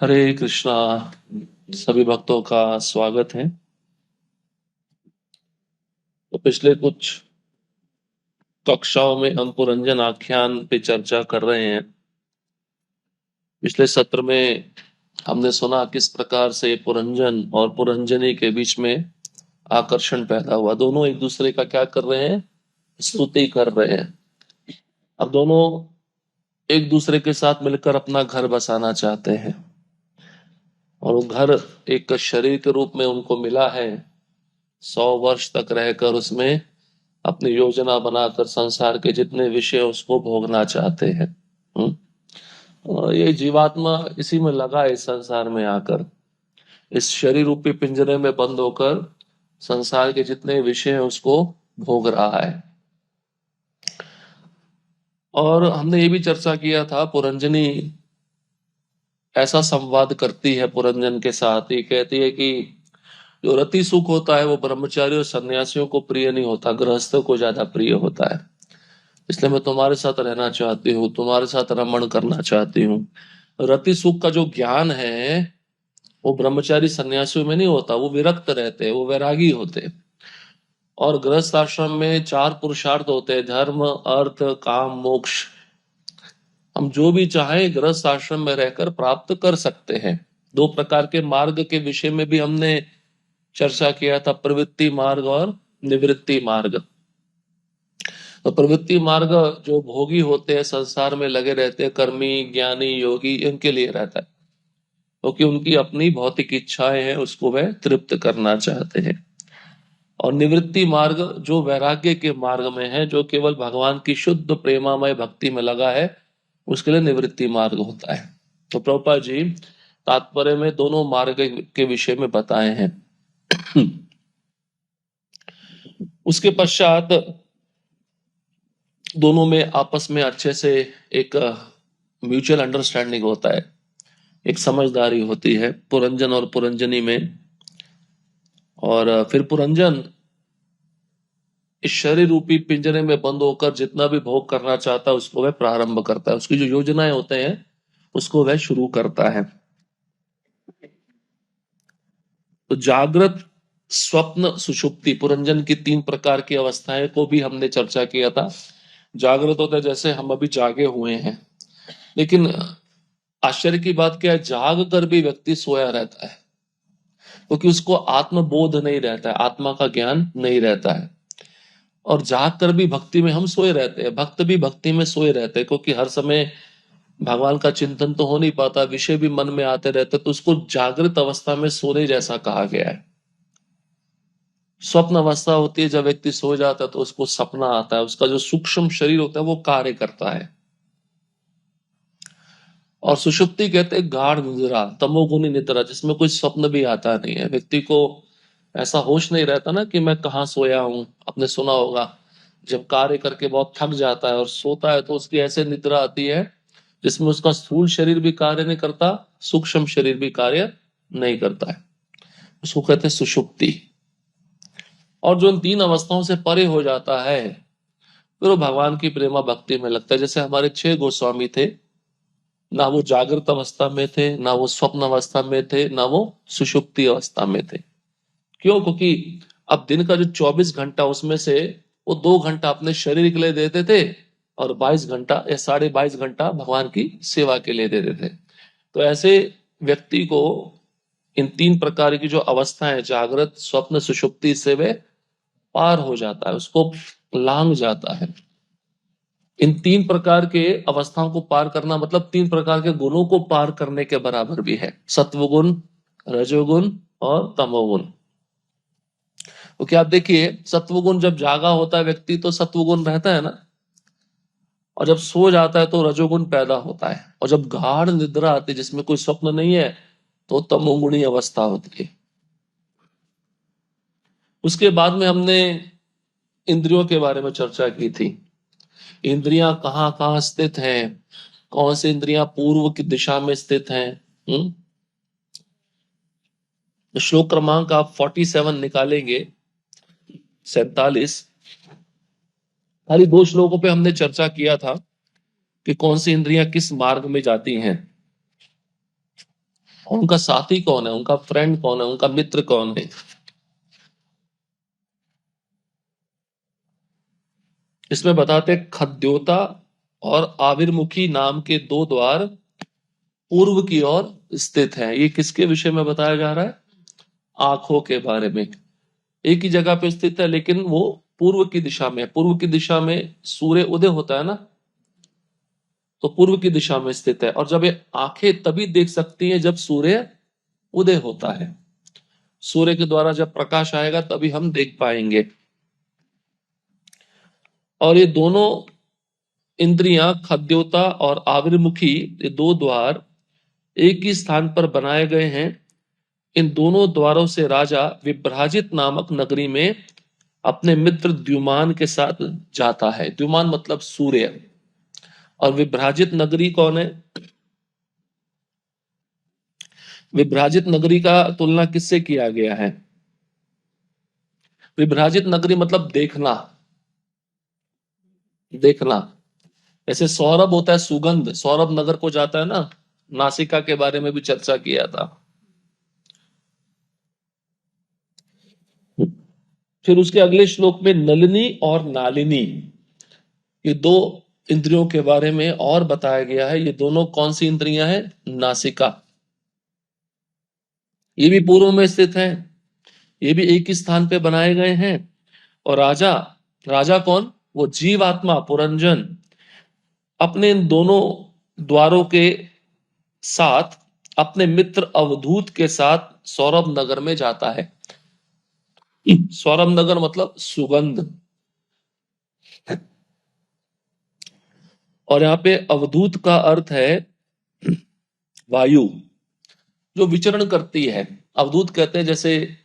हरे कृष्णा। सभी भक्तों का स्वागत है। तो पिछले कुछ कक्षाओं में हम पुरंजन आख्यान पे चर्चा कर रहे हैं। पिछले सत्र में हमने सुना किस प्रकार से पुरंजन और पुरंजनी के बीच में आकर्षण पैदा हुआ। दोनों एक दूसरे का क्या कर रहे हैं? स्तुति कर रहे हैं। अब दोनों एक दूसरे के साथ मिलकर अपना घर बसाना चाहते हैं और वो घर एक शरीर के रूप में उनको मिला है। 100 वर्ष तक रहकर उसमें अपनी योजना बनाकर संसार के जितने विषय उसको भोगना चाहते हैं। हम्म? और ये जीवात्मा इसी में लगा है, इस संसार में आकर इस शरीर रूपी पिंजरे में बंद होकर संसार के जितने विषय हैं उसको भोग रहा है। और हमने ये भी चर्चा किया था, पुरंजनी ऐसा संवाद करती है पुरंजन के साथ। ये कहती है कि जो रति सुख होता है वो ब्रह्मचारी और सन्यासियों को प्रिय नहीं होता, गृहस्थों को ज्यादा प्रिय होता है। इसलिए मैं तुम्हारे साथ रहना चाहती हूँ, तुम्हारे साथ रमण करना चाहती हूँ। रति सुख का जो ज्ञान है वो ब्रह्मचारी सन्यासियों में नहीं होता, वो विरक्त रहते हैं, वो वैरागी होते हैं। और गृहस्थ आश्रम में 4 पुरुषार्थ होते हैं, धर्म अर्थ काम मोक्ष। हम जो भी चाहें गृहस्थ आश्रम में रहकर प्राप्त कर सकते हैं। 2 प्रकार के मार्ग के विषय में भी हमने चर्चा किया था, प्रवृत्ति मार्ग और निवृत्ति मार्ग। तो प्रवृत्ति मार्ग जो भोगी होते हैं, संसार में लगे रहते हैं, कर्मी ज्ञानी योगी, इनके लिए रहता है, क्योंकि उनकी अपनी भौतिक इच्छाएं हैं, उसको वह तृप्त करना चाहते हैं। और निवृत्ति मार्ग जो वैराग्य के मार्ग में है, जो केवल भगवान की शुद्ध प्रेमामय भक्ति में लगा है, उसके लिए निवृत्ति मार्ग होता है। तो प्रभुपाद जी तात्पर्य में दोनों मार्ग के विषय में बताए हैं। उसके पश्चात दोनों में आपस में अच्छे से एक म्यूचुअल अंडरस्टैंडिंग होता है, एक समझदारी होती है पुरंजन और पुरंजनी में। और फिर पुरंजन इस शरीर रूपी पिंजरे में बंद होकर जितना भी भोग करना चाहता है उसको वह प्रारंभ करता है, उसकी जो योजनाएं होते हैं उसको वह शुरू करता है। तो जागृत स्वप्न सुषुप्ति पुरंजन की 3 प्रकार की अवस्थाएं को भी हमने चर्चा किया था। जागृत होता है जैसे हम अभी जागे हुए हैं, लेकिन आश्चर्य की बात क्या है, जाग कर भी व्यक्ति सोया रहता है, क्योंकि उसको आत्मबोध नहीं रहता है, आत्मा का ज्ञान नहीं रहता है। और जाग कर भी भक्ति में हम सोए रहते हैं, भक्त भी भक्ति में सोए रहते हैं, क्योंकि हर समय भगवान का चिंतन तो हो नहीं पाता, विषय भी मन में आते रहते, तो उसको जागृत अवस्था में सोने जैसा कहा गया है। स्वप्न अवस्था होती है जब व्यक्ति सो जाता है तो उसको सपना आता है, उसका जो सूक्ष्म शरीर होता है वो कार्य करता है। और सुषुप्ति कहते हैं गाढ़ निद्रा, तमोगुनी निद्रा, जिसमें कोई स्वप्न भी आता नहीं है। व्यक्ति को ऐसा होश नहीं रहता ना कि मैं कहाँ सोया हूं। आपने सुना होगा, जब कार्य करके बहुत थक जाता है और सोता है तो उसकी ऐसे निद्रा आती है जिसमें उसका स्थूल शरीर भी कार्य नहीं करता, सूक्ष्म शरीर भी कार्य नहीं करता है। उसको कहते हैं सुषुप्ति। और जो इन 3 अवस्थाओं से परे हो जाता है फिर वो भगवान की प्रेमा भक्ति में लगता है। जैसे हमारे 6 गोस्वामी थे, ना वो जागृत अवस्था में थे, ना वो स्वप्न अवस्था में थे, ना वो सुषुप्ति अवस्था में थे। क्यों? क्योंकि अब दिन का जो 24 घंटा उसमें से वो 2 घंटा अपने शरीर के लिए देते थे और 22 घंटा या 22.5 घंटा भगवान की सेवा के लिए देते थे। तो ऐसे व्यक्ति को इन 3 प्रकार की जो अवस्थाएं, जागृत स्वप्न सुषुप्ति, से वे पार हो जाता है, उसको लांग जाता है। इन 3 प्रकार के अवस्थाओं को पार करना मतलब 3 प्रकार के गुणों को पार करने के बराबर भी है, सत्वगुण, रजोगुण और तमोगुण। क्योंकि आप देखिए, सत्वगुण जब जागा होता है व्यक्ति तो सत्वगुण रहता है ना, और जब सो जाता है तो रजोगुण पैदा होता है, और जब गाढ़ निद्रा आती है जिसमें कोई स्वप्न नहीं है तो तमोगुणी अवस्था होती है। उसके बाद में हमने इंद्रियों के बारे में चर्चा की थी। इंद्रियां कहाँ कहाँ स्थित हैं, कौन सी इंद्रियां पूर्व की दिशा में स्थित हैं। श्लोक क्रमांक आप 47 निकालेंगे, 47। खाली 2 श्लोकों पे हमने चर्चा किया था कि कौन सी इंद्रियां किस मार्ग में जाती हैं। और उनका साथी कौन है, उनका फ्रेंड कौन है, उनका मित्र कौन है। इसमें बताते हैं खद्योता और आविर्मुखी नाम के दो द्वार पूर्व की ओर स्थित हैं। ये किसके विषय में बताया जा रहा है? आंखों के बारे में। एक ही जगह पे स्थित है लेकिन वो पूर्व की दिशा में। पूर्व की दिशा में सूर्य उदय होता है ना, तो पूर्व की दिशा में स्थित है। और जब ये आंखें तभी देख सकती हैं जब सूर्य उदय होता है। सूर्य के द्वारा जब प्रकाश आएगा तभी हम देख पाएंगे। और ये दोनों इंद्रियां खद्योता और आविर्मुखी, ये दो द्वार एक ही स्थान पर बनाए गए हैं। इन दोनों द्वारों से राजा विभ्राजित नामक नगरी में अपने मित्र द्युमान के साथ जाता है। द्युमान मतलब सूर्य। और विभ्राजित नगरी कौन है? विभ्राजित नगरी का तुलना किससे किया गया है? विभ्राजित नगरी मतलब देखना, देखना। ऐसे सौरभ होता है सुगंध, सौरभ नगर को जाता है ना, नासिका के बारे में भी चर्चा किया था। फिर उसके अगले श्लोक में नलिनी और नालिनी, ये दो इंद्रियों के बारे में और बताया गया है। ये दोनों कौन सी इंद्रियां हैं? नासिका। ये भी पूर्व में स्थित है, ये भी एक ही स्थान पे बनाए गए हैं। और राजा, राजा कौन? वो जीवात्मा पुरंजन अपने इन दोनों द्वारों के साथ अपने मित्र अवधूत के साथ सौरभ नगर में जाता है। सौरभ नगर मतलब सुगंध। और यहाँ पे अवधूत का अर्थ है वायु, जो विचरण करती है। अवधूत कहते हैं जैसे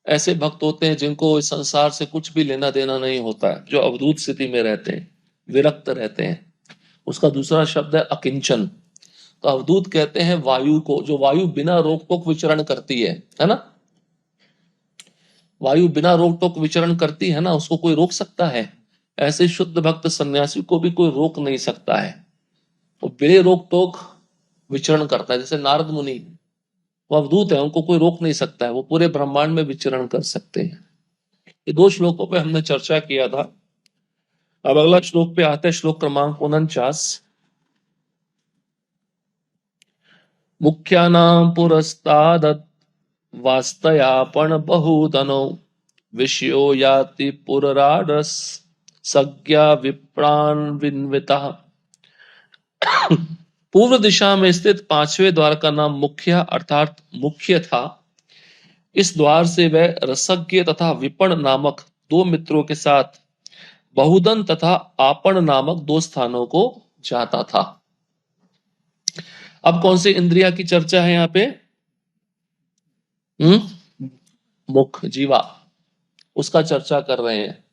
ऐसे भक्त होते हैं जिनको इस संसार से कुछ भी लेना देना नहीं होता है, जो अवधूत स्थिति में रहते हैं, विरक्त रहते हैं। उसका दूसरा शब्द है अकिंचन। तो अवधूत कहते हैं वायु को, जो वायु बिना रोक टोक विचरण करती है ना। वायु बिना रोक टोक विचरण करती है ना, उसको कोई रोक सकता है? ऐसे शुद्ध भक्त सन्यासी को भी कोई रोक नहीं सकता है। वो बिना रोक टोक विचरण करता है। जैसे नारद मुनि, वो अवधूत है, उनको कोई रोक नहीं सकता है, वो पूरे ब्रह्मांड में विचरण कर सकते हैं। ये दो श्लोकों पे हमने चर्चा किया था। अब अगला श्लोक पे आते हैं, श्लोक क्रमांक 49। मुख्यानां पुरस्तादत् वास्तयापन बहुधनो विषयो याति पुरराडस सज्ञा विप्रान विन्विता। पूर्व दिशा में स्थित पांचवें द्वार का नाम मुख्य अर्थात मुख्य था। इस द्वार से वह रसज्ञ तथा विपण नामक दो मित्रों के साथ बहुदन तथा आपन नामक दो स्थानों को जाता था। अब कौन सी इंद्रिया की चर्चा है यहाँ पे? मुख, जीवा, उसका चर्चा कर रहे हैं।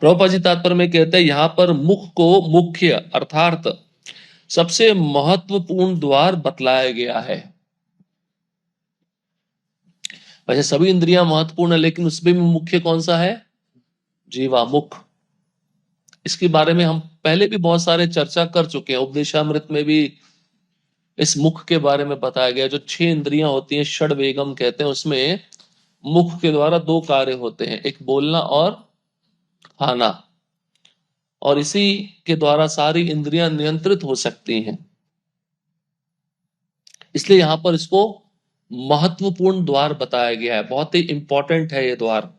प्रभुपाद जी तात्पर्य में कहते हैं यहां पर मुख को मुख्य अर्थात सबसे महत्वपूर्ण द्वार बतलाया गया है। वैसे सभी इंद्रियां महत्वपूर्ण है लेकिन उसमें भी मुख्य कौन सा है? जीवा, मुख। इसके बारे में हम पहले भी बहुत सारे चर्चा कर चुके हैं। उपदेशामृत में भी इस मुख के बारे में बताया गया। जो 6 इंद्रियां होती हैं, षड वेगम कहते हैं, उसमें मुख के द्वारा 2 कार्य होते हैं, एक बोलना और खाना। और इसी के द्वारा सारी इंद्रियां नियंत्रित हो सकती हैं। इसलिए यहां पर इसको महत्वपूर्ण द्वार बताया गया है। बहुत ही इंपॉर्टेंट है ये द्वार।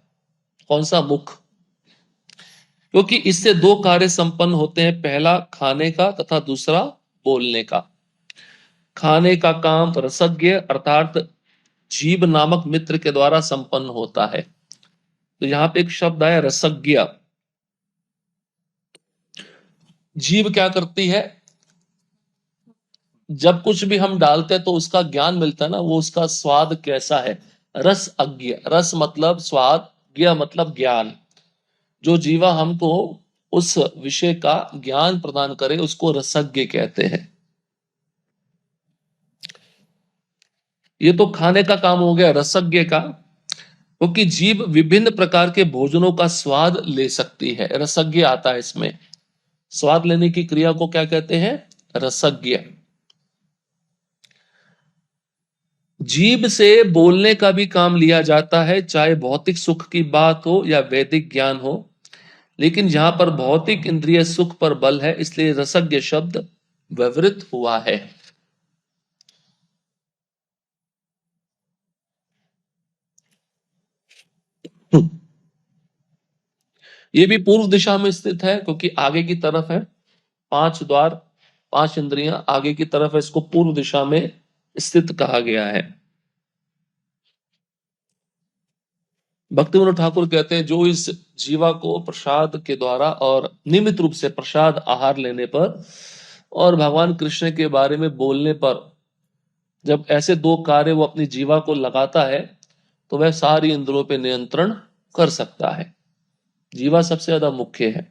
कौन सा? मुख। क्योंकि इससे 2 कार्य संपन्न होते हैं, पहला खाने का तथा दूसरा बोलने का। खाने का काम रसज्ञ अर्थात जीव नामक मित्र के द्वारा संपन्न होता है। तो यहां पे एक शब्द आया रसज्ञ। जीव क्या करती है? जब कुछ भी हम डालते हैं तो उसका ज्ञान मिलता है ना, वो उसका स्वाद कैसा है। रस अज्ञ, रस मतलब स्वाद, ज्ञ मतलब ज्ञान। जो जीवा हमको उस विषय का ज्ञान प्रदान करे उसको रसज्ञ कहते हैं। ये तो खाने का काम हो गया रसज्ञ का, क्योंकि जीव विभिन्न प्रकार के भोजनों का स्वाद ले सकती है। रसज्ञ आता है इसमें। स्वाद लेने की क्रिया को क्या कहते हैं? रसज्ञ। जीभ से बोलने का भी काम लिया जाता है, चाहे भौतिक सुख की बात हो या वैदिक ज्ञान हो। लेकिन यहां पर भौतिक इंद्रिय सुख पर बल है, इसलिए रसज्ञ शब्द व्यवहृत हुआ है। ये भी पूर्व दिशा में स्थित है क्योंकि आगे की तरफ है। 5 द्वार, 5 इंद्रियां आगे की तरफ है, इसको पूर्व दिशा में स्थित कहा गया है। भक्ति विनोद ठाकुर कहते हैं, जो इस जीवा को प्रसाद के द्वारा और नियमित रूप से प्रसाद आहार लेने पर और भगवान कृष्ण के बारे में बोलने पर, जब ऐसे 2 कार्य वो अपनी जीवा को लगाता है तो वह सारी इंद्रियों पे नियंत्रण कर सकता है। जीवा सबसे ज्यादा मुख्य है।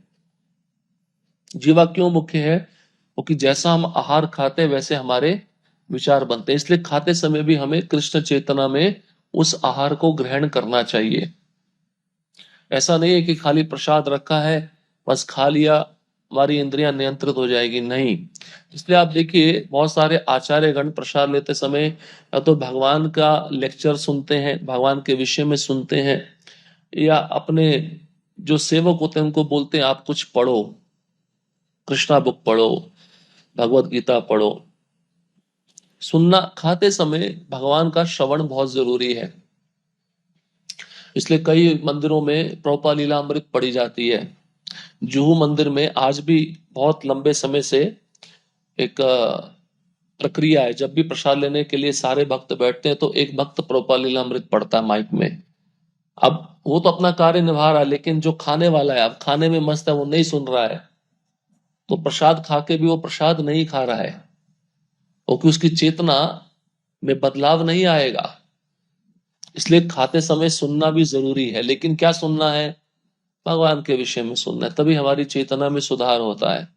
जीवा क्यों मुख्य है? क्योंकि जैसा हम आहार खाते हैं वैसे हमारे विचार बनते हैं, इसलिए खाते समय भी हमें कृष्ण चेतना में उस आहार को ग्रहण करना चाहिए। ऐसा नहीं है कि खाली प्रसाद रखा है, बस खा लिया, हमारी इंद्रियां नियंत्रित हो जाएगी, नहीं। इसलिए आप देखिए, बहुत सारे आचार्यगण प्रसाद लेते समय या तो भगवान का लेक्चर सुनते हैं, भगवान के विषय में सुनते हैं, या अपने जो सेवक होते हैं उनको बोलते हैं आप कुछ पढ़ो, कृष्णा बुक पढ़ो, भगवत गीता पढ़ो। सुनना, खाते समय भगवान का श्रवण बहुत जरूरी है। इसलिए कई मंदिरों में प्रभुपाद लीलामृत पढ़ी जाती है। जुहू मंदिर में आज भी बहुत लंबे समय से एक प्रक्रिया है, जब भी प्रसाद लेने के लिए सारे भक्त बैठते हैं तो एक भक्त प्रभुपाद लीलामृत पढ़ता है माइक में। अब वो तो अपना कार्य निभा रहा है, लेकिन जो खाने वाला है, अब खाने में मस्त है, वो नहीं सुन रहा है, तो प्रसाद खा के भी वो प्रसाद नहीं खा रहा है, क्योंकि उसकी चेतना में बदलाव नहीं आएगा। इसलिए खाते समय सुनना भी जरूरी है, लेकिन क्या सुनना है? भगवान के विषय में सुनना है, तभी हमारी चेतना में सुधार होता है।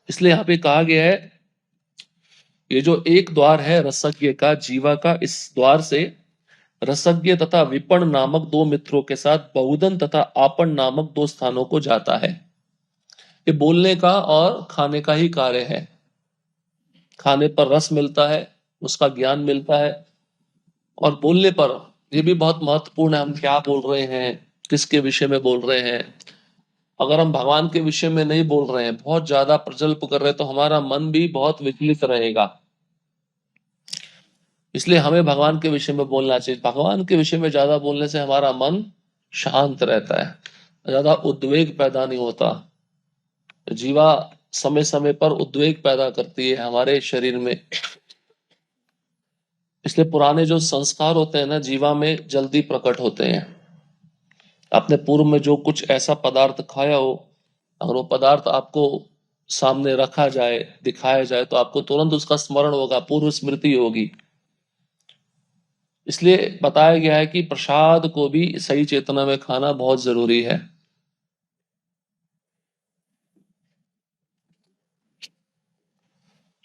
इसलिए यहाँ पे कहा गया है, ये जो एक द्वार है रसज्ञ का, जीवा का, इस द्वार से रसज्ञ तथा विपण नामक 2 मित्रों के साथ बहुदन तथा आपन नामक 2 स्थानों को जाता है। ये बोलने का और खाने का ही कार्य है। खाने पर रस मिलता है, उसका ज्ञान मिलता है, और बोलने पर ये भी बहुत महत्वपूर्ण है, हम क्या बोल रहे हैं, किसके विषय में बोल रहे हैं। अगर हम भगवान के विषय में नहीं बोल रहे हैं, बहुत ज्यादा प्रजल्प कर रहे हैं, तो हमारा मन भी बहुत विचलित रहेगा। इसलिए हमें भगवान के विषय में बोलना चाहिए। भगवान के विषय में ज्यादा बोलने से हमारा मन शांत रहता है, ज्यादा उद्वेग पैदा नहीं होता। जीवा समय समय पर उद्वेग पैदा करती है हमारे शरीर में, इसलिए पुराने जो संस्कार होते हैं ना, जीवा में जल्दी प्रकट होते हैं। आपने पूर्व में जो कुछ ऐसा पदार्थ खाया हो, अगर वो पदार्थ आपको सामने रखा जाए, दिखाया जाए, तो आपको तुरंत उसका स्मरण होगा, पूर्व स्मृति होगी। इसलिए बताया गया है कि प्रसाद को भी सही चेतना में खाना बहुत जरूरी है।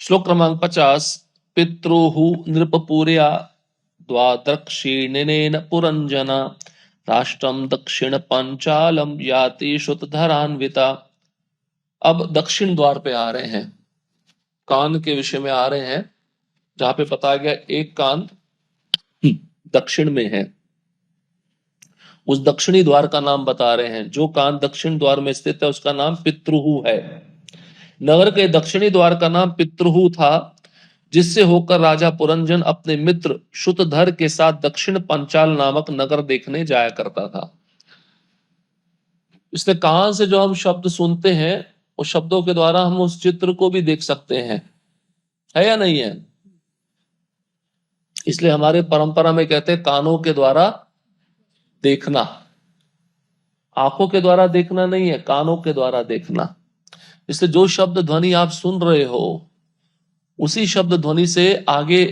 श्लोक क्रमांक 50। पितृहु नृपपुर्या द्वादक्षिणेन पुरंजना राष्ट्रम दक्षिण पंचालम याति श्रुतधरान्विता। अब दक्षिण द्वार पे आ रहे हैं, कान के विषय में आ रहे हैं, जहां पे बताया गया एक कान दक्षिण में है। उस दक्षिणी द्वार का नाम बता रहे हैं। जो कान दक्षिण द्वार में स्थित है उसका नाम पितृहु है। नगर के दक्षिणी द्वार का नाम पितृहु था, जिससे होकर राजा पुरंजन अपने मित्र श्रुतधर के साथ दक्षिण पंचाल नामक नगर देखने जाया करता था। इसलिए कान से जो हम शब्द सुनते हैं, उस शब्दों के द्वारा हम उस चित्र को भी देख सकते हैं, है या नहीं है? इसलिए हमारे परंपरा में कहते हैं कानों के द्वारा देखना, आंखों के द्वारा देखना नहीं है, कानों के द्वारा देखना। इसलिए जो शब्द ध्वनि आप सुन रहे हो, उसी शब्द ध्वनि से आगे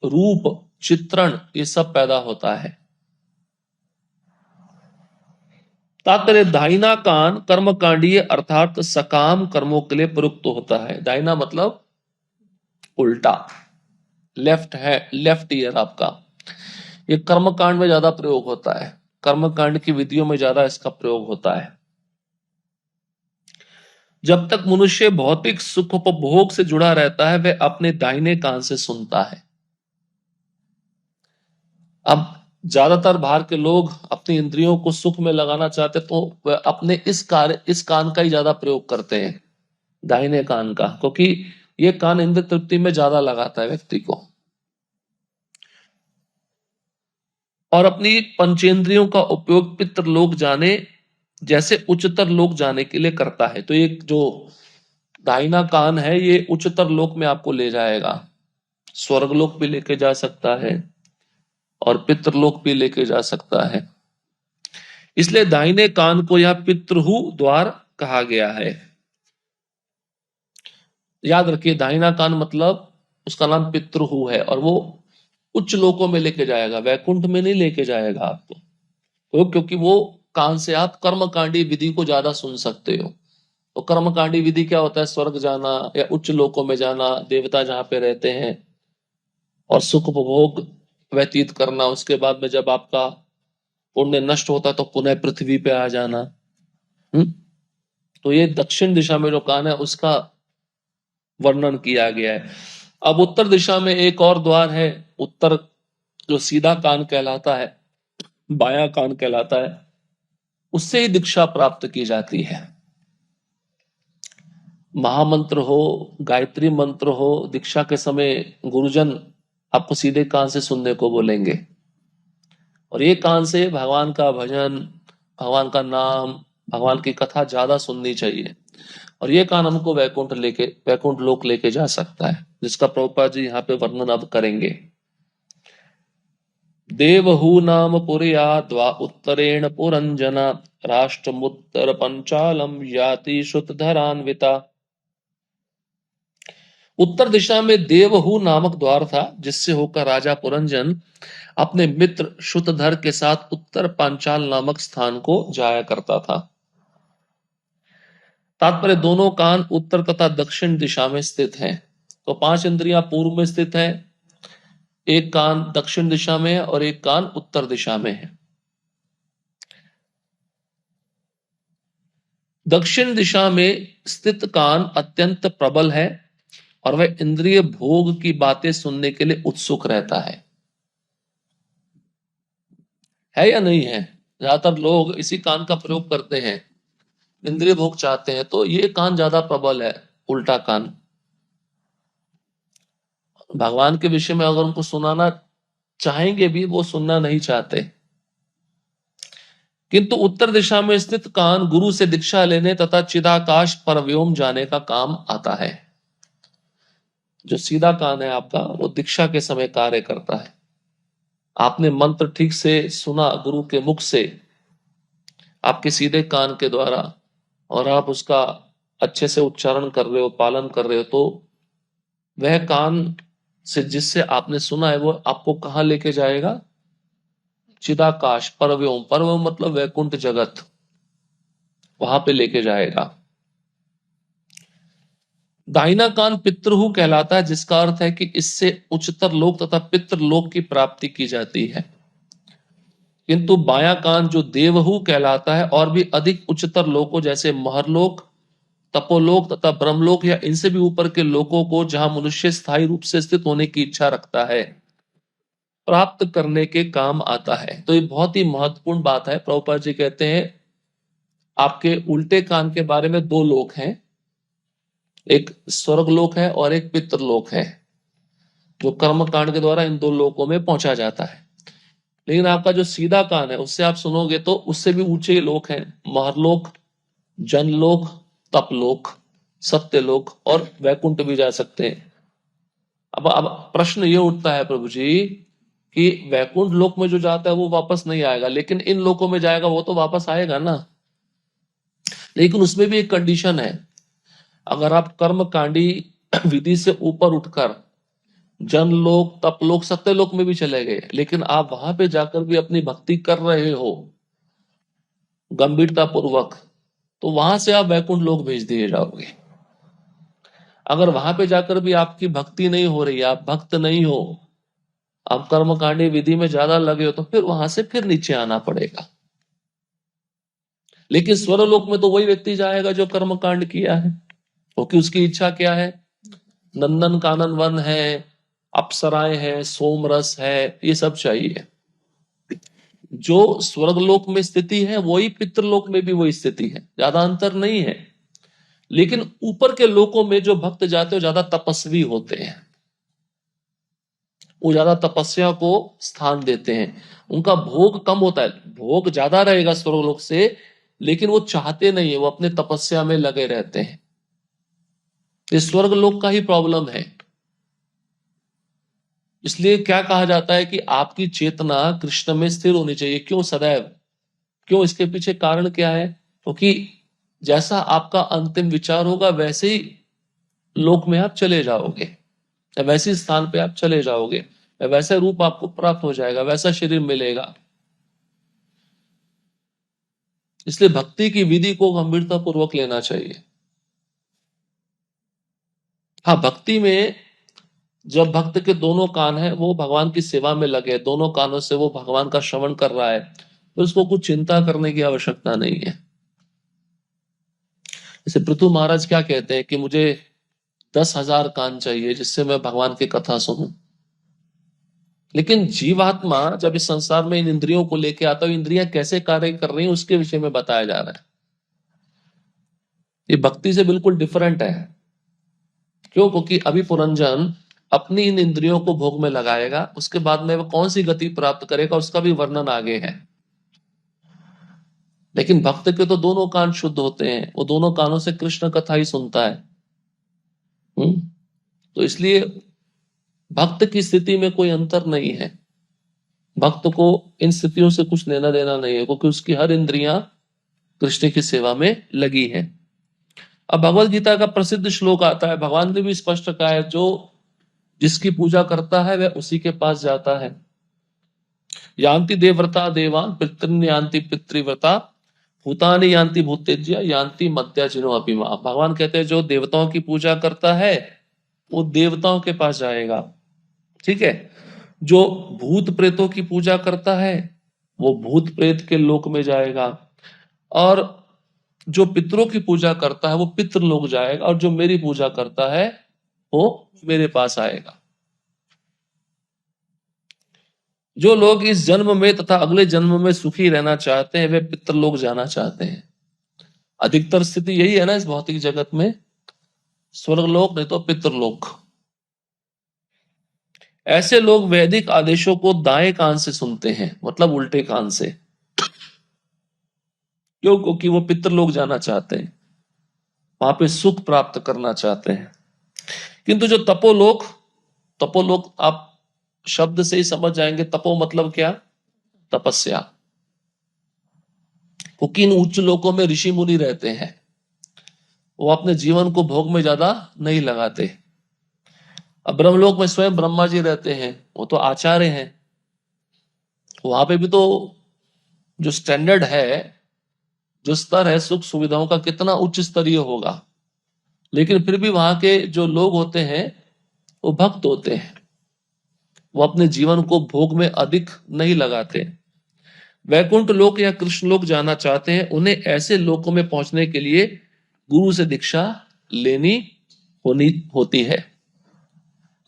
रूप, चित्रण, ये सब पैदा होता है। तात्पर्य, दाहिना कान कर्मकांडीय अर्थात सकाम कर्मों के लिए प्रयुक्त होता है। दाहिना मतलब उल्टा, लेफ्ट है, लेफ्ट ईयर आपका, ये कर्मकांड में ज्यादा प्रयोग होता है, कर्मकांड की विधियों में ज्यादा इसका प्रयोग होता है। जब तक मनुष्य भौतिक सुख उपभोग से जुड़ा रहता है वह अपने दाहिने कान से सुनता है। अब ज्यादातर बाहर के लोग अपनी इंद्रियों को सुख में लगाना चाहते तो वह अपने इस कान का ही ज्यादा प्रयोग करते हैं, दाहिने कान का, क्योंकि ये कान इंद्र तृप्ति में ज्यादा लगाता है व्यक्ति को, और अपनी पंचेंद्रियों का उपयोग पितृलोक जाने जैसे उच्चतर लोक जाने के लिए करता है। तो ये जो दाहिना कान है ये उच्चतर लोक में आपको ले जाएगा, स्वर्गलोक भी लेके जा सकता है और पितृलोक भी लेके जा सकता है। इसलिए दाहिने कान को यह पितृहु द्वार कहा गया है। याद रखिए, दाहिना कान मतलब उसका नाम पितृहु है, और वो उच्च लोकों में लेके जाएगा, वैकुंठ में नहीं लेके जाएगा आपको। तो क्योंकि वो कान से आप कर्मकांडी विधि को ज्यादा सुन सकते हो। तो कर्मकांडी विधि क्या होता है? स्वर्ग जाना या उच्च लोकों में जाना, देवता जहां पे रहते हैं, और सुख उपभोग व्यतीत करना। उसके बाद में जब आपका पुण्य नष्ट होता तो पुनः पृथ्वी पे आ जाना। हम्म तो ये दक्षिण दिशा में जो कान है उसका वर्णन किया गया है। अब उत्तर दिशा में एक और द्वार है, उत्तर, जो सीधा कान कहलाता है, बायां कान कहलाता है, उससे ही दीक्षा प्राप्त की जाती है। महामंत्र हो, गायत्री मंत्र हो, दीक्षा के समय गुरुजन आपको सीधे कान से सुनने को बोलेंगे, और ये कान से भगवान का भजन, भगवान का नाम, भगवान की कथा ज्यादा सुननी चाहिए। और ये कान हमको वैकुंठ लोक लेके जा सकता है, जिसका प्रभुपाद जी यहाँ पे वर्णन अब करेंगे। देवहू नाम पुरयाद्वा उत्तरेण पुरंजना राष्ट्रमुत्तर पंचालम याति श्रुतधरान्विता। उत्तर दिशा में देवहू नामक द्वार था, जिससे होकर राजा पुरंजन अपने मित्र श्रुतधर के साथ उत्तर पांचाल नामक स्थान को जाया करता था। तात्पर्य, दोनों कान उत्तर तथा दक्षिण दिशा में स्थित हैं। तो 5 इंद्रियां पूर्व में स्थित है, एक कान दक्षिण दिशा में है और एक कान उत्तर दिशा में है। दक्षिण दिशा में स्थित कान अत्यंत प्रबल है और वह इंद्रिय भोग की बातें सुनने के लिए उत्सुक रहता है या नहीं है? ज्यादातर लोग इसी कान का प्रयोग करते हैं, इंद्रिय भोग चाहते हैं, तो ये कान ज्यादा प्रबल है, उल्टा कान। भगवान के विषय में अगर उनको सुनाना चाहेंगे भी, वो सुनना नहीं चाहते। किंतु उत्तर दिशा में स्थित कान गुरु से दीक्षा लेने तथा चिदाकाश पर व्योम जाने का काम आता है। जो सीधा कान है आपका, वो दीक्षा के समय कार्य करता है। आपने मंत्र ठीक से सुना गुरु के मुख से, आपके सीधे कान के द्वारा, और आप उसका अच्छे से उच्चारण कर रहे हो, पालन कर रहे हो, तो वह कान से जिससे आपने सुना है वो आपको कहां लेके जाएगा? चिदाकाश, परव्योम, परव्योम मतलब वैकुंठ जगत, वहां पे लेके जाएगा। दाहिना कान पितृहु कहलाता है, जिसका अर्थ है कि इससे उच्चतर लोक तथा पितृलोक की प्राप्ति की जाती है। किंतु बायां कान जो देवहु कहलाता है, और भी अधिक उच्चतर लोकों जैसे महरलोक, तपोलोक तथा ब्रह्मलोक या इनसे भी ऊपर के लोकों को, जहां मनुष्य स्थायी रूप से स्थित होने की इच्छा रखता है, प्राप्त करने के काम आता है। तो ये बहुत ही महत्वपूर्ण बात है। प्रभुपाद जी कहते हैं आपके उल्टे कान के बारे में 2 लोक हैं, एक स्वर्ग लोक है और एक पितृलोक है, जो कर्म कांड के द्वारा इन 2 लोकों में पहुंचा जाता है। लेकिन आपका जो सीधा कान है, उससे आप सुनोगे तो उससे भी ऊंचे लोक हैं, महरलोक, जनलोक, तपलोक, सत्यलोक, और वैकुंठ भी जा सकते हैं। अब प्रश्न ये उठता है प्रभु जी कि वैकुंठ लोक में जो जाता है वो वापस नहीं आएगा, लेकिन इन लोकों में जाएगा वो तो वापस आएगा ना। लेकिन उसमें भी एक कंडीशन है, अगर आप कर्म कांडी विधि से ऊपर उठकर जनलोक, तपलोक, सत्यलोक में भी चले गए, लेकिन आप वहां पे जाकर भी अपनी भक्ति कर रहे हो गंभीरता पूर्वक, तो वहां से आप वैकुंठ लोक भेज दिए जाओगे। अगर वहां पे जाकर भी आपकी भक्ति नहीं हो रही, आप भक्त नहीं हो, आप कर्मकांडी विधि में ज्यादा लगे हो, तो फिर वहां से फिर नीचे आना पड़ेगा। लेकिन स्वर्गलोक में तो वही व्यक्ति जाएगा जो कर्म कांड किया है, क्योंकि उसकी इच्छा क्या है? नंदन कानन वन है, अप्सराएं हैं, सोमरस है, ये सब चाहिए। जो स्वर्गलोक में स्थिति है वही पितृलोक में भी वही स्थिति है, ज्यादा अंतर नहीं है। लेकिन ऊपर के लोकों में जो भक्त जाते हैं ज्यादा तपस्वी होते हैं, वो ज्यादा तपस्या को स्थान देते हैं, उनका भोग कम होता है, भोग ज्यादा रहेगा स्वर्गलोक से, लेकिन वो चाहते नहीं है, वो अपने तपस्या में लगे रहते हैं। ये स्वर्गलोक का ही प्रॉब्लम है। इसलिए क्या कहा जाता है कि आपकी चेतना कृष्ण में स्थिर होनी चाहिए। क्यों सदैव? क्यों? इसके पीछे कारण क्या है? क्योंकि जैसा आपका अंतिम विचार होगा वैसे ही लोक में आप चले जाओगे, या वैसे स्थान पे आप चले जाओगे, या वैसा रूप आपको प्राप्त हो जाएगा, वैसा शरीर मिलेगा। इसलिए भक्ति की विधि को गंभीरता पूर्वक लेना चाहिए। हाँ, भक्ति में जब भक्त के दोनों कान है वो भगवान की सेवा में लगे, दोनों कानों से वो भगवान का श्रवण कर रहा है, तो उसको कुछ चिंता करने की आवश्यकता नहीं है। जैसे पृथु महाराज क्या कहते हैं कि मुझे 10,000 कान चाहिए जिससे मैं भगवान की कथा सुनूं। लेकिन जीवात्मा जब इस संसार में इन इंद्रियों को लेके आता है, इंद्रियां कैसे कार्य कर रही हैं उसके विषय में बताया जा रहा है। ये भक्ति से बिल्कुल डिफरेंट है। क्यों? क्योंकि अभी पुरंजन अपनी इन इंद्रियों को भोग में लगाएगा, उसके बाद में वो कौन सी गति प्राप्त करेगा उसका भी वर्णन आगे है। लेकिन भक्त के तो दोनों कान शुद्ध होते हैं, वो दोनों कानों से कृष्ण कथा ही सुनता है। तो इसलिए भक्त की स्थिति में कोई अंतर नहीं है, भक्त को इन स्थितियों से कुछ लेना देना नहीं है, क्योंकि उसकी हर इंद्रियां कृष्ण की सेवा में लगी है। अब भगवत गीता का प्रसिद्ध श्लोक आता है, भगवान ने भी स्पष्ट कहा है, जो जिसकी पूजा करता है वह उसी के पास जाता है। यान्ति देवव्रता देवान पितृन यान्ति पितृव्रता भूतानि यान्ति भूतेज्य यान्ति मद्याजिनो अभिमा। भगवान कहते हैं जो देवताओं की पूजा करता है वो देवताओं के पास जाएगा, ठीक है। जो भूत प्रेतों की पूजा करता है वो भूत प्रेत के लोक में जाएगा, और जो पितरों की पूजा करता है वो पितृ लोक जाएगा, और जो मेरी पूजा करता है वो मेरे पास आएगा। जो लोग इस जन्म में तथा अगले जन्म में सुखी रहना चाहते हैं वे पितृलोक जाना चाहते हैं। अधिकतर स्थिति यही है ना इस भौतिक जगत में, स्वर्गलोक नहीं तो पितृलोक। ऐसे लोग वैदिक आदेशों को दाएं कान से सुनते हैं, मतलब उल्टे कान से। क्यों? क्योंकि वो पितृलोक जाना चाहते हैं, वहां पे सुख प्राप्त करना चाहते हैं। किंतु जो तपोलोक, तपोलोक आप शब्द से ही समझ जाएंगे, तपो मतलब क्या? तपस्या। क्योंकि इन उच्च लोकों में ऋषि मुनि रहते हैं, वो अपने जीवन को भोग में ज्यादा नहीं लगाते। अब ब्रह्मलोक में स्वयं ब्रह्मा जी रहते हैं, वो तो आचार्य हैं, वहां पे भी तो जो स्टैंडर्ड है, जो स्तर है सुख सुविधाओं का, कितना उच्च स्तरीय होगा। लेकिन फिर भी वहां के जो लोग होते हैं वो भक्त होते हैं, वो अपने जीवन को भोग में अधिक नहीं लगाते। वैकुंठ लोक या कृष्ण लोक जाना चाहते हैं, उन्हें ऐसे लोकों में पहुंचने के लिए गुरु से दीक्षा लेनी होनी होती है।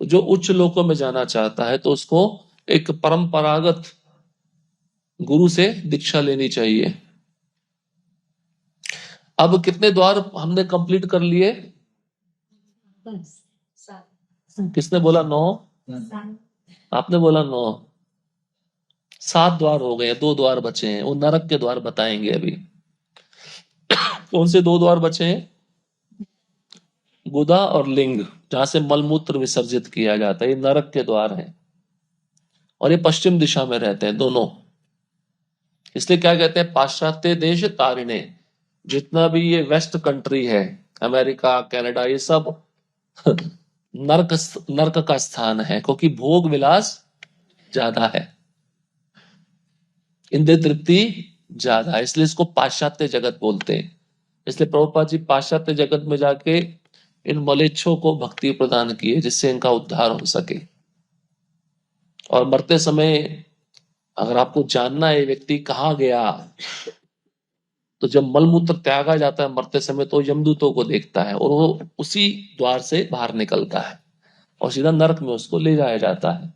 तो जो उच्च लोकों में जाना चाहता है तो उसको एक परंपरागत गुरु से दीक्षा लेनी चाहिए। अब कितने द्वार हमने कंप्लीट कर लिए? किसने बोला 9? आपने बोला 9। 7 द्वार हो गए, 2 द्वार बचे हैं, वो नरक के द्वार बताएंगे अभी। कौन से 2 द्वार बचे हैं? गुदा और लिंग, जहां से मलमूत्र विसर्जित किया जाता है, ये नरक के द्वार हैं। और ये पश्चिम दिशा में रहते हैं दोनों। इसलिए क्या कहते हैं, पाश्चात्य देश तारिणे। जितना भी ये वेस्ट कंट्री है, अमेरिका कनाडा, ये सब नरक नरक का स्थान है, क्योंकि भोग विलास ज्यादा है, इंद्रिय तृप्ति ज्यादा है, इसलिए इसको पाश्चात्य जगत बोलते हैं। इसलिए प्रभुपाद जी पाश्चात्य जगत में जाके इन मलेच्छों को भक्ति प्रदान किए जिससे इनका उद्धार हो सके। और मरते समय अगर आपको जानना है व्यक्ति कहाँ गया, तो जब मलमूत्र त्यागा जाता है मरते समय तो यमदूतों को देखता है और वो उसी द्वार से बाहर निकलता है और सीधा नरक में उसको ले जाया जाता है।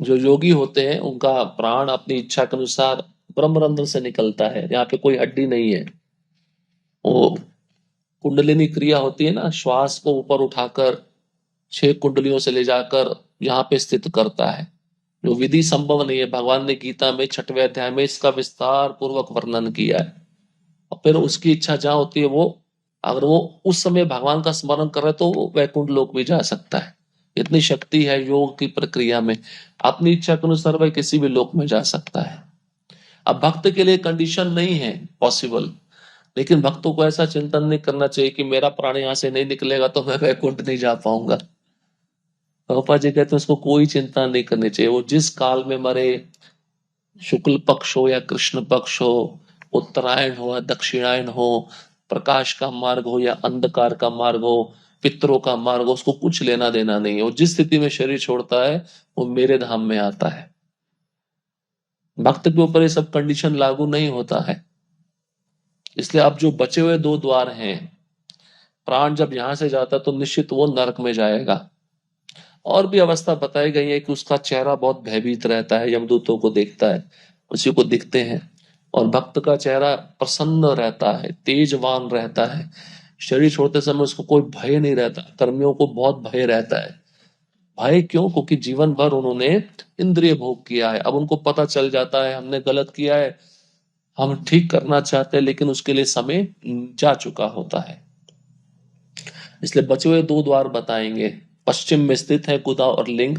जो योगी होते हैं उनका प्राण अपनी इच्छा के अनुसार ब्रह्मरंध्र से निकलता है, यहाँ पे कोई हड्डी नहीं है। वो कुंडलिनी क्रिया होती है ना, श्वास को ऊपर उठाकर 6 कुंडलियों से ले जाकर यहाँ पे स्थित करता है, जो विधि संभव नहीं है। भगवान ने गीता में 6वें अध्याय में इसका विस्तार पूर्वक वर्णन किया है। और फिर उसकी इच्छा जहां होती है वो, अगर वो उस समय भगवान का स्मरण कर रहे तो वो वैकुंठ लोक भी जा सकता है। इतनी शक्ति है योग की प्रक्रिया में, अपनी इच्छा के अनुसार वह किसी भी लोक में जा सकता है। अब भक्त के लिए कंडीशन नहीं है पॉसिबल, लेकिन भक्तों को ऐसा चिंतन नहीं करना चाहिए कि मेरा प्राण यहां से नहीं निकलेगा तो मैं वैकुंठ नहीं जा पाऊंगा। पापा जी कहते हैं उसको कोई चिंता नहीं करनी चाहिए। वो जिस काल में मरे, शुक्ल पक्ष हो या कृष्ण पक्ष हो, उत्तरायण हो या दक्षिणायन हो, प्रकाश का मार्ग हो या अंधकार का मार्ग हो, पितरों का मार्ग हो, उसको कुछ लेना देना नहीं है। वो जिस स्थिति में शरीर छोड़ता है वो मेरे धाम में आता है। भक्त के ऊपर ये सब कंडीशन लागू नहीं होता है। इसलिए अब जो बचे हुए 2 द्वार हैं, प्राण जब यहां से जाता है तो निश्चित वो नरक में जाएगा। और भी अवस्था बताई गई है कि उसका चेहरा बहुत भयभीत रहता है, यमदूतों को देखता है, उसी को दिखते हैं। और भक्त का चेहरा प्रसन्न रहता है, तेजवान रहता है। शरीर छोड़ते समय उसको कोई भय नहीं रहता, कर्मियों को बहुत भय रहता है। भय क्यों? क्योंकि जीवन भर उन्होंने इंद्रिय भोग किया है। अब उनको पता चल जाता है हमने गलत किया है, हम ठीक करना चाहते हैं, लेकिन उसके लिए समय जा चुका होता है। इसलिए बचे हुए 2 द्वार बताएंगे। पश्चिम में स्थित है गुदा और लिंग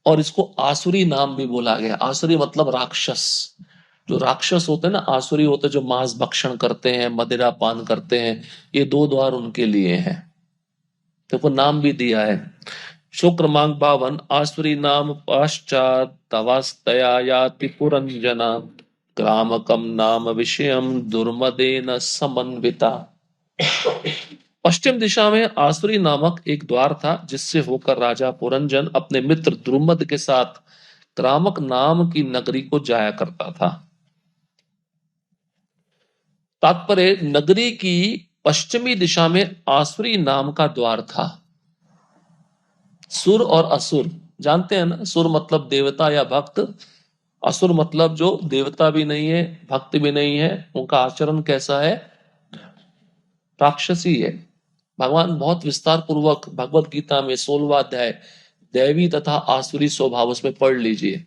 और इसको आसुरी नाम भी बोला गया। आसुरी मतलब राक्षस। जो राक्षस होते हैं ना, आसुरी होते जो मांस भक्षण करते हैं, मदिरा पान करते हैं, ये 2 द्वार उनके लिए हैं। देखो नाम भी दिया है। शो क्रमांक 52, आसुरी नाम पश्चात तवास्तया याति पुरंजना ग्रामकम नाम विषयम दुर्मदेन समन्विता। पश्चिम दिशा में आसुरी नामक एक द्वार था जिससे होकर राजा पुरंजन अपने मित्र द्रुमद के साथ क्रामक नाम की नगरी को जाया करता था। तात्पर्य, नगरी की पश्चिमी दिशा में आसुरी नाम का द्वार था। सुर और असुर जानते हैं ना, सुर मतलब देवता या भक्त, असुर मतलब जो देवता भी नहीं है भक्त भी नहीं है, उनका आचरण कैसा है? राक्षसी है। भगवान बहुत विस्तार पूर्वक भगवत गीता में 16वां अध्याय दैवी तथा आसुरी स्वभाव, उसमें पढ़ लीजिए।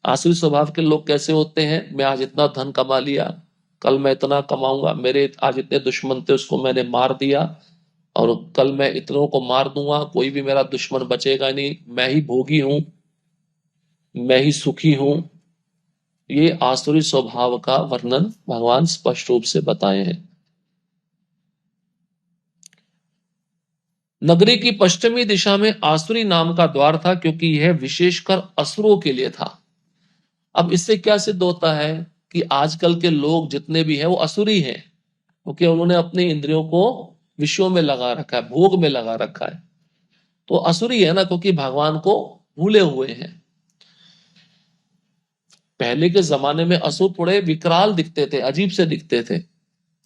आसुरी स्वभाव के लोग कैसे होते हैं? मैं आज इतना धन कमा लिया, कल मैं इतना कमाऊंगा, मेरे आज इतने दुश्मन थे उसको मैंने मार दिया, और कल मैं इतनों को मार दूंगा, कोई भी मेरा दुश्मन बचेगा नहीं, मैं ही भोगी हूं, मैं ही सुखी हूं। ये आसुरी स्वभाव का वर्णन भगवान स्पष्ट रूप से बताए हैं। नगरी की पश्चिमी दिशा में आसुरी नाम का द्वार था क्योंकि यह विशेषकर असुरों के लिए था। अब इससे क्या सिद्ध होता है कि आजकल के लोग जितने भी हैं वो असुरी हैं, क्योंकि उन्होंने अपनी इंद्रियों को विषयों में लगा रखा है, भोग में लगा रखा है। तो असुरी है ना, क्योंकि भगवान को भूले हुए हैं। पहले के जमाने में असुर थोड़े विकराल दिखते थे, अजीब से दिखते थे,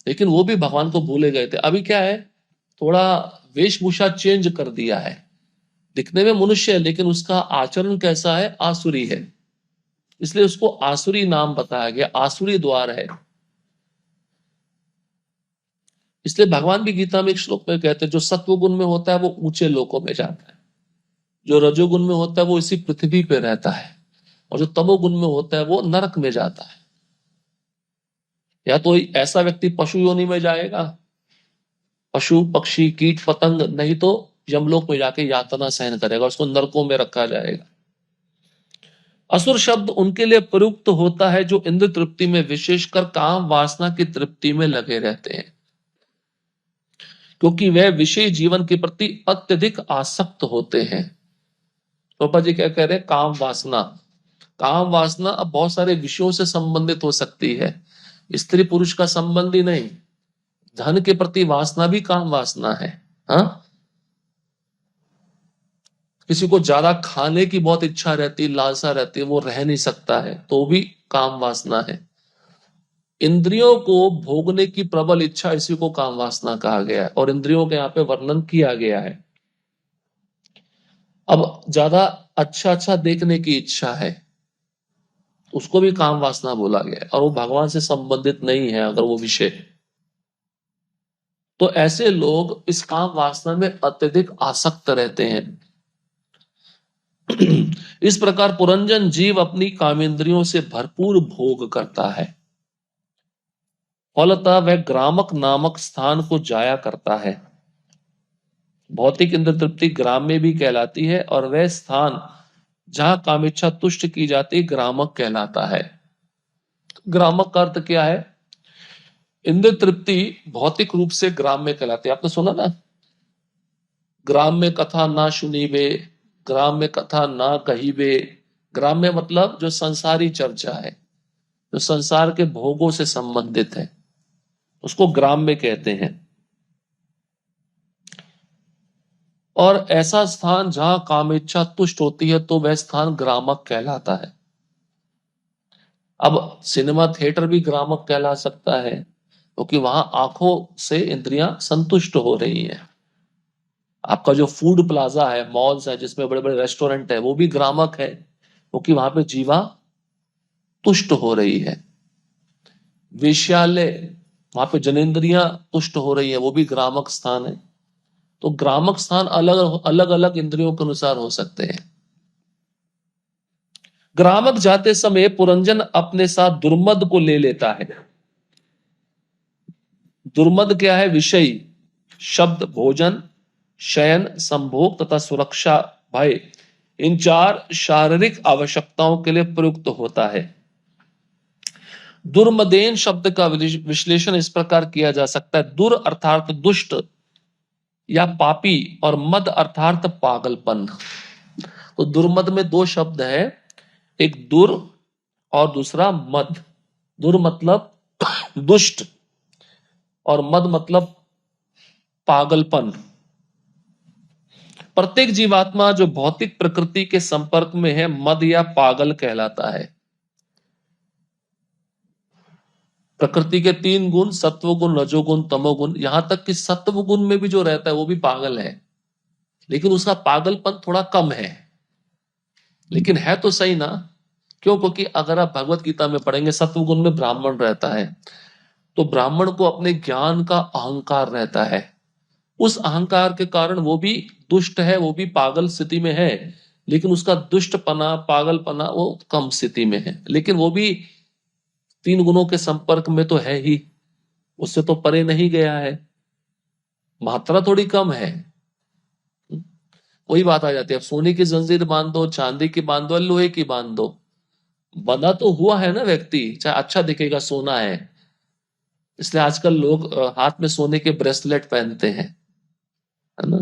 लेकिन वो भी भगवान को भूले गए थे। अभी क्या है, थोड़ा वेशभूषा चेंज कर दिया है, दिखने में मनुष्य है लेकिन उसका आचरण कैसा है? आसुरी है। इसलिए उसको आसुरी नाम बताया गया, आसुरी द्वार है। इसलिए भगवान भी गीता में एक श्लोक में कहते हैं जो सत्व गुण में होता है वो ऊंचे लोकों में जाता है, जो रजोगुण में होता है वो इसी पृथ्वी पे रहता है, और जो तमोगुण में होता है वो नरक में जाता है। या तो ऐसा व्यक्ति पशु योनि में जाएगा, पशु पक्षी कीट पतंग, नहीं तो यमलोक में जाके यातना सहन करेगा, उसको नरकों में रखा जाएगा। असुर शब्द उनके लिए प्रयुक्त होता है जो इंद्र तृप्ति में, विशेषकर काम वासना की तृप्ति में लगे रहते हैं, क्योंकि वह विषय जीवन के प्रति अत्यधिक आसक्त होते हैं। पापा जी क्या कह रहे हैं? काम वासना, काम वासना अब बहुत सारे विषयों से संबंधित हो सकती है, स्त्री पुरुष का संबंध ही नहीं। धन के प्रति वासना भी काम वासना है। हाँ, किसी को ज्यादा खाने की बहुत इच्छा रहती, लालसा रहती है, वो रह नहीं सकता है, तो भी काम वासना है। इंद्रियों को भोगने की प्रबल इच्छा, इसी को काम वासना कहा गया है, और इंद्रियों के यहाँ पे वर्णन किया गया है। अब ज्यादा अच्छा अच्छा देखने की इच्छा है, उसको भी काम वासना बोला गया है, और वो भगवान से संबंधित नहीं है अगर वो विषय। तो ऐसे लोग इस काम वासना में अत्यधिक आसक्त रहते हैं। इस प्रकार पुरंजन जीव अपनी कामेंद्रियों से भरपूर भोग करता है, फलतः वह ग्रामक नामक स्थान को जाया करता है। भौतिक इंद्र तृप्ति ग्राम में भी कहलाती है, और वह स्थान जहां कामेच्छा तुष्ट की जाती ग्रामक कहलाता है। ग्रामक का अर्थ क्या है? इंद्र तृप्ति भौतिक रूप से ग्राम में कहलाती है। आपने सुना ना, ग्राम में कथा ना सुनीबे, ग्राम में कथा ना कहीबे। ग्राम में मतलब जो संसारी चर्चा है, जो संसार के भोगों से संबंधित है, उसको ग्राम में कहते हैं। और ऐसा स्थान जहां कामेच्छा तुष्ट होती है, तो वह स्थान ग्रामक कहलाता है। अब सिनेमा थिएटर भी ग्रामक कहला सकता है, क्योंकि वहां आंखों से इंद्रियां संतुष्ट हो रही हैं। आपका जो फूड प्लाजा है, मॉल्स है, जिसमें बड़े बड़े रेस्टोरेंट है, वो भी ग्रामक है, क्योंकि वहां पे जीवा तुष्ट हो रही है। वेश्यालय, वहां पे जनेंद्रियां तुष्ट हो रही है, वो भी ग्रामक स्थान है। तो ग्रामक स्थान अलग अलग अलग इंद्रियों के अनुसार हो सकते हैं। ग्रामक जाते समय पुरंजन अपने साथ दुर्मद को ले लेता है। दुर्मद क्या है? विषय, शब्द, भोजन, शयन, संभोग तथा सुरक्षा, भय, इन चार शारीरिक आवश्यकताओं के लिए प्रयुक्त होता है। दुर्मदेन शब्द का विश्लेषण इस प्रकार किया जा सकता है: दुर अर्थात दुष्ट या पापी, और मद अर्थात पागलपन। तो दुर्मद में दो शब्द है, एक दुर और दूसरा मद। दुर मतलब दुष्ट, और मद मतलब पागलपन। प्रत्येक जीवात्मा जो भौतिक प्रकृति के संपर्क में है, मद या पागल कहलाता है। प्रकृति के तीन गुण, सत्व गुण, रजोगुण, तमोगुण, यहां तक कि सत्व गुण में भी जो रहता है वो भी पागल है, लेकिन उसका पागलपन थोड़ा कम है। लेकिन है तो सही ना? क्यों? क्योंकि अगर आप भगवत गीता में पढ़ेंगे, सत्व गुण में ब्राह्मण रहता है, तो ब्राह्मण को अपने ज्ञान का अहंकार रहता है। उस अहंकार के कारण वो भी दुष्ट है, वो भी पागल स्थिति में है, लेकिन उसका दुष्टपना, पागलपना वो कम स्थिति में है। लेकिन वो भी तीन गुणों के संपर्क में तो है ही, उससे तो परे नहीं गया है, मात्रा थोड़ी कम है। वही बात आ जाती है, अब सोने की जंजीर बांध दो, चांदी की बांध दो, लोहे की बांध दो, बंधा तो हुआ है ना व्यक्ति, चाहे अच्छा दिखेगा, सोना है। इसलिए आजकल लोग हाथ में सोने के ब्रेसलेट पहनते हैं, है ना?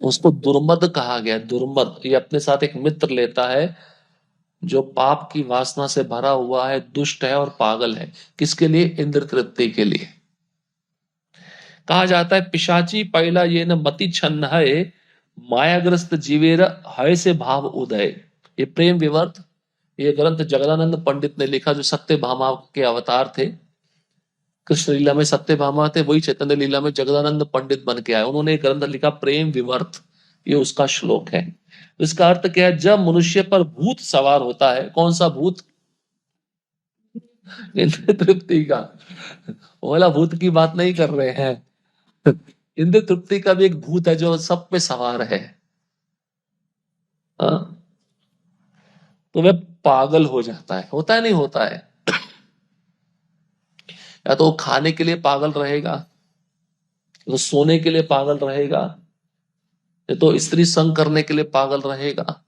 उसको दुर्मद कहा गया। दुर्मद, ये अपने साथ एक मित्र लेता है जो पाप की वासना से भरा हुआ है, दुष्ट है और पागल है। किसके लिए? इंद्र तृप्ति के लिए। कहा जाता है, पिशाची पैला ये न मति छन्न है, मायाग्रस्त जीवेर हय से भाव उदय। ये प्रेम विवर्त, ये ग्रंथ जगदानंद पंडित ने लिखा, जो सत्यभामा के अवतार थे। कृष्ण लीला में सत्यभामा थे, वही चैतन्य लीला में जगदानंद पंडित बन के आए। उन्होंने एक ग्रंथ लिखा प्रेम विवर्त, ये उसका श्लोक है। तो इसका अर्थ क्या है? जब मनुष्य पर भूत सवार होता है, कौन सा भूत? इंद्र तृप्ति का। बोला भूत की बात नहीं कर रहे हैं, इंद्र तृप्ति का भी एक भूत है जो सब पे सवार है। हाँ? तो वह पागल हो जाता है। होता है नहीं होता है? या तो वो खाने के लिए पागल रहेगा, तो सोने के लिए पागल रहेगा, या तो स्त्री संग करने के लिए पागल रहेगा।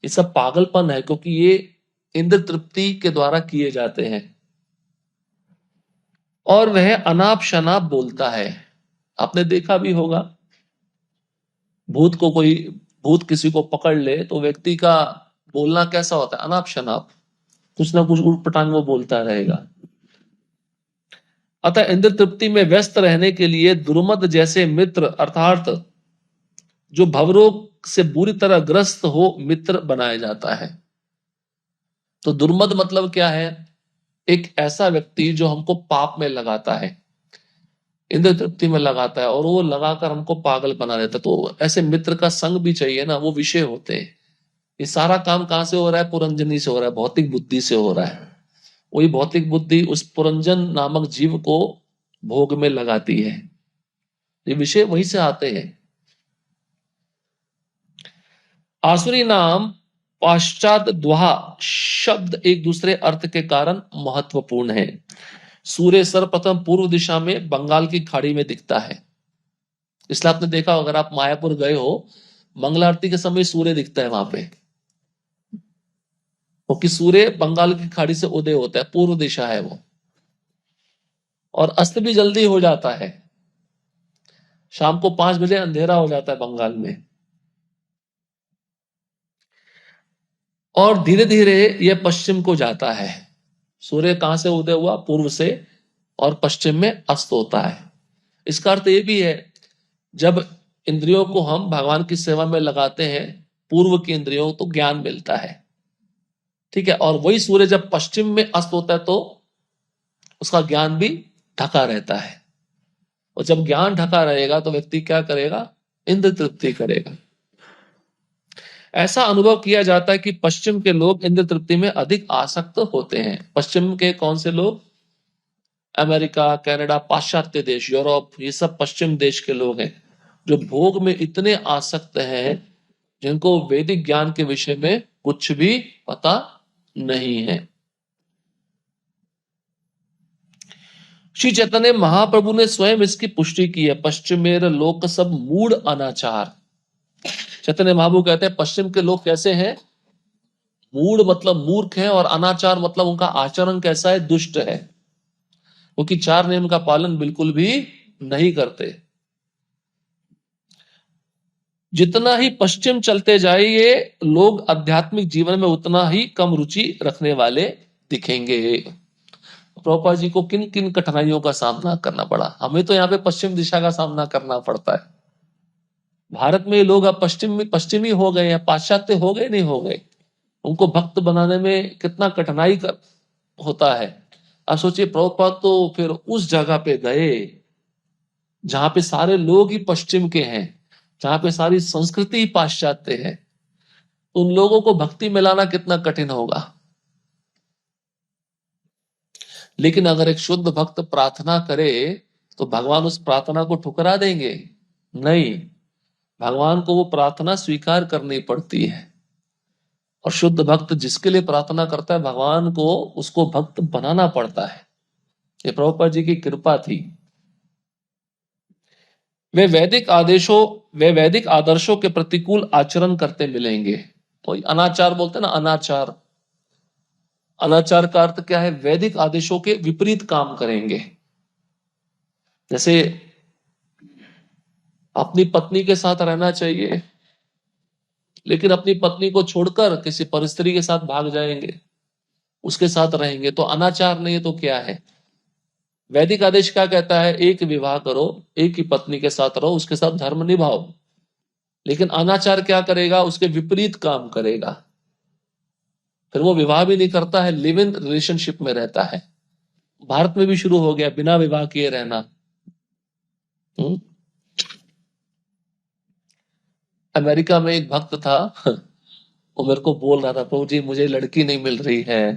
ये सब पागलपन है, क्योंकि ये इंद्र तृप्ति के द्वारा किए जाते हैं। और वह अनाप शनाप बोलता है। आपने देखा भी होगा, भूत किसी को पकड़ ले तो व्यक्ति का बोलना कैसा होता है? अनाप शनाप, कुछ ना कुछ उठ पटांग वो बोलता रहेगा। अतः इंद्र तृप्ति में व्यस्त रहने के लिए दुर्मद जैसे मित्र अर्थात जो भवरोग से बुरी तरह ग्रस्त हो मित्र बनाया जाता है। तो दुर्मद मतलब क्या है? एक ऐसा व्यक्ति जो हमको पाप में लगाता है, इंद्र तृप्ति में लगाता है, और वो लगाकर हमको पागल बना देता है। तो ऐसे मित्र का संग भी चाहिए ना, वो विषय होते हैं। ये सारा काम कहां से हो रहा है? पुरंजनी से हो रहा है, भौतिक बुद्धि से हो रहा है। वही भौतिक बुद्धि उस पुरंजन नामक जीव को भोग में लगाती है। ये विषय वहीं से आते हैं। आसुरी नाम पाश्चात द्वा शब्द एक दूसरे अर्थ के कारण महत्वपूर्ण है। सूर्य सर्वप्रथम पूर्व दिशा में बंगाल की खाड़ी में दिखता है। इसलिए आपने देखा, अगर आप मायापुर गए हो, मंगला आरती के समय सूर्य दिखता है वहां पे, क्योंकि सूर्य बंगाल की खाड़ी से उदय होता है, पूर्व दिशा है वो, और अस्त भी जल्दी हो जाता है। शाम को 5 बजे अंधेरा हो जाता है बंगाल में। और धीरे धीरे यह पश्चिम को जाता है। सूर्य कहां से उदय हुआ? पूर्व से, और पश्चिम में अस्त होता है। इसका अर्थ यह भी है, जब इंद्रियों को हम भगवान की सेवा में लगाते हैं, पूर्व की इंद्रियों, तो ज्ञान मिलता है। ठीक है, और वही सूर्य जब पश्चिम में अस्त होता है तो उसका ज्ञान भी ढका रहता है। और जब ज्ञान ढका रहेगा तो व्यक्ति क्या करेगा? इंद्र तृप्ति करेगा। ऐसा अनुभव किया जाता है कि पश्चिम के लोग इंद्र तृप्ति में अधिक आसक्त होते हैं। पश्चिम के कौन से लोग? अमेरिका, कनाडा, पाश्चात्य देश, यूरोप, ये सब पश्चिम देश के लोग हैं, जो भोग में इतने आसक्त हैं, जिनको वैदिक ज्ञान के विषय में कुछ भी पता नहीं है। श्री चैतन्य महाप्रभु ने स्वयं इसकी पुष्टि की है। पश्चिमेर लोक सब मूढ़ अनाचार। चैतन्य महाप्रभु कहते हैं पश्चिम के लोग कैसे हैं? मूढ़ मतलब मूर्ख है, और अनाचार मतलब उनका आचरण कैसा है? दुष्ट है, क्योंकि 4 नियम का पालन बिल्कुल भी नहीं करते। जितना ही पश्चिम चलते जाइए, लोग आध्यात्मिक जीवन में उतना ही कम रुचि रखने वाले दिखेंगे। प्रभुपाद जी को किन किन कठिनाइयों का सामना करना पड़ा। हमें तो यहाँ पे पश्चिम दिशा का सामना करना पड़ता है। भारत में लोग अब पश्चिमी हो गए हैं, पाश्चात्य हो गए, नहीं हो गए। उनको भक्त बनाने में कितना कठिनाई होता है। अब सोचिए, प्रभुपाद तो फिर उस जगह पे गए जहां पे सारे लोग ही पश्चिम के हैं, जहां पे सारी संस्कृति ही पाश्चात्य है। तो उन लोगों को भक्ति में लाना कितना कठिन होगा। लेकिन अगर एक शुद्ध भक्त प्रार्थना करे तो भगवान उस प्रार्थना को ठुकरा देंगे? नहीं, भगवान को वो प्रार्थना स्वीकार करनी पड़ती है। और शुद्ध भक्त जिसके लिए प्रार्थना करता है, भगवान को उसको भक्त बनाना पड़ता है। ये प्रभुपाद जी की कृपा थी। वे वैदिक आदर्शों के प्रतिकूल आचरण करते मिलेंगे। तो अनाचार बोलते हैं ना, अनाचार। अनाचार का अर्थ क्या है? वैदिक आदेशों के विपरीत काम करेंगे। जैसे अपनी पत्नी के साथ रहना चाहिए, लेकिन अपनी पत्नी को छोड़कर किसी परस्त्री के साथ भाग जाएंगे, उसके साथ रहेंगे, तो अनाचार नहीं है तो क्या है? वैदिक आदेश क्या कहता है? एक विवाह करो, एक ही पत्नी के साथ रहो, उसके साथ धर्म निभाओ। लेकिन अनाचार क्या करेगा? उसके विपरीत काम करेगा। फिर वो विवाह भी नहीं करता है, लिव इन रिलेशनशिप में रहता है। भारत में भी शुरू हो गया बिना विवाह किए रहना। अमेरिका में एक भक्त था, वो मेरे को बोल रहा था, प्रभु जी मुझे लड़की नहीं मिल रही है,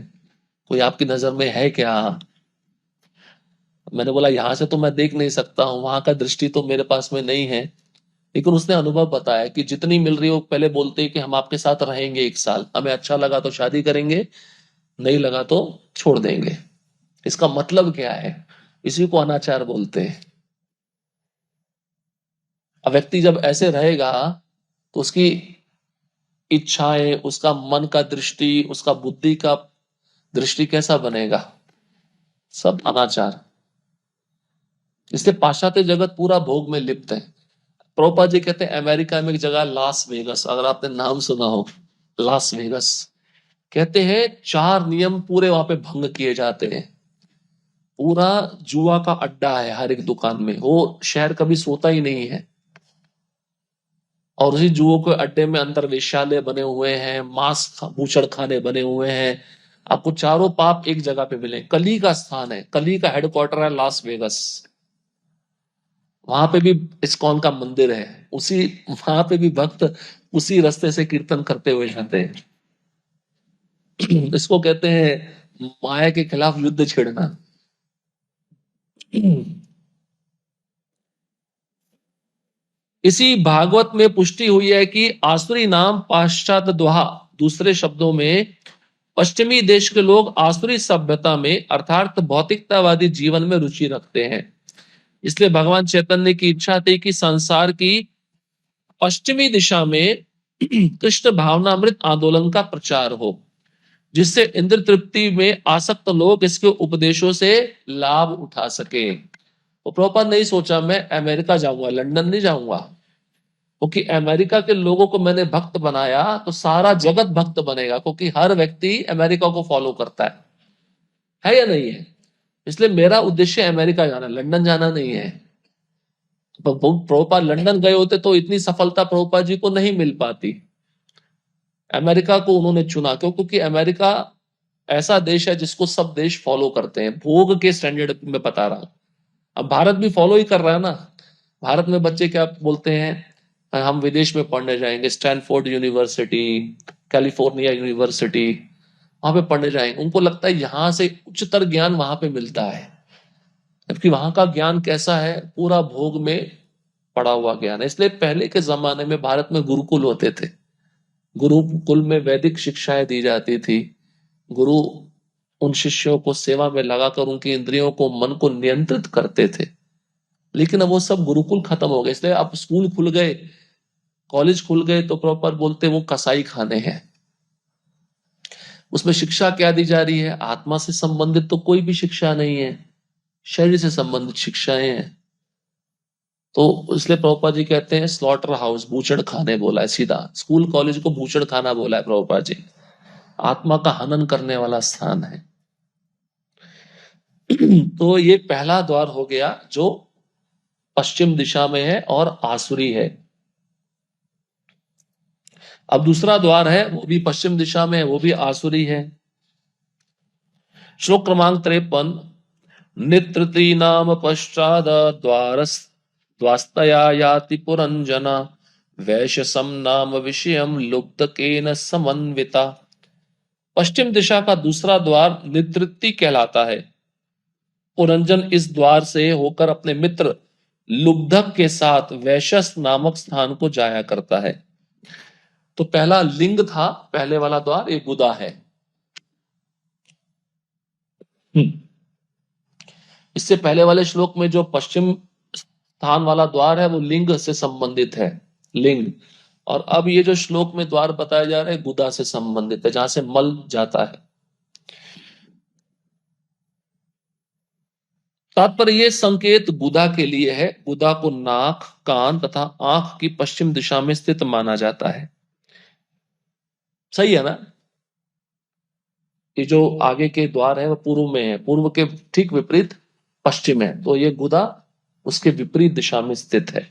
कोई आपकी नजर में है क्या? मैंने बोला यहां से तो मैं देख नहीं सकता हूँ, वहां का दृष्टि तो मेरे पास में नहीं है। लेकिन उसने अनुभव बताया कि जितनी मिल रही है, वो पहले बोलते हैं कि हम आपके साथ रहेंगे 1 साल, हमें अच्छा लगा तो शादी करेंगे, नहीं लगा तो छोड़ देंगे। इसका मतलब क्या है? इसी को अनाचार बोलते हैं। अब व्यक्ति जब ऐसे रहेगा तो उसकी इच्छाएं, उसका मन का दृष्टि, उसका बुद्धि का दृष्टि कैसा बनेगा? सब अनाचार। इसलिए पाश्चात्य जगत पूरा भोग में लिप्त है। प्रभुपाद जी कहते हैं अमेरिका में एक जगह लास वेगस, अगर आपने नाम सुना हो, लास वेगस, कहते हैं 4 नियम पूरे वहां पे भंग किए जाते हैं। पूरा जुआ का अड्डा है हर एक दुकान में, वो शहर कभी सोता ही नहीं है। और उसी जुओं के अड्डे में अंदर वेश्यालय बने हुए हैं, बूचड़ खाने बने हुए हैं। आपको चारों पाप एक जगह पे मिले। कली का स्थान है, कली का हेडक्वार्टर है लास वेगस। वहां पे भी इस्कॉन का मंदिर है। उसी वहां पे भी भक्त उसी रास्ते से कीर्तन करते हुए जाते हैं। इसको कहते हैं माया के खिलाफ युद्ध छेड़ना। इसी भागवत में पुष्टि हुई है कि आसुरी नाम पाश्चात्य द्वाहा, दूसरे शब्दों में पश्चिमी देश के लोग आसुरी सभ्यता में अर्थात भौतिकतावादी जीवन में रुचि रखते हैं। इसलिए भगवान चैतन्य की इच्छा थी कि संसार की पश्चिमी दिशा में कृष्ण भावनामृत आंदोलन का प्रचार हो, जिससे इंद्र तृप्ति में आसक्त लोग इसके उपदेशों से लाभ उठा सके। तो प्रभुपाद नहीं सोचा मैं अमेरिका जाऊंगा, लंदन नहीं जाऊंगा, क्योंकि अमेरिका के लोगों को मैंने भक्त बनाया तो सारा जगत भक्त बनेगा, क्योंकि हर व्यक्ति अमेरिका को फॉलो करता है या नहीं है। इसलिए मेरा उद्देश्य अमेरिका जाना, लंदन जाना नहीं है। प्रभुपाद लंदन गए होते तो इतनी सफलता प्रभुपाद जी को नहीं मिल पाती। अमेरिका को उन्होंने चुना क्यों? क्योंकि अमेरिका ऐसा देश है जिसको सब देश फॉलो करते हैं, भोग के स्टैंडर्ड में बता रहा हूं। अब भारत भी फॉलो ही कर रहा है ना। भारत में बच्चे क्या बोलते हैं, हम विदेश में पढ़ने जाएंगे, स्टैनफोर्ड यूनिवर्सिटी, कैलिफोर्निया यूनिवर्सिटी, वहां पे पढ़ने जाएंगे। उनको लगता है यहां से उच्चतर ज्ञान वहां पे मिलता है, जबकि वहां का ज्ञान कैसा है, पूरा भोग में पड़ा हुआ ज्ञान है। इसलिए पहले के जमाने में भारत में गुरुकुल होते थे। गुरुकुल में वैदिक शिक्षाएं दी जाती थी। गुरु उन शिष्यों को सेवा में लगाकर उनकी इंद्रियों को, मन को नियंत्रित करते थे। लेकिन अब वो सब गुरुकुल खत्म हो गए, इसलिए अब स्कूल खुल गए, कॉलेज खुल गए, तो प्रॉपर बोलते वो कसाई खाने हैं। उसमें शिक्षा क्या दी जा रही है? आत्मा से संबंधित तो कोई भी शिक्षा नहीं है, शरीर से संबंधित शिक्षाएं हैं। तो इसलिए प्रभुपाद जी कहते हैं स्लॉटर हाउस, बूचड़ खाने बोला है सीधा। स्कूल कॉलेज को बूचड़ खाना बोला है प्रभुपाद जी। आत्मा का हनन करने वाला स्थान है। तो ये पहला द्वार हो गया जो पश्चिम दिशा में है और आसुरी है। अब दूसरा द्वार है, वो भी पश्चिम दिशा में है, वो भी आसुरी है। श्लोक क्रमांक 53। नित्रती नाम पश्चाद द्वारस द्वास्तया याति पुरंजना, वैशसम नाम विषयम लुब्धकेन समन्विता। पश्चिम दिशा का दूसरा द्वार नितृति कहलाता है। पुरंजन इस द्वार से होकर अपने मित्र लुब्धक के साथ वैशस नामक स्थान को जाया करता है। तो पहला लिंग था, पहले वाला द्वार, एक गुदा है। इससे पहले वाले श्लोक में जो पश्चिम स्थान वाला द्वार है वो लिंग से संबंधित है, लिंग। और अब ये जो श्लोक में द्वार बताया जा रहा है गुदा से संबंधित है, जहां से मल जाता है। तात्पर्य ये संकेत गुदा के लिए है। गुदा को नाक, कान तथा आंख की पश्चिम दिशा में स्थित माना जाता है। सही है ना? ये जो आगे के द्वार है वो पूर्व में है, पूर्व के ठीक विपरीत पश्चिम है, तो ये गुदा उसके विपरीत दिशा में स्थित है।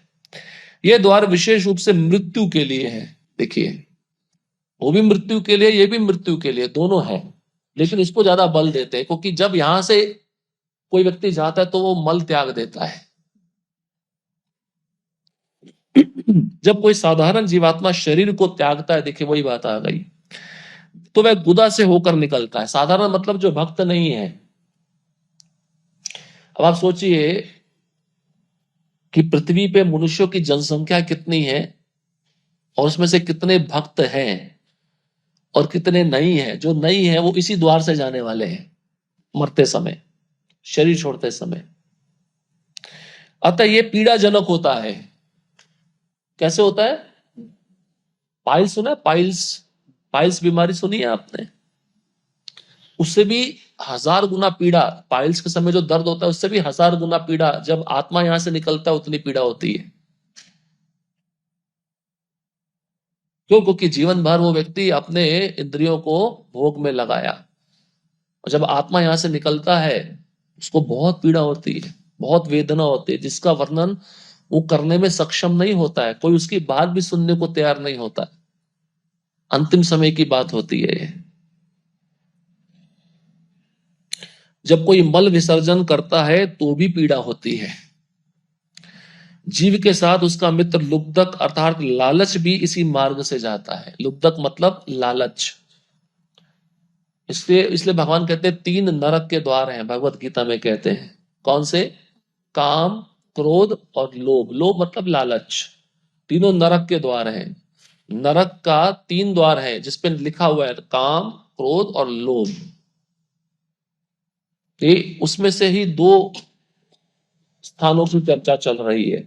ये द्वार विशेष रूप से मृत्यु के लिए है। देखिए, वो भी मृत्यु के लिए, ये भी मृत्यु के लिए, दोनों है। लेकिन इसको ज्यादा बल देते हैं, क्योंकि जब यहां से कोई व्यक्ति जाता है तो वो मल त्याग देता है। जब कोई साधारण जीवात्मा शरीर को त्यागता है, देखिए वही बात आ गई, तो वह गुदा से होकर निकलता है। साधारण मतलब जो भक्त नहीं है। अब आप सोचिए कि पृथ्वी पे मनुष्यों की जनसंख्या कितनी है और उसमें से कितने भक्त हैं और कितने नहीं है। जो नहीं है वो इसी द्वार से जाने वाले हैं मरते समय, शरीर छोड़ते समय। अतः ये पीड़ाजनक होता है। कैसे होता है? पाइल्स सुना है? पाइल्स, पाइल्स बीमारी सुनी है आपने? उससे भी 1000 गुना पीड़ा, पाइल्स के समय जो दर्द होता है उससे भी 1000 गुना पीड़ा जब आत्मा यहां से निकलता है उतनी पीड़ा होती है। क्यों? क्योंकि जीवन भर वो व्यक्ति अपने इंद्रियों को भोग में लगाया, और जब आत्मा यहां से निकलता है उसको बहुत पीड़ा होती है, बहुत वेदना होती है, जिसका वर्णन वो करने में सक्षम नहीं होता है, कोई उसकी बात भी सुनने को तैयार नहीं होता। अंतिम समय की बात होती है ये। जब कोई मल विसर्जन करता है तो भी पीड़ा होती है। जीव के साथ उसका मित्र लुब्धक अर्थात लालच भी इसी मार्ग से जाता है। लुब्धक मतलब लालच। इसलिए इसलिए भगवान कहते हैं तीन नरक के द्वार हैं, भगवत गीता में कहते हैं। कौन से? काम, क्रोध और लोभ। लोभ मतलब लालच। तीनों नरक के द्वार हैं। नरक का तीन द्वार है जिसपे लिखा हुआ है काम, क्रोध और लोभ। ये उसमें से ही दो स्थानों की चर्चा चल रही है।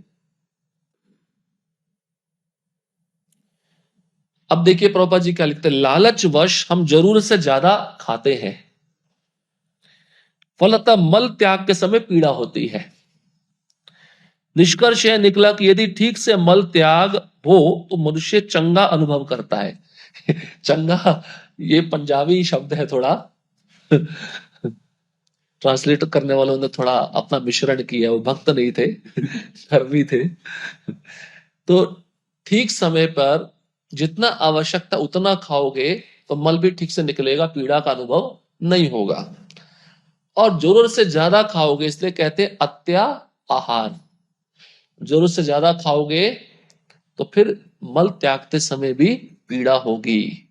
अब देखिए प्रभुपाद जी क्या लिखते हैं, लालच वश हम जरूरत से ज्यादा खाते हैं, फलतः मल त्याग के समय पीड़ा होती है। निष्कर्ष यह निकला कि यदि ठीक से मल त्याग हो तो मनुष्य चंगा अनुभव करता है। चंगा ये पंजाबी शब्द है, थोड़ा ट्रांसलेट करने वालों ने थोड़ा अपना मिश्रण किया, वो भक्त नहीं थे, कर्मी थे। तो ठीक समय पर जितना आवश्यकता उतना खाओगे तो मल भी ठीक से निकलेगा, पीड़ा का अनुभव नहीं होगा। और जरूरत से ज्यादा खाओगे, इसलिए कहते हैं अत्या आहार। जरूरत से ज्यादा खाओगे तो फिर मल त्यागते समय भी पीड़ा होगी।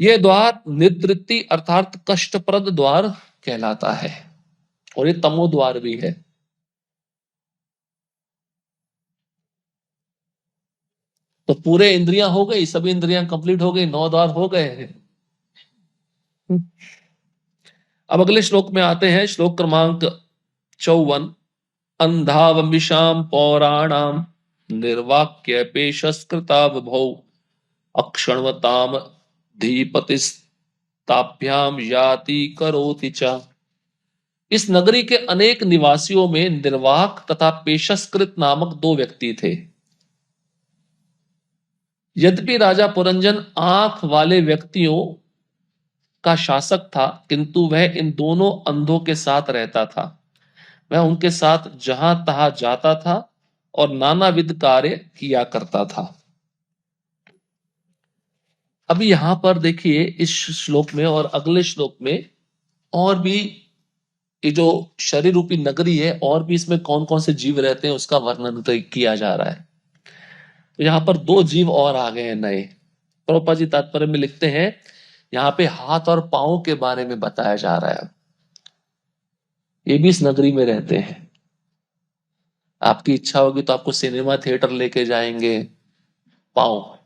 यह द्वार निवृत्ति अर्थात कष्टप्रद द्वार कहलाता है, और ये तमो द्वार भी है। तो पूरे इंद्रियां हो गई, सभी इंद्रियां कंप्लीट हो गई, 9 द्वार हो गए हैं। अब अगले श्लोक में आते हैं, श्लोक क्रमांक 54। अंधावमिषाम पौराणाम निर्वाक्य पेशस्कृता विभौ अक्षणवताम धीपतिस्ताभ्याम याति करोति च। इस नगरी के अनेक निवासियों में निर्वाक तथा पेशस्कृत नामक दो व्यक्ति थे। यद्यपि राजा पुरंजन आंख वाले व्यक्तियों का शासक था, किंतु वह इन दोनों अंधों के साथ रहता था। वह उनके साथ जहां तहां जाता था और नानाविध कार्य किया करता था। अभी यहां पर देखिए इस श्लोक में और अगले श्लोक में और भी ये जो शरीर रूपी नगरी है और भी इसमें कौन कौन से जीव रहते हैं उसका वर्णन किया जा रहा है। तो यहाँ पर दो जीव और आ गए हैं नए। प्रभुपाद जी तात्पर्य में लिखते हैं यहाँ पे हाथ और पांव के बारे में बताया जा रहा है। ये भी इस नगरी में रहते हैं। आपकी इच्छा होगी तो आपको सिनेमा थिएटर लेके जाएंगे पांव,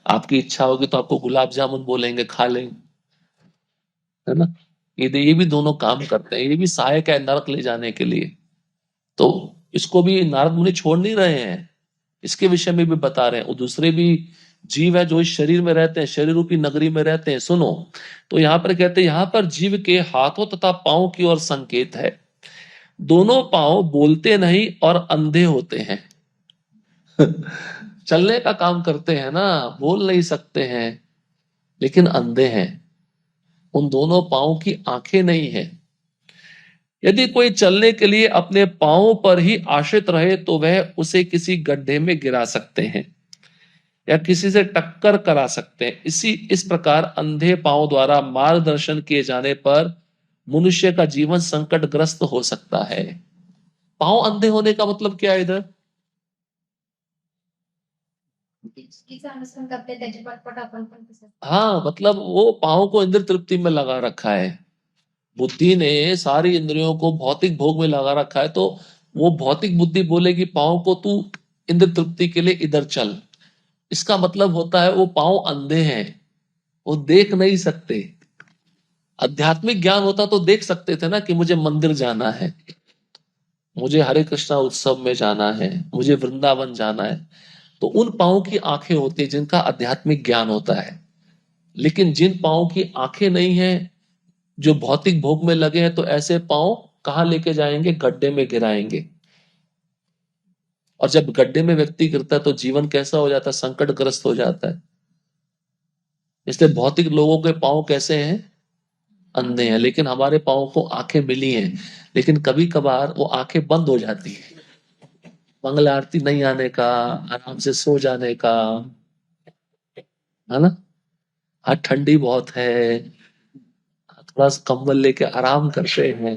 आपकी इच्छा होगी तो आपको गुलाब जामुन बोलेंगे खा लें, है ना। ये भी दोनों काम करते हैं, ये भी सहायक है नरक ले जाने के लिए। तो इसको भी नारद मुनि छोड़ नहीं रहे हैं, इसके विषय में भी बता रहे हैं। और दूसरे भी जीव है जो इस शरीर में रहते हैं, शरीर रूपी नगरी में रहते हैं। सुनो, तो यहाँ पर कहते हैं यहाँ पर जीव के हाथों तथा पांव की ओर संकेत है। दोनों पांव बोलते नहीं और अंधे होते हैं। चलने का काम करते हैं ना, बोल नहीं सकते हैं, लेकिन अंधे हैं। उन दोनों पांव की आंखें नहीं है। यदि कोई चलने के लिए अपने पांव पर ही आश्रित रहे तो वह उसे किसी गड्ढे में गिरा सकते हैं या किसी से टक्कर करा सकते हैं। इस प्रकार अंधे पांव द्वारा मार्गदर्शन किए जाने पर मनुष्य का जीवन संकटग्रस्त हो सकता है। पांव अंधे होने का मतलब क्या है इधर? हाँ, मतलब वो पांव को इंद्र तृप्ति में लगा रखा है। बुद्धि ने सारी इंद्रियों को भौतिक भोग में लगा रखा है, तो वो भौतिक बुद्धि बोलेगी पांव को तू इंद्र तृप्ति के लिए इधर चल। इसका मतलब होता है वो पांव अंधे हैं, वो देख नहीं सकते। आध्यात्मिक ज्ञान होता तो देख सकते थे ना कि मुझे मंदिर जाना है, मुझे हरे कृष्णा उत्सव में जाना है, मुझे वृंदावन जाना है। तो उन पांव की आंखें होती है जिनका आध्यात्मिक ज्ञान होता है। लेकिन जिन पांव की आंखें नहीं है, जो भौतिक भोग में लगे हैं, तो ऐसे पांव कहां लेके जाएंगे? गड्ढे में गिराएंगे। और जब गड्ढे में व्यक्ति गिरता है तो जीवन कैसा हो जाता है? संकटग्रस्त हो जाता है। इसलिए भौतिक लोगों के पांव कैसे हैं? अंधे हैं। लेकिन हमारे पांव को आंखें मिली हैं, लेकिन कभी कभार वो आंखें बंद हो जाती है। मंगल आरती नहीं आने का, आराम से सो जाने का, है ना। हाँ ठंडी बहुत है, थोड़ा सा कंबल लेके आराम करते हैं,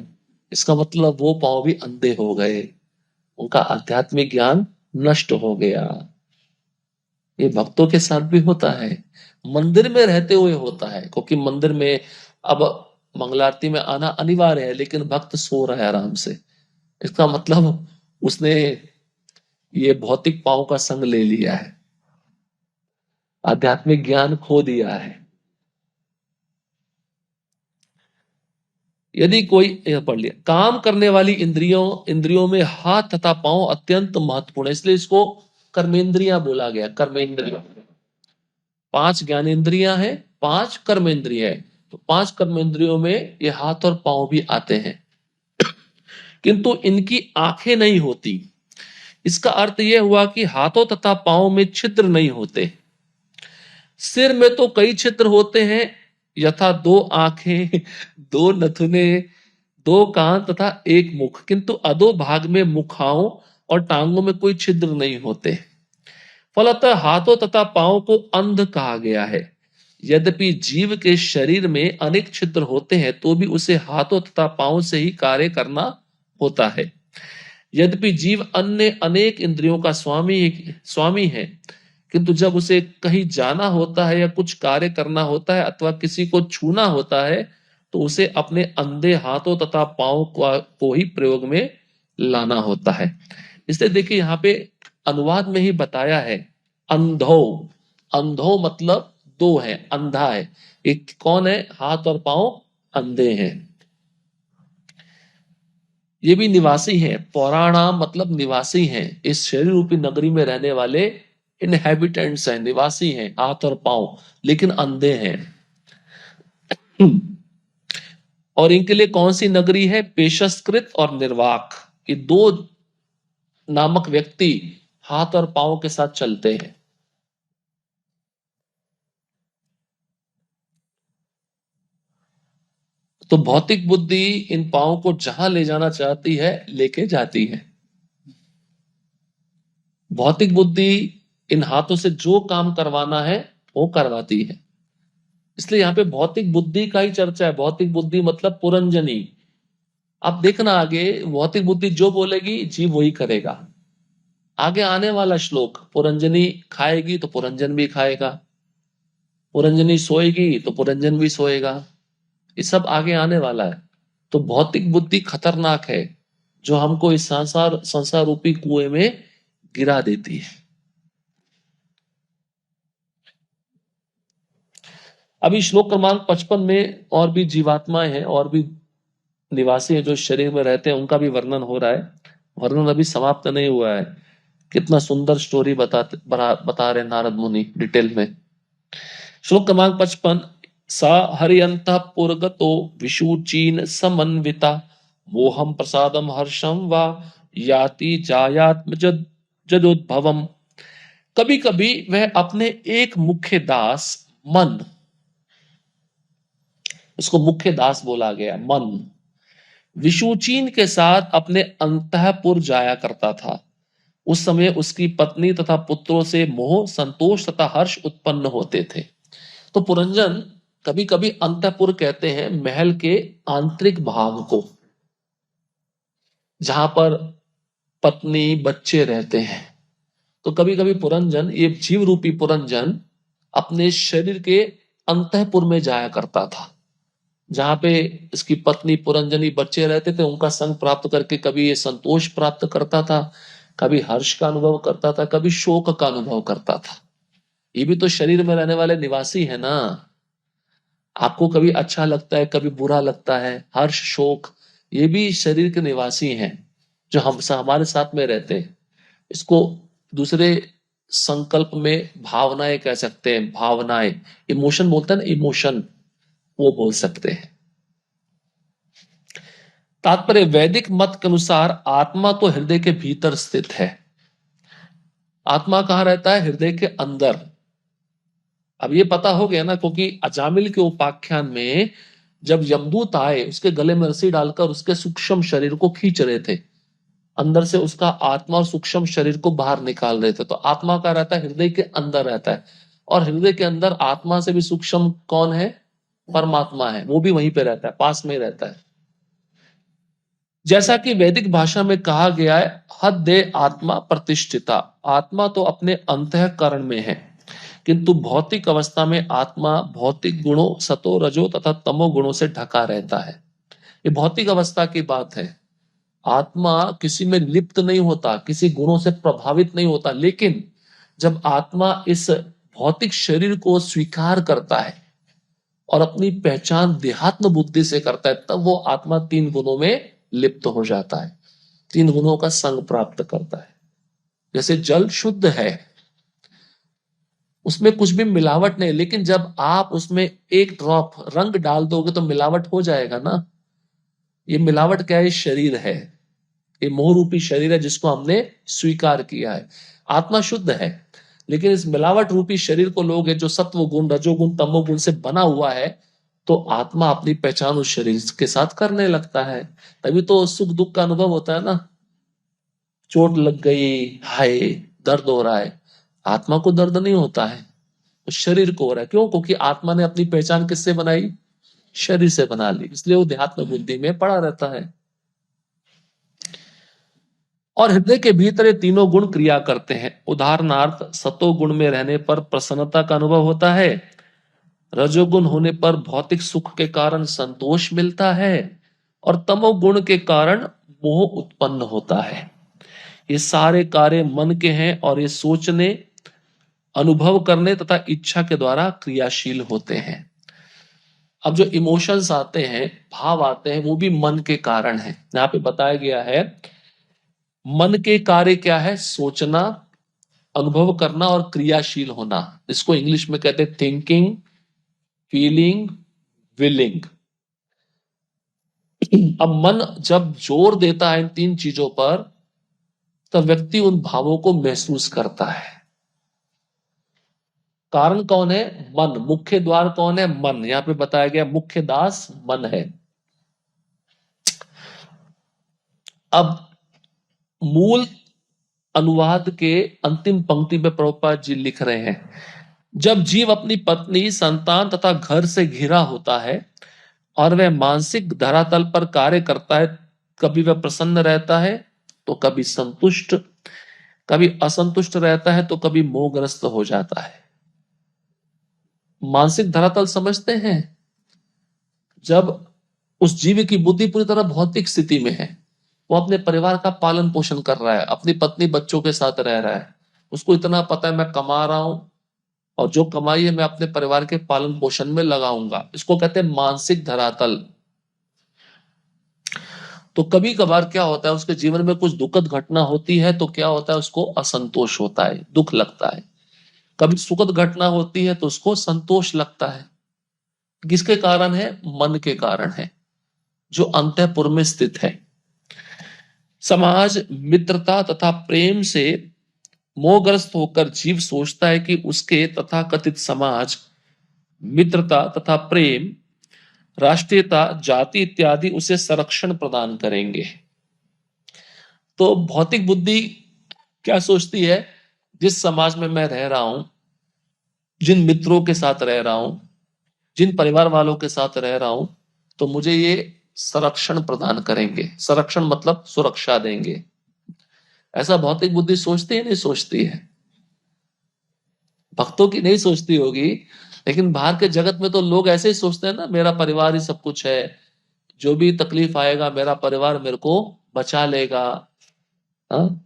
इसका मतलब वो पांव भी अंधे हो गए, उनका आध्यात्मिक ज्ञान नष्ट हो गया। ये भक्तों के साथ भी होता है, मंदिर में रहते हुए होता है, क्योंकि मंदिर में अब मंगलारती में आना अनिवार्य है, लेकिन भक्त सो रहा है आराम से, इसका मतलब उसने ये भौतिक पांव का संग ले लिया है, आध्यात्मिक ज्ञान खो दिया है। यदि कोई, यह पढ़ लिया, काम करने वाली इंद्रियों इंद्रियों में हाथ तथा पांव अत्यंत महत्वपूर्ण है, इसलिए इसको कर्मेंद्रियां बोला गया। कर्मेंद्रिय, पांच ज्ञानेंद्रियां हैं, पांच कर्मेंद्रिय है, तो पांच कर्मेंद्रियों में ये हाथ और पांव भी आते हैं, किंतु इनकी आंखें नहीं होती। इसका अर्थ यह हुआ कि हाथों तथा पांव में छिद्र नहीं होते। सिर में तो कई छिद्र होते हैं, यथा दो आंखें, दो नथुने, दो कान तथा एक मुख, किंतु अधो भाग में मुखाओं और टांगों में कोई छिद्र नहीं होते। फलतः हाथों तथा पांव को अंध कहा गया है। यद्यपि जीव के शरीर में अनेक छिद्र होते हैं, तो भी उसे हाथों तथा पांव से ही कार्य करना होता है। यद्यपि जीव अन्य अनेक इंद्रियों का स्वामी है, किंतु जब उसे कहीं जाना होता है या कुछ कार्य करना होता है अथवा किसी को छूना होता है, तो उसे अपने अंधे हाथों तथा पांव को ही प्रयोग में लाना होता है। इसलिए देखिए यहाँ पे अनुवाद में ही बताया है, अंधो, अंधो मतलब दो है, अंधा है, एक कौन है, हाथ और पांव अंधे हैं। ये भी निवासी हैं, पौराणाम मतलब निवासी हैं, इस शरीर रूपी नगरी में रहने वाले इनहेबिटेंट्स हैं, निवासी हैं, हाथ और पांव, लेकिन अंधे हैं। और इनके लिए कौन सी नगरी है, पेशस्कृत और निर्वाक, ये दो नामक व्यक्ति हाथ और पांव के साथ चलते हैं। तो भौतिक बुद्धि इन पांव को जहां ले जाना चाहती है लेके जाती है। भौतिक बुद्धि इन हाथों से जो काम करवाना है वो करवाती है। इसलिए यहाँ पे भौतिक बुद्धि का ही चर्चा है। भौतिक बुद्धि मतलब पुरंजनी। आप देखना आगे, भौतिक बुद्धि जो बोलेगी जीव वही करेगा। आगे आने वाला श्लोक, पुरंजनी खाएगी तो पुरंजन भी खाएगा, पुरंजनी सोएगी तो पुरंजन भी सोएगा, ये सब आगे आने वाला है। तो भौतिक बुद्धि खतरनाक है, जो हमको इस संसार संसार रूपी कुएं में गिरा देती है। अभी श्लोक क्रमांक 55 में और भी जीवात्माएं हैं, और भी निवासी हैं जो शरीर में रहते हैं, उनका भी वर्णन हो रहा है। वर्णन अभी समाप्त नहीं हुआ है। कितना सुंदर स्टोरी बता रहे नारद मुनि डिटेल में। श्लोक क्रमांक 55, सा हरियंत पुरगतो विशुचीन समन्विता मोहम प्रसादम हर्षम वा याति जायात्म जदोद्भवम। कभी कभी वह अपने एक मुख्य दास मन, इसको मुख्य दास बोला गया, मन विशुचीन के साथ अपने अंतःपुर जाया करता था। उस समय उसकी पत्नी तथा पुत्रों से मोह, संतोष तथा हर्ष उत्पन्न होते थे। तो पुरंजन कभी कभी अंतःपुर कहते हैं महल के आंतरिक भाग को, जहां पर पत्नी बच्चे रहते हैं। तो कभी कभी पुरंजन, ये जीव रूपी पुरंजन अपने शरीर के अंतःपुर में जाया करता था, जहां पे इसकी पत्नी पुरंजनी बच्चे रहते थे, उनका संग प्राप्त करके कभी ये संतोष प्राप्त करता था, कभी हर्ष का अनुभव करता था, कभी शोक का अनुभव करता था। ये भी तो शरीर में रहने वाले निवासी है ना। आपको कभी अच्छा लगता है, कभी बुरा लगता है, हर्ष शोक, ये भी शरीर के निवासी हैं जो हमारे साथ में रहते हैं। इसको दूसरे संकल्प में भावनाएं कह सकते हैं, भावनाएं, इमोशन बोलते हैं ना, इमोशन, वो बोल सकते हैं। तात्पर्य, वैदिक मत के अनुसार आत्मा तो हृदय के भीतर स्थित है। आत्मा कहाँ रहता है, हृदय के अंदर। अब ये पता हो गया ना, क्योंकि अजामिल के उपाख्यान में जब यमदूत आए उसके गले में रस्सी डालकर उसके सूक्ष्म शरीर को खींच रहे थे, अंदर से उसका आत्मा और सूक्ष्म शरीर को बाहर निकाल रहे थे। तो आत्मा का रहता है हृदय के अंदर रहता है, और हृदय के अंदर आत्मा से भी सूक्ष्म कौन है? परमात्मा है, वो भी वहीं पे रहता है, पास में ही रहता है। जैसा कि वैदिक भाषा में कहा गया है, हद्दे आत्मा प्रतिष्ठिता, आत्मा तो अपने अंतःकरण में है, किंतु भौतिक अवस्था में आत्मा भौतिक गुणों सतो रजो तथा तमो गुणों से ढका रहता है। ये भौतिक अवस्था की बात है। आत्मा किसी में लिप्त नहीं होता, किसी गुणों से प्रभावित नहीं होता, लेकिन जब आत्मा इस भौतिक शरीर को स्वीकार करता है और अपनी पहचान देहात्म बुद्धि से करता है, तब वो आत्मा तीन गुणों में लिप्त हो जाता है, तीन गुणों का संग प्राप्त करता है। जैसे जल शुद्ध है, उसमें कुछ भी मिलावट नहीं, लेकिन जब आप उसमें एक ड्रॉप रंग डाल दोगे तो मिलावट हो जाएगा ना। ये मिलावट क्या है? शरीर है, ये मोह रूपी शरीर है जिसको हमने स्वीकार किया है। आत्मा शुद्ध है, लेकिन इस मिलावट रूपी शरीर को लोग है जो सत्व गुण रजोगुण तमोगुण से बना हुआ है, तो आत्मा अपनी पहचान उस शरीर के साथ करने लगता है। तभी तो सुख दुख का अनुभव होता है ना। चोट लग गई, हाय दर्द हो रहा है, आत्मा को दर्द नहीं होता है, उस शरीर को हो रहा है। क्यों? क्योंकि आत्मा ने अपनी पहचान किससे बनाई? शरीर से बना ली, इसलिए वो देहात्म बुद्धि में पड़ा रहता है। और हृदय के भीतर ये तीनों गुण क्रिया करते हैं। उदाहरणार्थ, सतो गुण में रहने पर प्रसन्नता का अनुभव होता है, रजोगुण होने पर भौतिक सुख के कारण संतोष मिलता है, और तमोगुण के कारण मोह उत्पन्न होता है। ये सारे कार्य मन के हैं और ये सोचने, अनुभव करने तथा इच्छा के द्वारा क्रियाशील होते हैं। अब जो इमोशंस आते हैं, भाव आते हैं, वो भी मन के कारण है। यहाँ पे बताया गया है, मन के कार्य क्या है? सोचना, अनुभव करना और क्रियाशील होना। इसको इंग्लिश में कहते हैं थिंकिंग, फीलिंग, विलिंग। अब मन जब जोर देता है इन तीन चीजों पर, तब व्यक्ति उन भावों को महसूस करता है। कारण कौन है? मन। मुख्य द्वार कौन है? मन। यहां पे बताया गया मुख्य दास मन है। अब मूल अनुवाद के अंतिम पंक्ति में प्रभुपाद जी लिख रहे हैं, जब जीव अपनी पत्नी, संतान तथा घर से घिरा होता है और वह मानसिक धरातल पर कार्य करता है, कभी वह प्रसन्न रहता है तो कभी संतुष्ट, कभी असंतुष्ट रहता है तो कभी मोहग्रस्त हो जाता है। मानसिक धरातल समझते हैं? जब उस जीव की बुद्धि पूरी तरह भौतिक स्थिति में है, वो अपने परिवार का पालन पोषण कर रहा है, अपनी पत्नी बच्चों के साथ रह रहा है, उसको इतना पता है मैं कमा रहा हूं और जो कमाई है मैं अपने परिवार के पालन पोषण में लगाऊंगा, इसको कहते हैं मानसिक धरातल। तो कभी कभार क्या होता है, उसके जीवन में कुछ दुखद घटना होती है तो क्या होता है, उसको असंतोष होता है, दुख लगता है। कभी सुखद घटना होती है तो उसको संतोष लगता है। किसके कारण है? मन के कारण है, जो अंतःपुर में स्थित है। समाज, मित्रता तथा प्रेम से मोहग्रस्त होकर जीव सोचता है कि उसके तथाकथित समाज, मित्रता तथा प्रेम, राष्ट्रीयता, जाति इत्यादि उसे संरक्षण प्रदान करेंगे। तो भौतिक बुद्धि क्या सोचती है? जिस समाज में मैं रह रहा हूं, जिन मित्रों के साथ रह रहा हूं, जिन परिवार वालों के साथ रह रहा हूं, तो मुझे ये संरक्षण प्रदान करेंगे। संरक्षण मतलब सुरक्षा देंगे। ऐसा भौतिक बुद्धि सोचती है? नहीं सोचती है। भक्तों की नहीं सोचती होगी, लेकिन बाहर के जगत में तो लोग ऐसे ही सोचते हैं ना, मेरा परिवार ही सब कुछ है, जो भी तकलीफ आएगा मेरा परिवार मेरे को बचा लेगा। हाँ?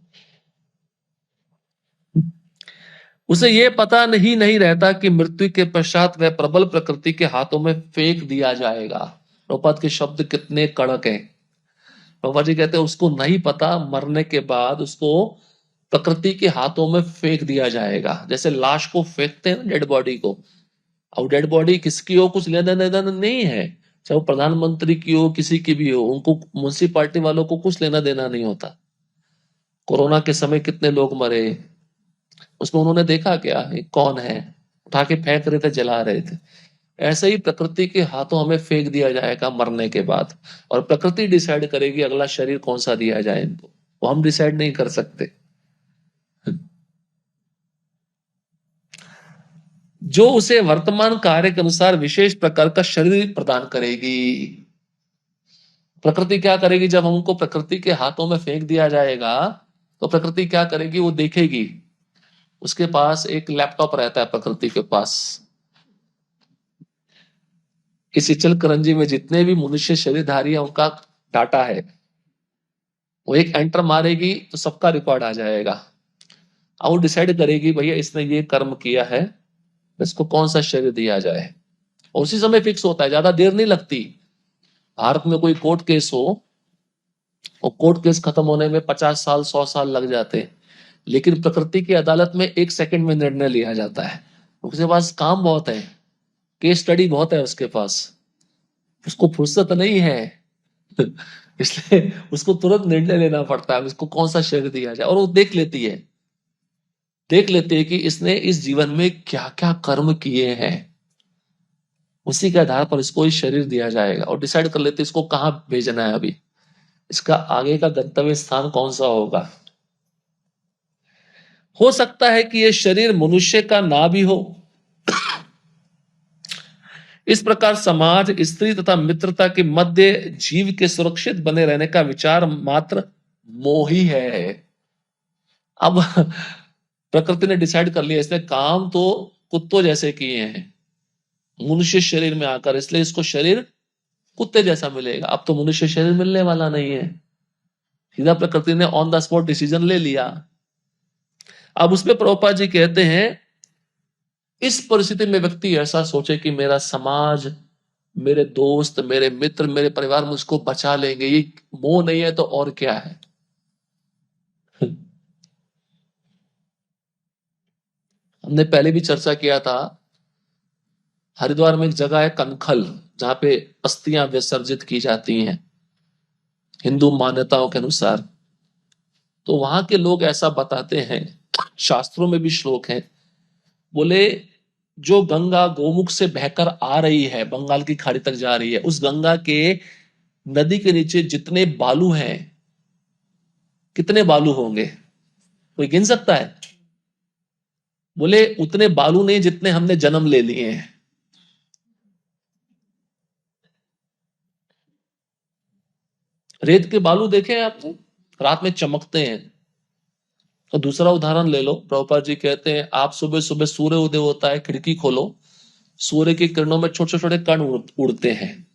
उसे ये पता नहीं रहता कि मृत्यु के पश्चात वह प्रबल प्रकृति के हाथों में फेंक दिया जाएगा। प्रभुपाद के शब्द कितने कड़क हैं। प्रभुपाद जी कहते हैं उसको नहीं पता मरने के बाद उसको प्रकृति के हाथों में फेंक दिया जाएगा। जैसे लाश को फेंकते हैं ना, डेड बॉडी को, और डेड बॉडी किसकी हो कुछ लेना देना नहीं है, चाहे वो प्रधानमंत्री की हो किसी की भी हो, उनको म्युनिसिपालिटी वालों को कुछ लेना देना नहीं होता। कोरोना के समय कितने लोग मरे, उसमें उन्होंने देखा क्या है कौन है, उठा के फेंक रहे थे, जला रहे थे। ऐसे ही प्रकृति के हाथों हमें फेंक दिया जाएगा मरने के बाद, और प्रकृति डिसाइड करेगी अगला शरीर कौन सा दिया जाए इनको। वो हम डिसाइड नहीं कर सकते। जो उसे वर्तमान कार्य के अनुसार विशेष प्रकार का शरीर प्रदान करेगी। प्रकृति क्या करेगी, जब हमको प्रकृति के हाथों में फेंक दिया जाएगा तो प्रकृति क्या करेगी, वो देखेगी। उसके पास एक लैपटॉप रहता है प्रकृति के पास। इस इचल करंजी में जितने भी मनुष्य शरीरधारी है उनका डाटा है। वो एक एंटर मारेगी तो सबका रिकॉर्ड आ जाएगा। अब वो डिसाइड करेगी भैया इसने ये कर्म किया है, इसको कौन सा शरीर दिया जाए। और उसी समय फिक्स होता है, ज्यादा देर नहीं लगती। भारत में कोई कोर्ट केस हो और कोर्ट केस खत्म होने में 50 साल 100 साल लग जाते हैं, लेकिन प्रकृति की अदालत में 1 सेकंड में निर्णय लिया जाता है। उसके पास काम बहुत है, केस स्टडी बहुत है उसके पास, उसको फुर्सत नहीं है। इसलिए उसको तुरंत निर्णय लेना पड़ता है उसको कौन सा शरीर दिया जाए। और वो देख लेती है, देख लेती है कि इसने इस जीवन में क्या क्या कर्म किए हैं, उसी के आधार पर इसको इस शरीर दिया जाएगा। और डिसाइड कर लेते इसको कहाँ भेजना है, अभी इसका आगे का गंतव्य स्थान कौन सा होगा। हो सकता है कि यह शरीर मनुष्य का ना भी हो। इस प्रकार समाज, स्त्री तथा मित्रता के मध्य जीव के सुरक्षित बने रहने का विचार मात्र मोह ही है। अब प्रकृति ने डिसाइड कर लिया इसने काम तो कुत्तों जैसे किए हैं मनुष्य शरीर में आकर, इसलिए इसको शरीर कुत्ते जैसा मिलेगा। अब तो मनुष्य शरीर मिलने वाला नहीं है, सीधा प्रकृति ने ऑन द स्पॉट डिसीजन ले लिया। अब उसमें प्रभुपाद जी कहते हैं इस परिस्थिति में व्यक्ति ऐसा सोचे कि मेरा समाज, मेरे दोस्त, मेरे मित्र, मेरे परिवार मुझको बचा लेंगे, ये मोह नहीं है तो और क्या है। हमने पहले भी चर्चा किया था, हरिद्वार में एक जगह है कनखल, जहां पे अस्थियां विसर्जित की जाती हैं हिंदू मान्यताओं के अनुसार। तो वहां के लोग ऐसा बताते हैं, शास्त्रों में भी श्लोक है, बोले जो गंगा गोमुख से बहकर आ रही है, बंगाल की खाड़ी तक जा रही है, उस गंगा के नदी के नीचे जितने बालू हैं, कितने बालू होंगे, कोई गिन सकता है? बोले उतने बालू नहीं जितने हमने जन्म ले लिए हैं। रेत के बालू देखे हैं आपने, रात में चमकते हैं। तो दूसरा उदाहरण ले लो, प्रभुपाद जी कहते हैं आप सुबह सुबह सूर्य उदय होता है, खिड़की खोलो, सूर्य की किरणों में छोटे छोटे कण उड़ते हैं,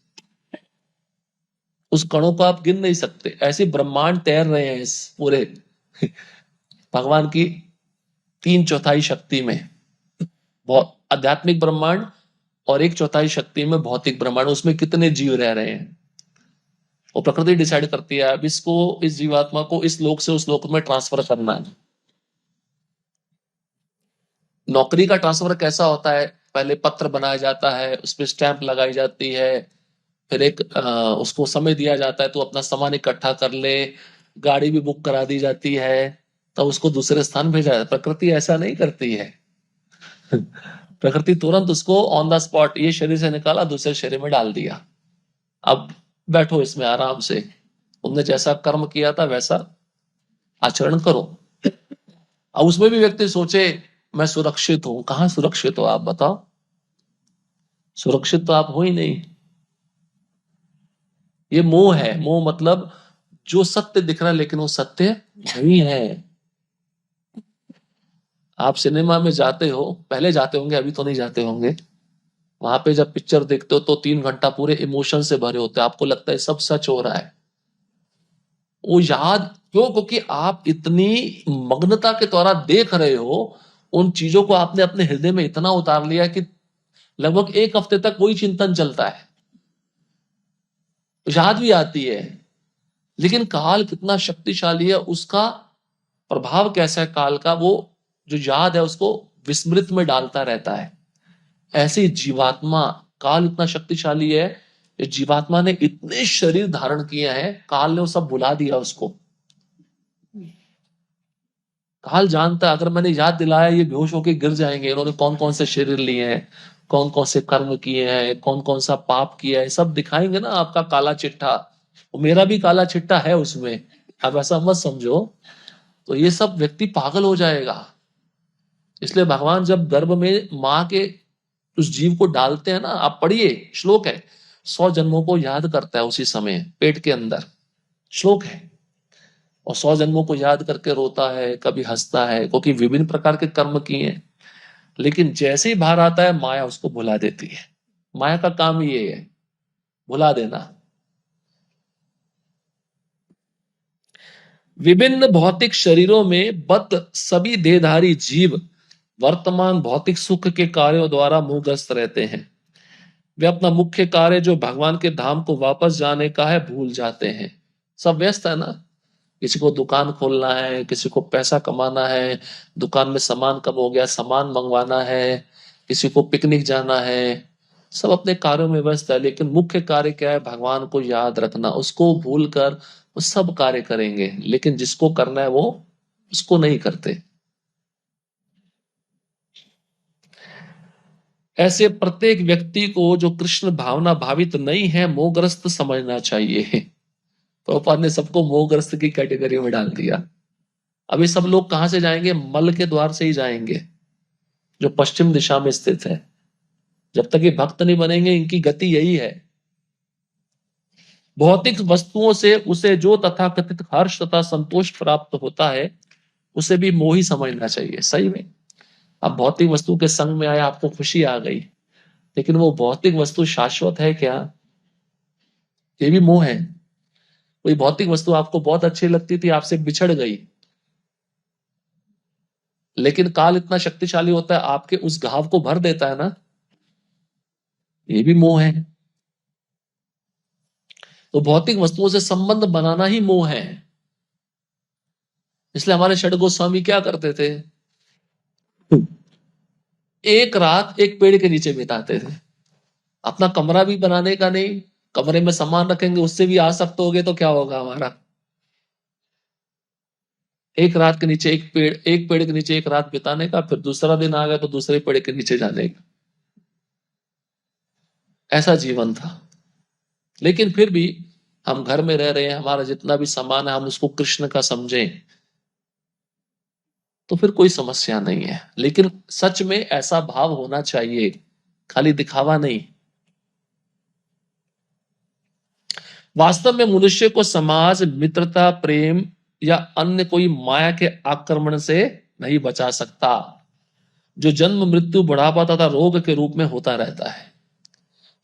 उस कणों को आप गिन नहीं सकते। ऐसे ब्रह्मांड तैर रहे हैं इस पूरे भगवान की 3/4 शक्ति में, बहुत आध्यात्मिक ब्रह्मांड, और 1/4 शक्ति में भौतिक ब्रह्मांड, उसमें कितने जीव रह रहे हैं। वो प्रकृति डिसाइड करती है अब इसको, इस जीवात्मा को इस लोक से उस लोक में ट्रांसफर करना है। नौकरी का ट्रांसफर कैसा होता है, पहले पत्र बनाया जाता है, उस पर स्टैंप लगाई जाती है, फिर एक उसको समय दिया जाता है तो अपना सामान इकट्ठा कर ले, गाड़ी भी बुक करा दी जाती है, तब उसको दूसरे स्थान भेजा जाता है। प्रकृति ऐसा नहीं करती है। प्रकृति तुरंत उसको ऑन द स्पॉट, ये शरीर से निकाला दूसरे शरीर में डाल दिया, अब बैठो इसमें आराम से, तुमने जैसा कर्म किया था वैसा आचरण करो। अब उसमें भी व्यक्ति सोचे मैं सुरक्षित हूं, कहां सुरक्षित हो आप बताओ, सुरक्षित तो आप हो ही नहीं। ये मोह है, मोह मतलब जो सत्य दिख रहा है लेकिन वो सत्य नहीं है। आप सिनेमा में जाते हो, पहले जाते होंगे अभी तो नहीं जाते होंगे, वहां पे जब पिक्चर देखते हो तो 3 घंटा पूरे इमोशन से भरे होते हैं, आपको लगता है सब सच हो रहा है। वो याद क्यों, क्योंकि आप इतनी मग्नता के द्वारा देख रहे हो, उन चीजों को आपने अपने हृदय में इतना उतार लिया कि लगभग 1 हफ्ते तक वही चिंतन चलता है, याद भी आती है। लेकिन काल कितना शक्तिशाली है, उसका प्रभाव कैसा है काल का, वो जो याद है उसको विस्मृत में डालता रहता है। ऐसे जीवात्मा, काल इतना शक्तिशाली है, ये जीवात्मा ने इतने शरीर धारण किए हैं, काल ने वो सब भुला दिया उसको। काल जानता है अगर मैंने याद दिलाया ये बेहोश होके गिर जाएंगे, इन्होंने कौन कौन से शरीर लिए हैं, कौन कौन से कर्म किए हैं, कौन कौन सा पाप किया है, सब दिखाएंगे ना आपका काला चिट्ठा। मेरा भी काला चिट्ठा है उसमें। अब ऐसा मत समझो, तो ये सब व्यक्ति पागल हो जाएगा। इसलिए भगवान जब गर्भ में माँ के उस जीव को डालते हैं ना, आप पढ़िए, श्लोक है, 100 जन्मों को याद करता है उसी समय पेट के अंदर, श्लोक है। और 100 जन्मों को याद करके रोता है, कभी हंसता है, क्योंकि विभिन्न प्रकार के कर्म किए हैं। लेकिन जैसे ही बाहर आता है, माया उसको भुला देती है। माया का काम ये है, भुला देना। विभिन्न भौतिक शरीरों में बद्ध सभी देहधारी जीव वर्तमान भौतिक सुख के कार्यों द्वारा मोहग्रस्त रहते हैं। वे अपना मुख्य कार्य जो भगवान के धाम को वापस जाने का है भूल जाते हैं। सब व्यस्त है ना, किसी को दुकान खोलना है, किसी को पैसा कमाना है, दुकान में सामान कम हो गया, सामान मंगवाना है, किसी को पिकनिक जाना है, सब अपने कार्यों में व्यस्त है। लेकिन मुख्य कार्य क्या है? भगवान को याद रखना। उसको भूल कर वो सब कार्य करेंगे, लेकिन जिसको करना है वो उसको नहीं करते। ऐसे प्रत्येक व्यक्ति को जो कृष्ण भावना भावित नहीं है मोहग्रस्त समझना चाहिए। प्रभुपाद ने सबको मोहग्रस्त की कैटेगरी में डाल दिया। अभी सब लोग कहां से जाएंगे? मल के द्वार से ही जाएंगे, जो पश्चिम दिशा में स्थित है। जब तक ये भक्त नहीं बनेंगे, इनकी गति यही है। भौतिक वस्तुओं से उसे जो तथाकथित हर्ष तथा संतोष प्राप्त होता है, उसे भी मोही समझना चाहिए। सही में, अब भौतिक वस्तु के संग में आया, आपको खुशी आ गई, लेकिन वो भौतिक वस्तु शाश्वत है क्या? ये भी मोह है। कोई भौतिक वस्तु आपको बहुत अच्छी लगती थी, आपसे बिछड़ गई, लेकिन काल इतना शक्तिशाली होता है, आपके उस घाव को भर देता है ना, ये भी मोह है। तो भौतिक वस्तुओं से संबंध बनाना ही मोह है। इसलिए हमारे षड गोस्वामी क्या करते थे? एक रात एक पेड़ के नीचे बिताते थे। अपना कमरा भी बनाने का नहीं, कमरे में सामान रखेंगे, उससे भी आसक्त हो गए तो क्या होगा हमारा? एक रात के नीचे एक पेड़ के नीचे एक रात बिताने का, फिर दूसरा दिन आ गया तो दूसरे पेड़ के नीचे जाने का, ऐसा जीवन था। लेकिन फिर भी हम घर में रह रहे हैं, हमारा जितना भी सामान है हम उसको कृष्ण का समझें, तो फिर कोई समस्या नहीं है। लेकिन सच में ऐसा भाव होना चाहिए, खाली दिखावा नहीं। वास्तव में मनुष्य को समाज, मित्रता, प्रेम या अन्य कोई माया के आक्रमण से नहीं बचा सकता, जो जन्म, मृत्यु, बुढ़ापा तथा रोग के रूप में होता रहता है।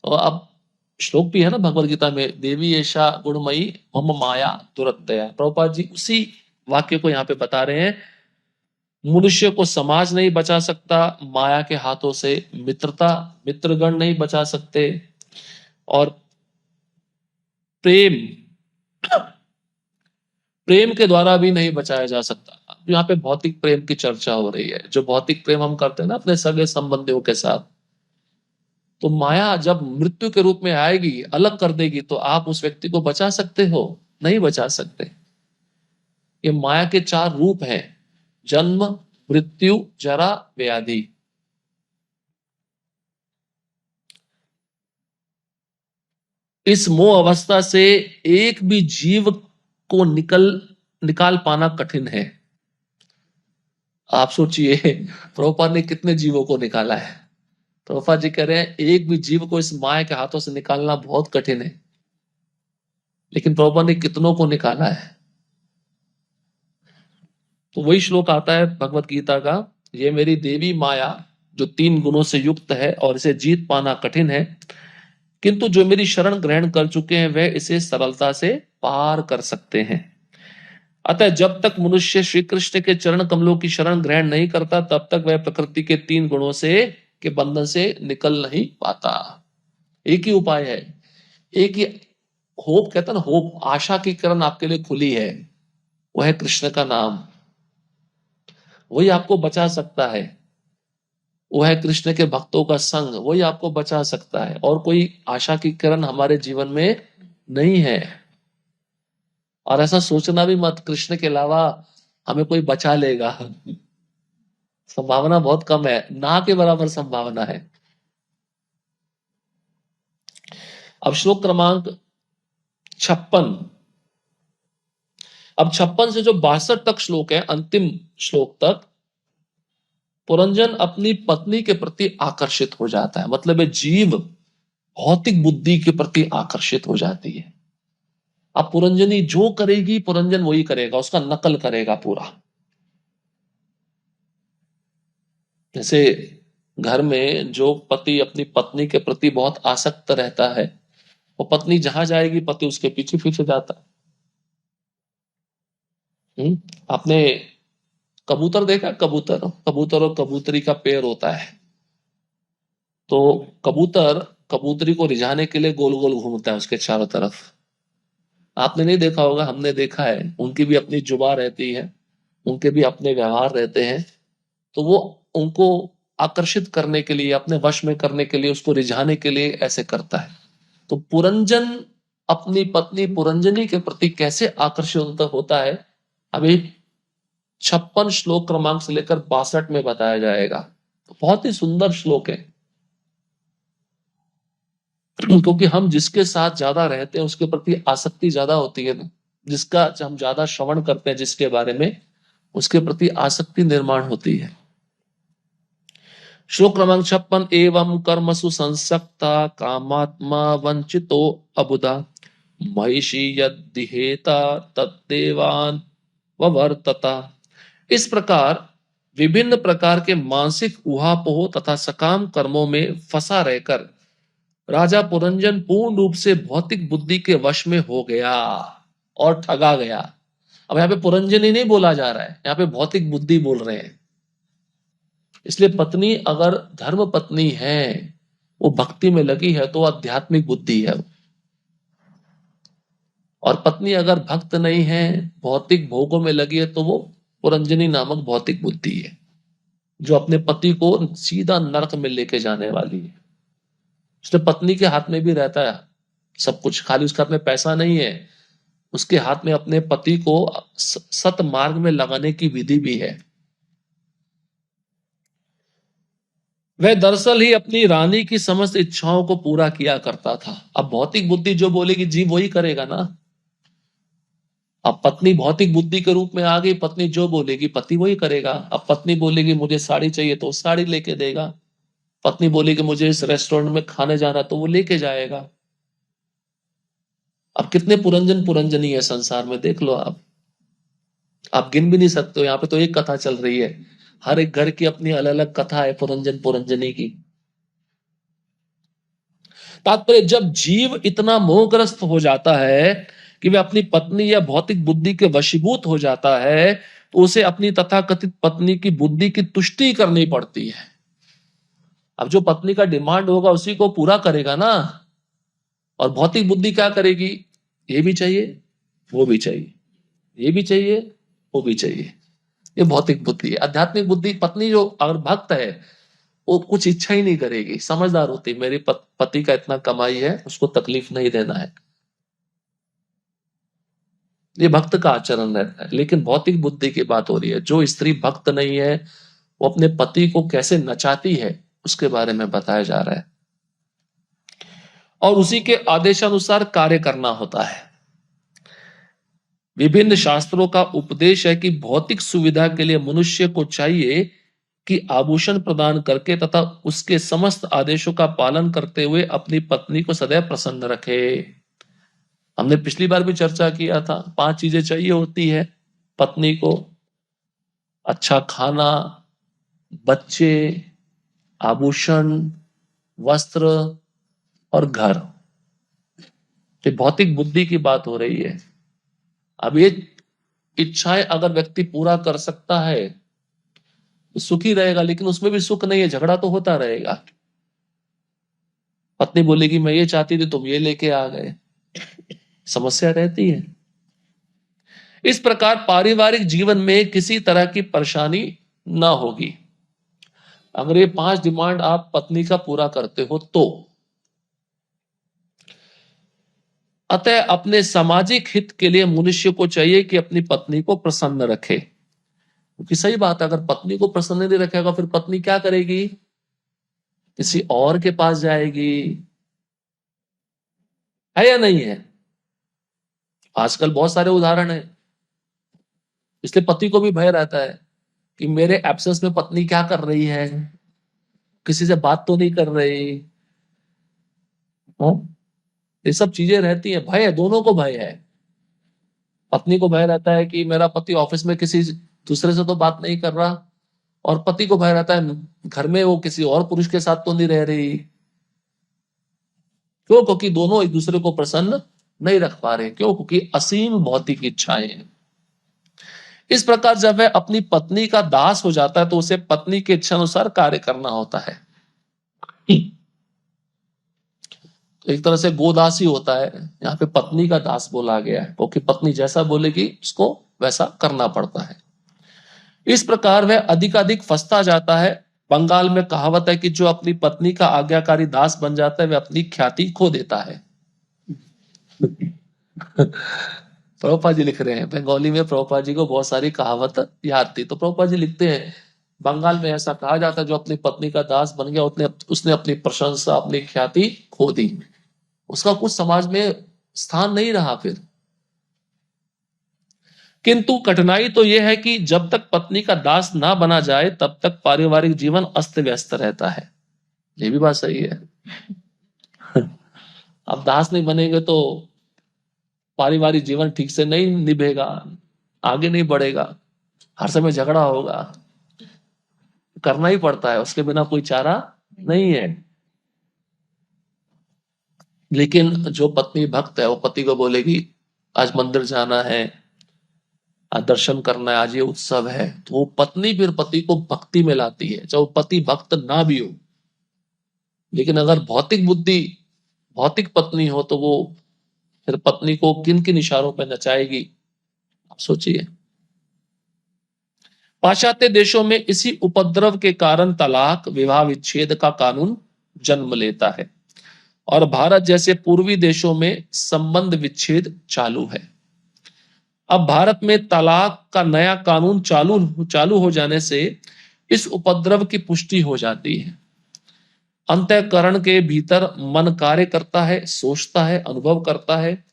और अब श्लोक भी है ना भगवत गीता में, देवी ऐशा गुणमयी मम माया दुरत्यया। प्रभुपाद जी उसी वाक्य को यहाँ पे बता रहे हैं। मनुष्य को समाज नहीं बचा सकता माया के हाथों से, मित्रता, मित्रगण नहीं बचा सकते, और प्रेम, प्रेम के द्वारा भी नहीं बचाया जा सकता। यहाँ पे भौतिक प्रेम की चर्चा हो रही है, जो भौतिक प्रेम हम करते हैं ना अपने सगे संबंधियों के साथ, तो माया जब मृत्यु के रूप में आएगी, अलग कर देगी, तो आप उस व्यक्ति को बचा सकते हो? नहीं बचा सकते। ये माया के 4 रूप हैं: जन्म, मृत्यु, जरा, व्याधि। इस मोह अवस्था से एक भी जीव को निकाल पाना कठिन है। आप सोचिए, प्रभुपाद ने कितने जीवों को निकाला है। प्रभुपाद जी कह रहे हैं एक भी जीव को इस माया के हाथों से निकालना बहुत कठिन है, लेकिन प्रभुपाद ने कितनों को निकाला है। तो वही श्लोक आता है भगवत गीता का, ये मेरी देवी माया जो 3 गुणों से युक्त है और इसे जीत पाना कठिन है, किंतु जो मेरी शरण ग्रहण कर चुके हैं वह इसे सरलता से पार कर सकते हैं। अतः जब तक मनुष्य श्री कृष्ण के चरण कमलों की शरण ग्रहण नहीं करता, तब तक वह प्रकृति के 3 गुणों से के बंधन से निकल नहीं पाता। एक ही उपाय है, एक ही होप, कहता ना होप, आशा की किरण आपके लिए खुली है, वह है कृष्ण का नाम। वही आपको बचा सकता है। वो है कृष्ण के भक्तों का संग, वही आपको बचा सकता है। और कोई आशा की किरण हमारे जीवन में नहीं है। और ऐसा सोचना भी मत कृष्ण के अलावा हमें कोई बचा लेगा, संभावना बहुत कम है, ना के बराबर संभावना है। अब श्लोक क्रमांक 56। अब 56 से जो 62 तक श्लोक है, अंतिम श्लोक तक, पुरंजन अपनी पत्नी के प्रति आकर्षित हो जाता है। मतलब है जीव भौतिक बुद्धि के प्रति आकर्षित हो जाती है। अब पुरंजनी जो करेगी पुरंजन वही करेगा, उसका नकल करेगा पूरा। जैसे घर में जो पति अपनी पत्नी के प्रति बहुत आसक्त रहता है, वो पत्नी जहां जाएगी पति उसके पीछे पीछे जाता है। आपने कबूतर देखा? कबूतर, कबूतर और कबूतरी का पेड़ होता है, तो कबूतर कबूतरी को रिझाने के लिए गोल गोल घूमता है उसके चारों तरफ। आपने नहीं देखा होगा, हमने देखा है। उनकी भी अपनी जुबा रहती है, उनके भी अपने व्यवहार रहते हैं, तो वो उनको आकर्षित करने के लिए, अपने वश में करने के लिए, उसको रिझाने के लिए ऐसे करता है। तो पुरंजन अपनी पत्नी पुरंजनी के प्रति कैसे आकर्षित होता है, अभी 56 श्लोक क्रमांक से लेकर 62 में बताया जाएगा। तो बहुत ही सुंदर श्लोक है, क्योंकि हम जिसके साथ ज्यादा रहते हैं उसके प्रति आसक्ति ज्यादा होती है ना। जिसका हम ज्यादा श्रवण करते हैं जिसके बारे में, उसके प्रति आसक्ति निर्माण होती है। श्लोक क्रमांक 56, एवं कर्मसु संसक्ता कामात्मा वंचितो अबुधा महिषी यद्दिहेता तद्देवान ववर्तता। इस प्रकार विभिन्न प्रकार के मानसिक उहापोह तथा सकाम कर्मों में फंसा रहकर राजा पुरंजन पूर्ण रूप से भौतिक बुद्धि के वश में हो गया और ठगा गया। अब यहाँ पे पुरंजन ही नहीं बोला जा रहा है, यहाँ पे भौतिक बुद्धि बोल रहे हैं। इसलिए पत्नी अगर धर्म पत्नी है, वो भक्ति में लगी है, तो आध्यात्मिक बुद्धि है। और पत्नी अगर भक्त नहीं है, भौतिक भोगों में लगी है, तो वो पुरंजनी नामक भौतिक बुद्धि है, जो अपने पति को सीधा नरक में लेके जाने वाली है। उसने पत्नी के हाथ में भी रहता है सब कुछ, खाली उसके हाथ में पैसा नहीं है, उसके हाथ में अपने पति को सत मार्ग में लगाने की विधि भी है। वह दरअसल ही अपनी रानी की समस्त इच्छाओं को पूरा किया करता था। अब भौतिक बुद्धि जो बोलेगी जीव वही करेगा ना। अब पत्नी भौतिक बुद्धि के रूप में आ गई, पत्नी जो बोलेगी पति वही करेगा। अब पत्नी बोलेगी मुझे साड़ी चाहिए तो साड़ी लेके देगा, पत्नी बोलेगी मुझे इस रेस्टोरेंट में खाने जाना तो वो लेके जाएगा। अब कितने पुरंजन पुरंजनी है संसार में, देख लो आप गिन भी नहीं सकते हो। यहाँ पे तो एक कथा चल रही है, हर एक घर की अपनी अलग अलग कथा है पुरंजन पुरंजनी की। तात्पर्य, जब जीव इतना मोहग्रस्त हो जाता है कि वह अपनी पत्नी या भौतिक बुद्धि के वशीभूत हो जाता है, तो उसे अपनी तथाकथित पत्नी की बुद्धि की तुष्टि करनी पड़ती है। अब जो पत्नी का डिमांड होगा उसी को पूरा करेगा ना। और भौतिक बुद्धि क्या करेगी, ये भी चाहिए वो भी चाहिए, ये भी चाहिए वो भी चाहिए। ये भौतिक बुद्धि है। आध्यात्मिक बुद्धि, पत्नी जो अगर भक्त है वो कुछ इच्छा ही नहीं करेगी, समझदार होती, मेरी पति का इतना कमाई है, उसको तकलीफ नहीं देना है, ये भक्त का आचरण रहता है। लेकिन भौतिक बुद्धि की बात हो रही है, जो स्त्री भक्त नहीं है वो अपने पति को कैसे नचाती है उसके बारे में बताया जा रहा है। और उसी के आदेशानुसार कार्य करना होता है। विभिन्न शास्त्रों का उपदेश है कि भौतिक सुविधा के लिए मनुष्य को चाहिए कि आभूषण प्रदान करके तथा उसके समस्त आदेशों का पालन करते हुए अपनी पत्नी को सदैव प्रसन्न रखे। हमने पिछली बार भी चर्चा किया था, 5 चीजें चाहिए होती है पत्नी को: अच्छा खाना, बच्चे, आभूषण, वस्त्र और घर। ये भौतिक बुद्धि की बात हो रही है। अब ये इच्छाएं अगर व्यक्ति पूरा कर सकता है तो सुखी रहेगा, लेकिन उसमें भी सुख नहीं है, झगड़ा तो होता रहेगा। पत्नी बोलेगी मैं ये चाहती थी तुम ये लेके आ गए, समस्या रहती है। इस प्रकार पारिवारिक जीवन में किसी तरह की परेशानी ना होगी अगर ये 5 डिमांड आप पत्नी का पूरा करते हो तो। अतः अपने सामाजिक हित के लिए मनुष्य को चाहिए कि अपनी पत्नी को प्रसन्न रखे। क्योंकि सही बात है, अगर पत्नी को प्रसन्न नहीं रखेगा फिर पत्नी क्या करेगी, किसी और के पास जाएगी, है या नहीं है? आजकल बहुत सारे उदाहरण हैं। इसलिए पति को भी भय रहता है कि मेरे एब्सेंस में पत्नी क्या कर रही है, किसी से बात तो नहीं कर रही। हाँ? ये सब चीजें रहती है, भय है, दोनों को भय है। पत्नी को भय रहता है कि मेरा पति ऑफिस में किसी दूसरे से तो बात नहीं कर रहा, और पति को भय रहता है घर में वो किसी और पुरुष के साथ तो नहीं रह रही। क्यों? क्योंकि दोनों एक दूसरे को प्रसन्न नहीं रख पा रहे। क्यों? क्योंकि असीम भौतिक इच्छाएं हैं। इस प्रकार जब वह अपनी पत्नी का दास हो जाता है तो उसे पत्नी के इच्छा अनुसार कार्य करना होता है। तो एक तरह से गोदास ही होता है, यहाँ पे पत्नी का दास बोला गया है, क्योंकि पत्नी जैसा बोलेगी उसको वैसा करना पड़ता है। इस प्रकार वह अधिकाधिक फंसता जाता है। बंगाल में कहावत है कि जो अपनी पत्नी का आज्ञाकारी दास बन जाता है वह अपनी ख्याति खो देता है। प्रभुपाद जी लिख रहे हैं, बंगाली में प्रभुपाद जी को बहुत सारी कहावत याद थी, तो प्रभुपाद जी लिखते हैं बंगाल में ऐसा कहा जाता है जो अपनी पत्नी का दास बन गया उसने अपनी प्रशंसा, अपनी ख्याति खो दी, उसका कुछ समाज में स्थान नहीं रहा फिर। किंतु कठिनाई तो यह है कि जब तक पत्नी का दास ना बना जाए तब तक पारिवारिक जीवन अस्त व्यस्त रहता है। ये भी बात सही है। अब दास नहीं बनेंगे तो पारिवारिक जीवन ठीक से नहीं निभेगा, आगे नहीं बढ़ेगा, हर समय झगड़ा होगा। करना ही पड़ता है, उसके बिना कोई चारा नहीं है। लेकिन जो पत्नी भक्त है वो पति को बोलेगी आज मंदिर जाना है, आज दर्शन करना है, आज ये उत्सव है, तो वो पत्नी फिर पति को भक्ति में लाती है, चाहे वो पति भक्त ना भी हो। लेकिन अगर भौतिक बुद्धि, भौतिक पत्नी हो तो वो फिर पत्नी को किन किन इशारों पर नचाएगी, आप सोचिए। पाश्चात्य देशों में इसी उपद्रव के कारण तलाक, विवाह विच्छेद का कानून जन्म लेता है, और भारत जैसे पूर्वी देशों में संबंध विच्छेद चालू है। अब भारत में तलाक का नया कानून चालू हो जाने से इस उपद्रव की पुष्टि हो जाती है। अंतःकरण के भीतर मन कार्य करता है, सोचता है, अनुभव करता है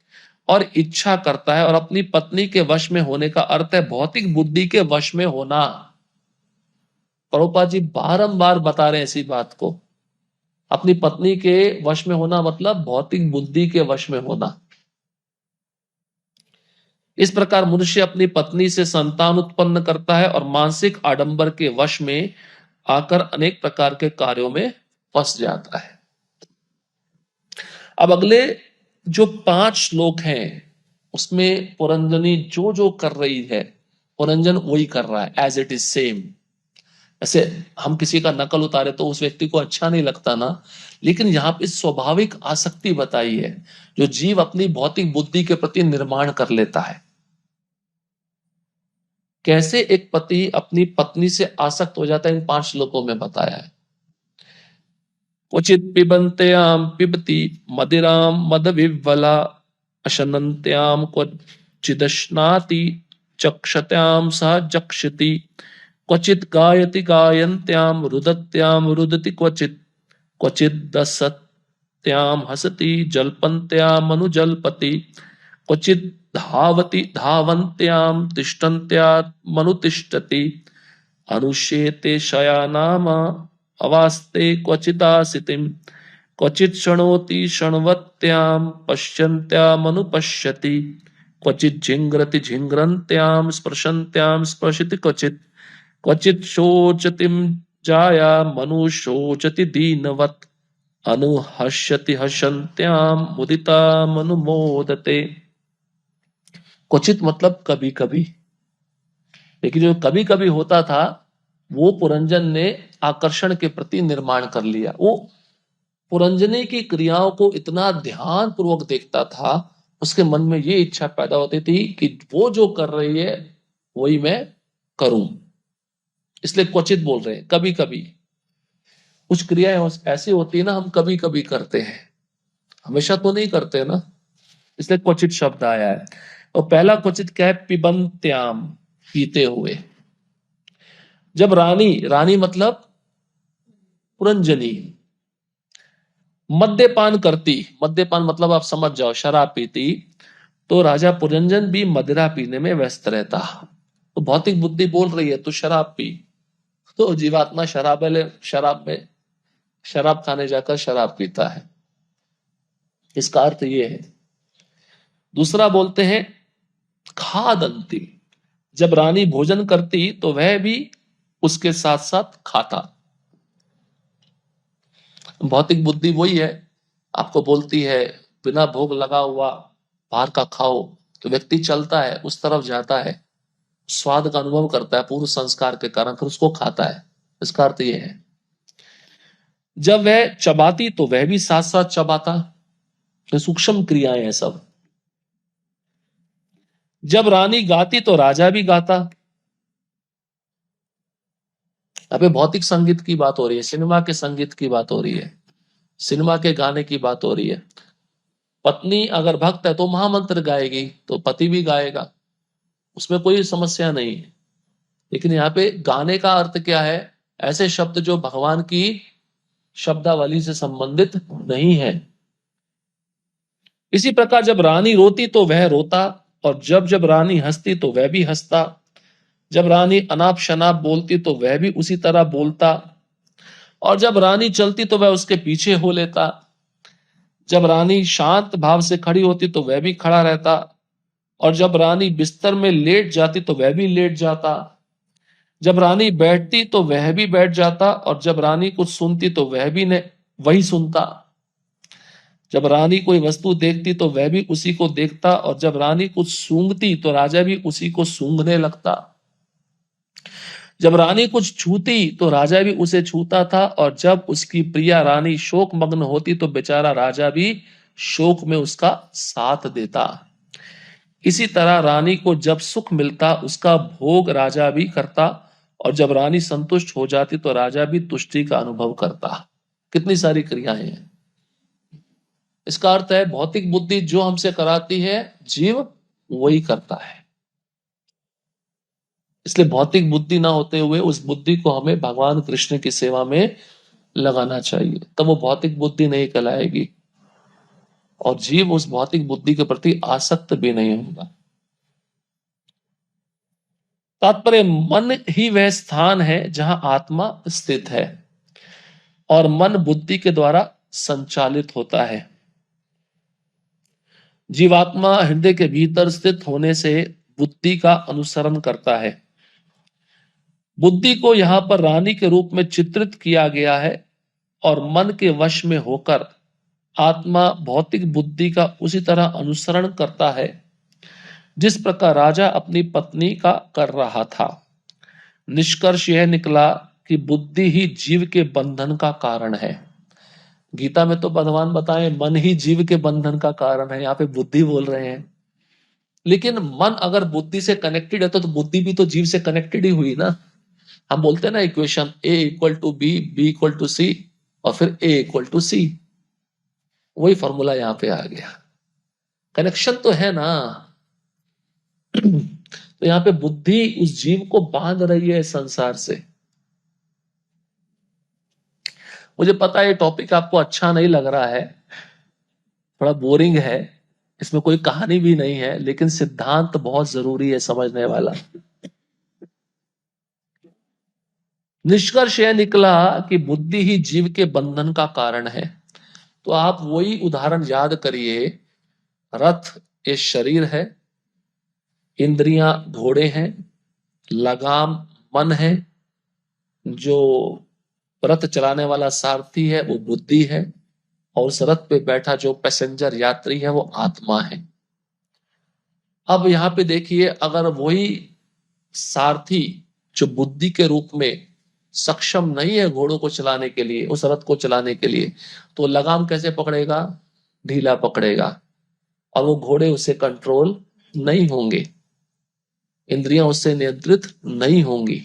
और इच्छा करता है, और अपनी पत्नी के वश में होने का अर्थ है भौतिक बुद्धि के वश में होना। प्रभुपाद जी बारंबार बता रहे हैं इसी बात को। अपनी पत्नी के वश में होना मतलब भौतिक बुद्धि के वश में होना। इस प्रकार मनुष्य अपनी पत्नी से संतान उत्पन्न करता है और मानसिक आडंबर के वश में आकर अनेक प्रकार के कार्यों में फंस जाता है। अब अगले जो 5 श्लोक हैं उसमें पुरंजनी जो जो कर रही है, पुरंजन वही कर रहा है, एज इट इज सेम। ऐसे हम किसी का नकल उतारे तो उस व्यक्ति को अच्छा नहीं लगता ना, लेकिन यहाँ पे स्वाभाविक आसक्ति बताई है जो जीव अपनी भौतिक बुद्धि के प्रति निर्माण कर लेता है। कैसे एक पति अपनी पत्नी से आसक्त हो जाता है इन 5 श्लोकों में बताया है। क्वचित पिबन्त्याम पिबति मदिराम मद विह्वला अशनन्त्याम क्वचिदश्नाति चक्षत्याम सह जक्षति क्वचित गायति गायन्त्याम रुदत्याम रुदति क्वचित क्वचित दसत्याम हसति जल्पन्त्याम अनुजल्पति क्वचित धावति धावन्त्याम तिष्ठन्त्यामनुतिष्ठति अनुशेते शयानाम अवास्ते क्वचिदासितिम क्वचित् शृणोति शृण्वत्याम पश्यन्त्यामनुपश्यति क्वचित् झिंग्रति झिंग्रन्त्याम स्पृशन्त्याम स्पृशति क्वचित् क्वचित् शोचतिम जाया मनुशोचति दीनवत् अनुहश्यति हसन्त्याम मुदिताम अनुमोदते। क्वचित मतलब कभी कभी, लेकिन जो कभी कभी होता था वो पुरंजन ने आकर्षण के प्रति निर्माण कर लिया। वो पुरंजनी की क्रियाओं को इतना ध्यान पूर्वक देखता था, उसके मन में ये इच्छा पैदा होती थी कि वो जो कर रही है वही मैं करूं। इसलिए क्वचित बोल रहे हैं, कभी कभी। कुछ क्रियाएं ऐसी होती है ना, हम कभी कभी करते हैं, हमेशा तो नहीं करते ना, इसलिए क्वचित शब्द आया है। और पहला क्वचित क्या है? पिबन्त्याम, पीते हुए। जब रानी मतलब पुरंजनी मद्यपान करती, मद्यपान मतलब आप समझ जाओ शराब पीती, तो राजा पुरंजन भी मदिरा पीने में व्यस्त रहता। तो भौतिक बुद्धि बोल रही है तो शराब पी, तो जीवात्मा शराब खाने जाकर शराब पीता है। इसका अर्थ ये है। दूसरा बोलते हैं खादंती, जब रानी भोजन करती तो वह भी उसके साथ साथ खाता। भौतिक बुद्धि वही है, आपको बोलती है बिना भोग लगा हुआ बाहर का खाओ, तो व्यक्ति चलता है, उस तरफ जाता है, स्वाद का अनुभव करता है पूर्व संस्कार के कारण, फिर उसको खाता है। इसका अर्थ यह है। जब वह चबाती तो वह भी साथ साथ चबाता, तो सूक्ष्म क्रियाएं हैं सब। जब रानी गाती तो राजा भी गाता। अबे भौतिक संगीत की बात हो रही है, सिनेमा के संगीत की बात हो रही है, सिनेमा के गाने की बात हो रही है। पत्नी अगर भक्त है तो महामंत्र गाएगी, तो पति भी गाएगा, उसमें कोई समस्या नहीं है। लेकिन यहाँ पे गाने का अर्थ क्या है? ऐसे शब्द जो भगवान की शब्दावली से संबंधित नहीं है। इसी प्रकार जब रानी रोती तो वह रोता, और जब जब रानी हंसती तो वह भी हंसता। जब रानी अनाप शनाप बोलती तो वह भी उसी तरह बोलता, और जब रानी चलती तो वह उसके पीछे हो लेता। जब रानी शांत भाव से खड़ी होती तो वह भी खड़ा रहता, और जब रानी बिस्तर में लेट जाती तो वह भी लेट जाता। जब रानी बैठती तो वह भी बैठ जाता, और जब रानी कुछ सुनती तो वह भी वही सुनता। जब रानी कोई वस्तु देखती तो वह भी उसी को देखता, और जब रानी कुछ सूंघती तो राजा भी उसी को सूंघने लगता। जब रानी कुछ छूती तो राजा भी उसे छूता था, और जब उसकी प्रिया रानी शोक मग्न होती तो बेचारा राजा भी शोक में उसका साथ देता। इसी तरह रानी को जब सुख मिलता उसका भोग राजा भी करता, और जब रानी संतुष्ट हो जाती तो राजा भी तुष्टि का अनुभव करता। कितनी सारी क्रियाएं हैं। इसका अर्थ है भौतिक बुद्धि जो हमसे कराती है, जीव वही करता है। इसलिए भौतिक बुद्धि ना होते हुए उस बुद्धि को हमें भगवान कृष्ण की सेवा में लगाना चाहिए, तब वो भौतिक बुद्धि नहीं कहलाएगी, और जीव उस भौतिक बुद्धि के प्रति आसक्त भी नहीं होगा। तात्पर्य, मन ही वह स्थान है जहां आत्मा स्थित है, और मन बुद्धि के द्वारा संचालित होता है। जीवात्मा हृदय के भीतर स्थित होने से बुद्धि का अनुसरण करता है। बुद्धि को यहां पर रानी के रूप में चित्रित किया गया है, और मन के वश में होकर आत्मा भौतिक बुद्धि का उसी तरह अनुसरण करता है जिस प्रकार राजा अपनी पत्नी का कर रहा था। निष्कर्ष यह निकला कि बुद्धि ही जीव के बंधन का कारण है। गीता में तो भगवान बताए मन ही जीव के बंधन का कारण है, यहाँ पे बुद्धि बोल रहे हैं। लेकिन मन अगर बुद्धि से कनेक्टेड है तो बुद्धि भी तो जीव से कनेक्टेड ही हुई ना। हम बोलते हैं ना equation A equal to B, B equal to C, और फिर ए इक्वल टू सी। वही फॉर्मूला यहां पे आ गया, कनेक्शन तो है ना। तो यहाँ पे बुद्धि उस जीव को बांध रही है संसार से। मुझे पता है ये टॉपिक आपको अच्छा नहीं लग रहा है, थोड़ा बोरिंग है, इसमें कोई कहानी भी नहीं है, लेकिन सिद्धांत बहुत जरूरी है समझने वाला। निष्कर्ष यह निकला कि बुद्धि ही जीव के बंधन का कारण है। तो आप वही उदाहरण याद करिए, रथ ये शरीर है, इंद्रियां घोड़े हैं, लगाम मन है, जो रथ चलाने वाला सारथी है वो बुद्धि है, और उस रथ पे बैठा जो पैसेंजर यात्री है वो आत्मा है। अब यहां पे देखिए, अगर वही सारथी जो बुद्धि के रूप में सक्षम नहीं है घोड़ों को चलाने के लिए, उस रथ को चलाने के लिए, तो लगाम कैसे पकड़ेगा? ढीला पकड़ेगा, और वो घोड़े उससे कंट्रोल नहीं होंगे, इंद्रियां उससे नियंत्रित नहीं होंगी।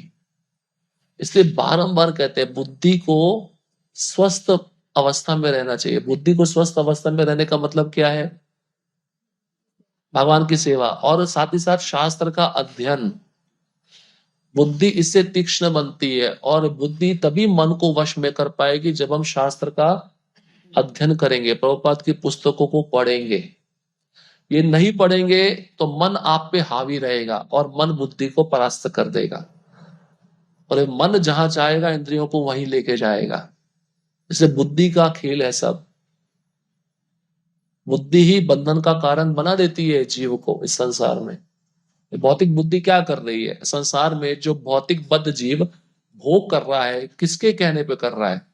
इसलिए बारंबार कहते हैं बुद्धि को स्वस्थ अवस्था में रहना चाहिए। बुद्धि को स्वस्थ अवस्था में रहने का मतलब क्या है? भगवान की सेवा, और साथ ही साथ शास्त्र का अध्ययन। बुद्धि इससे तीक्ष्ण बनती है, और बुद्धि तभी मन को वश में कर पाएगी जब हम शास्त्र का अध्ययन करेंगे, प्रभुपाद की पुस्तकों को पढ़ेंगे। ये नहीं पढ़ेंगे तो मन आप पे हावी रहेगा और मन बुद्धि को परास्त कर देगा, और ये मन जहां चाहेगा इंद्रियों को वहीं लेके जाएगा। इससे बुद्धि का खेल है सब। बुद्धि ही बंधन का कारण बना देती है जीव को इस संसार में। भौतिक बुद्धि क्या कर रही है संसार में? जो भौतिक बद्ध जीव भोग कर रहा है, किसके कहने पे कर रहा है?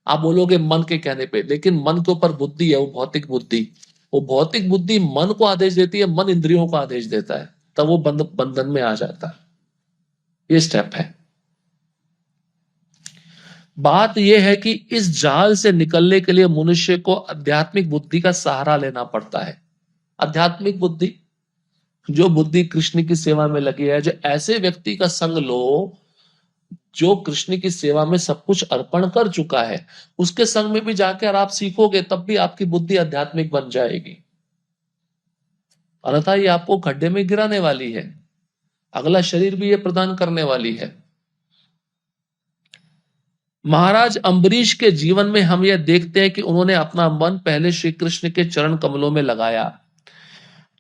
आप बोलोगे मन के कहने पे, लेकिन मन के ऊपर बुद्धि है, वो भौतिक बुद्धि। वो भौतिक बुद्धि मन को आदेश देती है, मन इंद्रियों को आदेश देता है, तब वो बंधन में आ जाता है। ये स्टेप है। बात यह है कि इस जाल से निकलने के लिए मनुष्य को आध्यात्मिक बुद्धि का सहारा लेना पड़ता है। आध्यात्मिक बुद्धि, जो बुद्धि कृष्ण की सेवा में लगी है, जो ऐसे व्यक्ति का संग लो जो कृष्ण की सेवा में सब कुछ अर्पण कर चुका है, उसके संग में भी जाकर आप सीखोगे, तब भी आपकी बुद्धि आध्यात्मिक बन जाएगी। अन्यथा ये आपको खड्डे में गिराने वाली है, अगला शरीर भी ये प्रदान करने वाली है। महाराज अम्बरीश के जीवन में हम यह देखते हैं कि उन्होंने अपना मन पहले श्री कृष्ण के चरण कमलों में लगाया,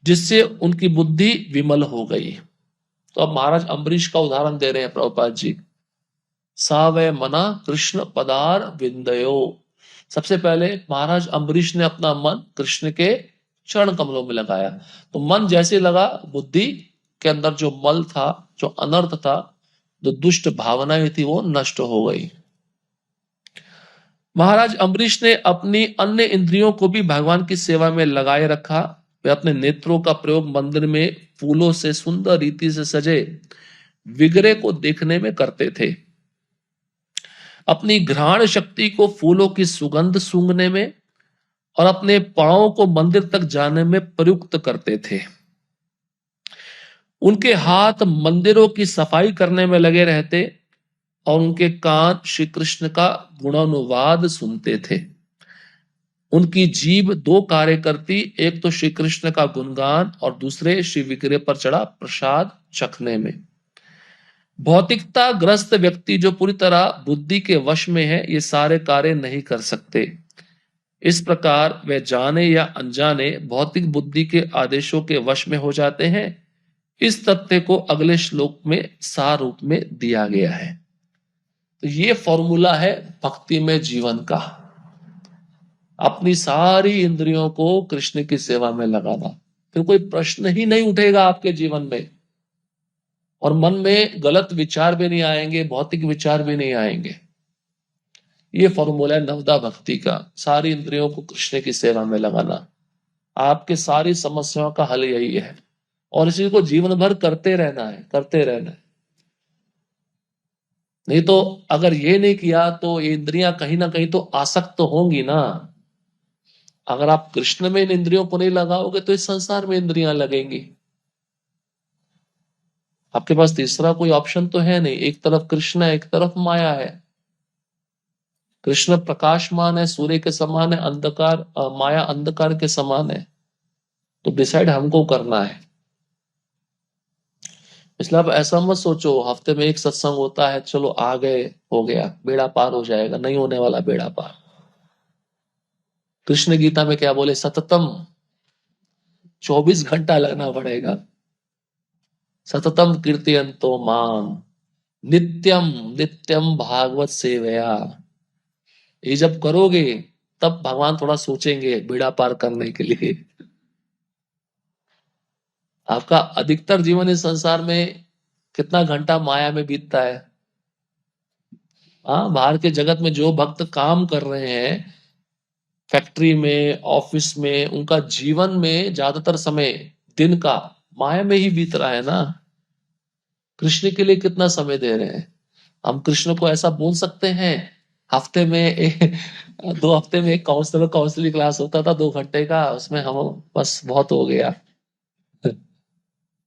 जिससे उनकी बुद्धि विमल हो गई। तो अब महाराज अम्बरीश का उदाहरण दे रहे हैं प्रभुपाद जी। सा वै मना कृष्ण पदार विंदयो। सबसे पहले महाराज अम्बरीश ने अपना मन कृष्ण के चरण कमलों में लगाया। तो मन जैसे लगा, बुद्धि के अंदर जो मल था, जो अनर्थ था, जो दुष्ट भावनाएं थी, वो नष्ट हो गई। महाराज अम्बरीश ने अपनी अन्य इंद्रियों को भी भगवान की सेवा में लगाए रखा। वे अपने नेत्रों का प्रयोग मंदिर में फूलों से सुंदर रीति से सजे विग्रह को देखने में करते थे, अपनी घ्राण शक्ति को फूलों की सुगंध सूंघने में और अपने पांवों को मंदिर तक जाने में प्रयुक्त करते थे। उनके हाथ मंदिरों की सफाई करने में लगे रहते और उनके कान श्री कृष्ण का गुणानुवाद सुनते थे। उनकी जीभ दो कार्य करती, एक तो श्री कृष्ण का गुणगान और दूसरे श्री विग्रह पर चढ़ा प्रसाद चखने में। भौतिकता ग्रस्त व्यक्ति जो पूरी तरह बुद्धि के वश में है, ये सारे कार्य नहीं कर सकते। इस प्रकार वे जाने या अनजाने भौतिक बुद्धि के आदेशों के वश में हो जाते हैं। इस तथ्य को अगले श्लोक में सार रूप में दिया गया है। तो ये फॉर्मूला है भक्ति में जीवन का। अपनी सारी इंद्रियों को कृष्ण की सेवा में लगाना, फिर कोई प्रश्न ही नहीं उठेगा आपके जीवन में, और मन में गलत विचार भी नहीं आएंगे, भौतिक विचार भी नहीं आएंगे। ये फॉर्मूला है नवदा भक्ति का, सारी इंद्रियों को कृष्ण की सेवा में लगाना। आपके सारी समस्याओं का हल यही है, और इसी को जीवन भर करते रहना है, करते रहना है। नहीं तो अगर ये नहीं किया तो ये इंद्रियां कहीं ना कहीं तो आसक्त तो होंगी ना। अगर आप कृष्ण में इन इंद्रियों को नहीं लगाओगे तो इस संसार में इंद्रियां लगेंगी। आपके पास तीसरा कोई ऑप्शन तो है नहीं। एक तरफ कृष्ण है, एक तरफ माया है। कृष्ण प्रकाशमान है, सूर्य के समान है, अंधकार माया अंधकार के समान है। तो डिसाइड हमको करना है। इसलिए आप ऐसा मत सोचो हफ्ते में एक सत्संग होता है, चलो आ गए, हो गया, बेड़ा पार हो जाएगा। नहीं होने वाला बेड़ा पार। कृष्ण गीता में क्या बोले? सततम 24 घंटा लगना पड़ेगा। सततम कीर्तयन्तो माम नित्यम नित्यम भागवत सेवया। ये जब करोगे तब भगवान थोड़ा सोचेंगे बेड़ा पार करने के लिए। आपका अधिकतर जीवन इस संसार में कितना घंटा माया में बीतता है? हाँ, बाहर के जगत में जो भक्त काम कर रहे हैं, फैक्ट्री में, ऑफिस में, उनका जीवन में ज्यादातर समय दिन का माया में ही बीत रहा है ना। कृष्ण के लिए कितना समय दे रहे हैं? हम कृष्ण को ऐसा बोल सकते हैं? हफ्ते में 2 हफ्ते में एक काउंसलिंग क्लास होता था 2 घंटे का, उसमें हम बस बहुत हो गया।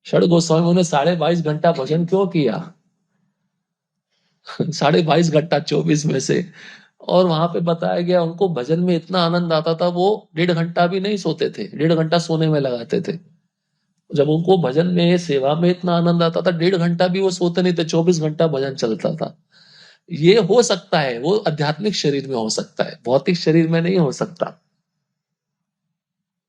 षड गोस्वामी ने 22.5 घंटा भजन क्यों किया? 22.5 घंटा 24 में से। और वहां पे बताया गया उनको भजन में इतना आनंद आता था, वो 1.5 घंटा भी नहीं सोते थे, 1.5 घंटा सोने में लगाते थे। जब उनको भजन में, सेवा में इतना आनंद आता था, 1.5 घंटा भी वो सोते नहीं थे, 24 घंटा भजन चलता था। ये हो सकता है, वो आध्यात्मिक शरीर में हो सकता है, भौतिक शरीर में नहीं हो सकता।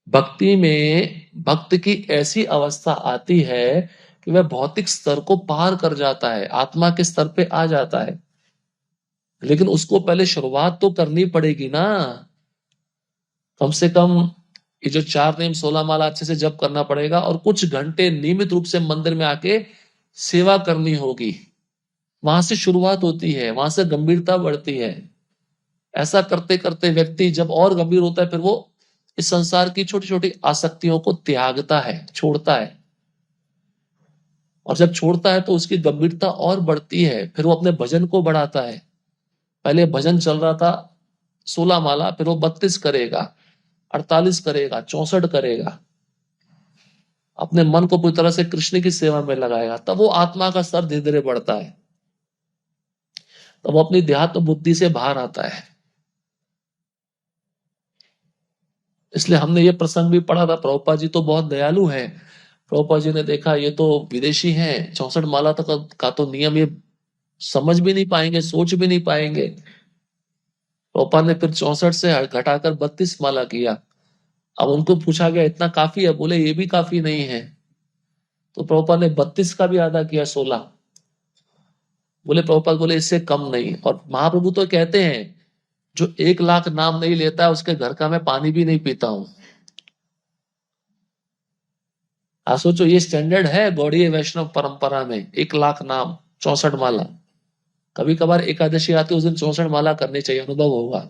भक्ति में भक्त की ऐसी अवस्था आती है कि वह भौतिक स्तर को पार कर जाता है, आत्मा के स्तर पे आ जाता है। लेकिन उसको पहले शुरुआत तो करनी पड़ेगी ना। कम से कम ये जो 4 नेम 16 माला अच्छे से जप करना पड़ेगा और कुछ घंटे नियमित रूप से मंदिर में आके सेवा करनी होगी। वहां से शुरुआत होती है, वहां से गंभीरता बढ़ती है। ऐसा करते करते व्यक्ति जब और गंभीर होता है, फिर वो इस संसार की छोटी छोटी आसक्तियों को त्यागता है, छोड़ता है। और जब छोड़ता है तो उसकी गंभीरता और बढ़ती है, फिर वो अपने भजन को बढ़ाता है। पहले भजन चल रहा था 16 माला, फिर वो 32 करेगा, 48 करेगा, 64 करेगा। अपने मन को पूरी तरह से कृष्ण की सेवा में लगाएगा, तब वो आत्मा का स्तर धीरे धीरे बढ़ता है, तब वो अपनी देहात्म बुद्धि से बाहर आता है। इसलिए हमने ये प्रसंग भी पढ़ा था, प्रभुपाद जी तो बहुत दयालु हैं। प्रभुपाद जी ने देखा ये तो विदेशी हैं, 64 माला तक का तो नियम ये समझ भी नहीं पाएंगे, सोच भी नहीं पाएंगे। प्रभुपाद ने फिर 64 से घटाकर 32 माला किया। अब उनको पूछा गया इतना काफी है? बोले ये भी काफी नहीं है। तो प्रभुपाद ने 32 का भी आधा किया, 16। बोले प्रभुपाद बोले इससे कम नहीं। और महाप्रभु तो कहते हैं जो 1 लाख नाम नहीं लेता है उसके घर का मैं पानी भी नहीं पीता हूं। आप सोचो ये स्टैंडर्ड है गौड़ीय वैष्णव परंपरा में, 1 लाख नाम, 64 माला। कभी कभार एकादशी आती है, उस दिन 64 माला करनी चाहिए, अनुभव होगा।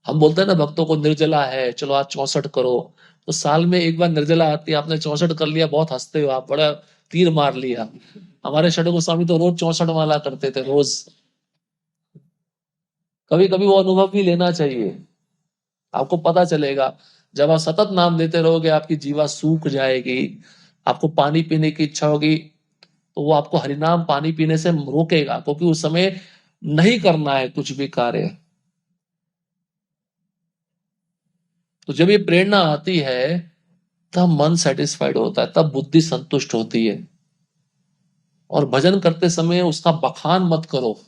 हम बोलते हैं ना भक्तों को निर्जला है, चलो आज 64 करो। तो साल में एक बार निर्जला आती है, आपने 64 कर लिया, बहुत हंसते हो आप, बड़ा तीर मार लिया। हमारे षड गोस्वामी तो रोज 64 माला करते थे, रोज। कभी कभी वो अनुभव भी लेना चाहिए, आपको पता चलेगा। जब आप सतत नाम लेते रहोगे आपकी जीवा सूख जाएगी, आपको पानी पीने की इच्छा होगी, तो वो आपको हरिनाम पानी पीने से रोकेगा, क्योंकि उस समय नहीं करना है कुछ भी कार्य। तो जब ये प्रेरणा आती है तब मन सेटिस्फाइड होता है, तब बुद्धि संतुष्ट होती है। और भजन करते समय उसका बखान मत करो,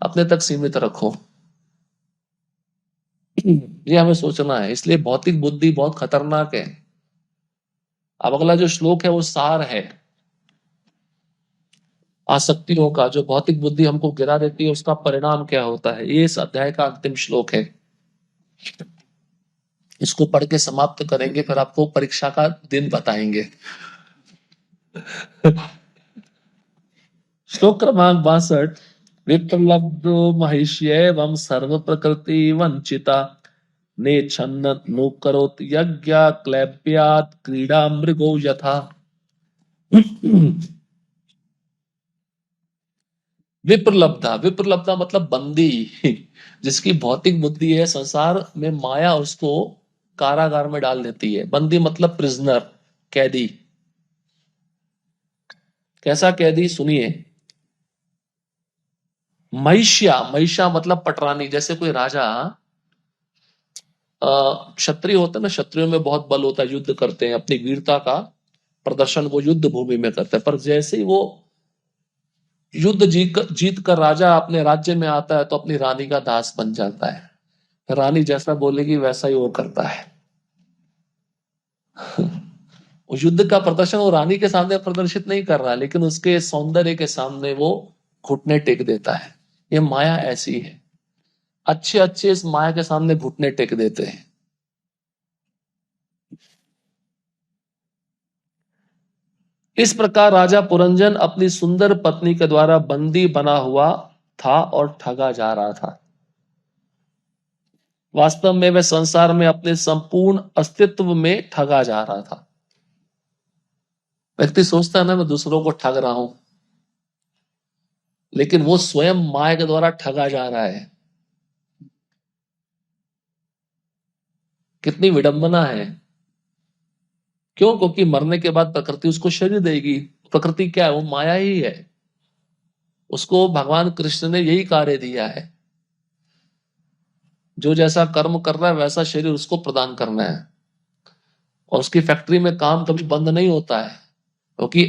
अपने तक सीमित रखो। ये हमें सोचना है। इसलिए भौतिक बुद्धि बहुत खतरनाक है। अब अगला जो श्लोक है वो सार है आसक्तियों का। जो भौतिक बुद्धि हमको गिरा देती है उसका परिणाम क्या होता है, ये इस अध्याय का अंतिम श्लोक है। इसको पढ़ के समाप्त करेंगे, फिर आपको परीक्षा का दिन बताएंगे। श्लोक क्रमांक 62। विप्रलब्धो महिष्येवं सर्व प्रकृति वंचिता नेच्छन्न नु करोति यज्ञ क्लैप्यात् क्रीडा मृगो यथा। विप्रलब्धा, विप्रलब्धा मतलब बंदी। जिसकी भौतिक बुद्धि है, संसार में माया उसको कारागार में डाल देती है। बंदी मतलब प्रिजनर, कैदी। कैसा कैदी, सुनिए। महिष्या, महिषा मतलब पटरानी। जैसे कोई राजा, क्षत्रिय होता है ना, क्षत्रियों में बहुत बल होता है, युद्ध करते हैं, अपनी वीरता का प्रदर्शन वो युद्ध भूमि में करते हैं। पर जैसे ही वो युद्ध जीत कर राजा अपने राज्य में आता है तो अपनी रानी का दास बन जाता है। रानी जैसा बोलेगी वैसा ही वो करता है। वो युद्ध का प्रदर्शन वो रानी के सामने प्रदर्शित नहीं कर रहा, लेकिन उसके सौंदर्य के सामने वो घुटने टेक देता है। ये माया ऐसी है, अच्छे अच्छे इस माया के सामने घुटने टेक देते हैं। इस प्रकार राजा पुरंजन अपनी सुंदर पत्नी के द्वारा बंदी बना हुआ था और ठगा जा रहा था। वास्तव में वह संसार में अपने संपूर्ण अस्तित्व में ठगा जा रहा था। व्यक्ति सोचता है ना मैं दूसरों को ठग रहा हूं, लेकिन वो स्वयं माया के द्वारा ठगा जा रहा है। कितनी विडंबना है। क्यों? क्योंकि मरने के बाद प्रकृति उसको शरीर देगी। प्रकृति क्या है? वो माया ही है। उसको भगवान कृष्ण ने यही कार्य दिया है, जो जैसा कर्म कर रहा है वैसा शरीर उसको प्रदान करना है। और उसकी फैक्ट्री में काम कभी बंद नहीं होता है, क्योंकि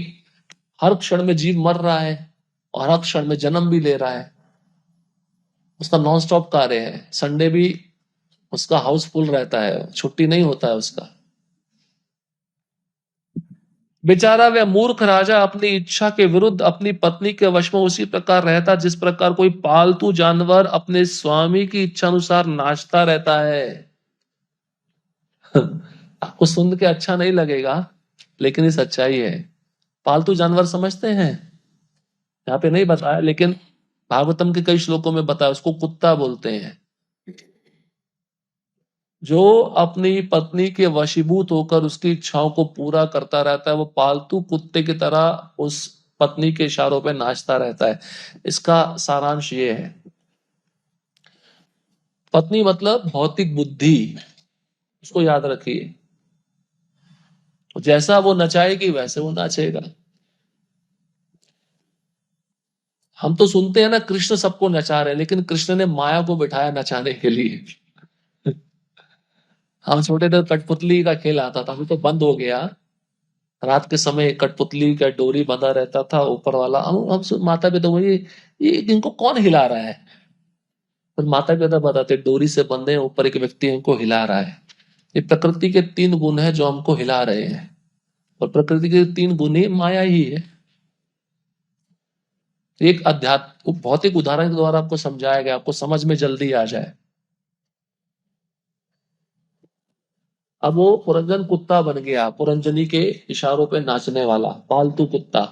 हर क्षण में जीव मर रहा है और हर क्षण में जन्म भी ले रहा है। उसका नॉन स्टॉप कार्य है। संडे भी उसका हाउसफुल रहता है, छुट्टी नहीं होता है उसका। बेचारा वह मूर्ख राजा अपनी इच्छा के विरुद्ध अपनी पत्नी के वश में उसी प्रकार रहता जिस प्रकार कोई पालतू जानवर अपने स्वामी की इच्छा अनुसार नाचता रहता है। आपको सुन के अच्छा नहीं लगेगा, लेकिन ये सच्चाई है। पालतू जानवर समझते हैं, यहाँ पे नहीं बताया, लेकिन भागवतम के कई श्लोकों में बताया, उसको कुत्ता बोलते हैं। जो अपनी पत्नी के वशीभूत होकर उसकी इच्छाओं को पूरा करता रहता है, वो पालतू कुत्ते की तरह उस पत्नी के इशारों पे नाचता रहता है। इसका सारांश ये है, पत्नी मतलब भौतिक बुद्धि, उसको याद रखिए। जैसा वो नचाएगी वैसे वो नाचेगा। हम तो सुनते हैं ना कृष्ण सबको नचा रहे हैं, लेकिन कृष्ण ने माया को बिठाया नचाने के लिए। हम छोटे थे, कठपुतली का खेल आता था, अभी तो बंद हो गया। रात के समय कठपुतली का डोरी बंधा रहता था ऊपर वाला, हम माता पिता वही, ये इनको कौन हिला रहा है? फिर माता पिता बताते डोरी से बंधे हैं, ऊपर एक व्यक्ति इनको हिला रहा है। ये प्रकृति के तीन गुण है जो हमको हिला रहे हैं, और प्रकृति के तीन गुण ही माया ही है। एक अध्यात्म भौतिक उदाहरण के द्वारा आपको समझाया गया, आपको समझ में जल्दी आ जाए। अब वो पुरंजन कुत्ता बन गया, पुरंजनी के इशारों पे नाचने वाला पालतू कुत्ता।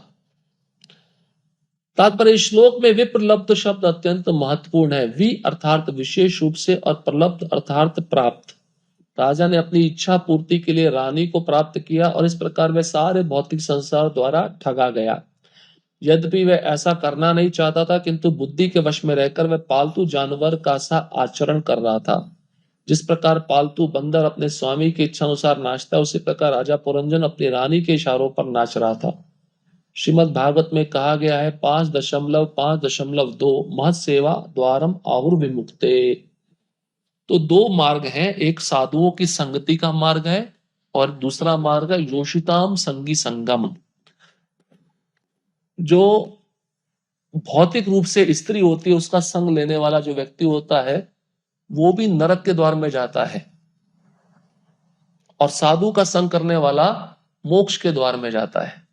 तात्पर्य श्लोक में विप्रलब्ध शब्द अत्यंत महत्वपूर्ण है। वि अर्थात विशेष रूप से और प्रलब्ध अर्थात प्राप्त। राजा ने अपनी इच्छा पूर्ति के लिए रानी को प्राप्त किया और इस प्रकार वह सारे भौतिक संसार द्वारा ठगा गया। यद्यपि वह ऐसा करना नहीं चाहता था, किंतु बुद्धि के वश में रहकर वह पालतू जानवर का सा आचरण कर रहा था। जिस प्रकार पालतू बंदर अपने स्वामी की इच्छा अनुसार नाचता है, उसी प्रकार राजा पुरंजन अपनी रानी के इशारों पर नाच रहा था। श्रीमद् भागवत में कहा गया है 5.5.2 महत सेवा द्वारम आहुर विमुक्ते। तो दो मार्ग हैं, एक साधुओं की संगति का मार्ग है और दूसरा मार्ग है योषिताम संगी संगम। जो भौतिक रूप से स्त्री होती है, उसका संग लेने वाला जो व्यक्ति होता है, वो भी नरक के द्वार में जाता है, और साधु का संग करने वाला मोक्ष के द्वार में जाता है।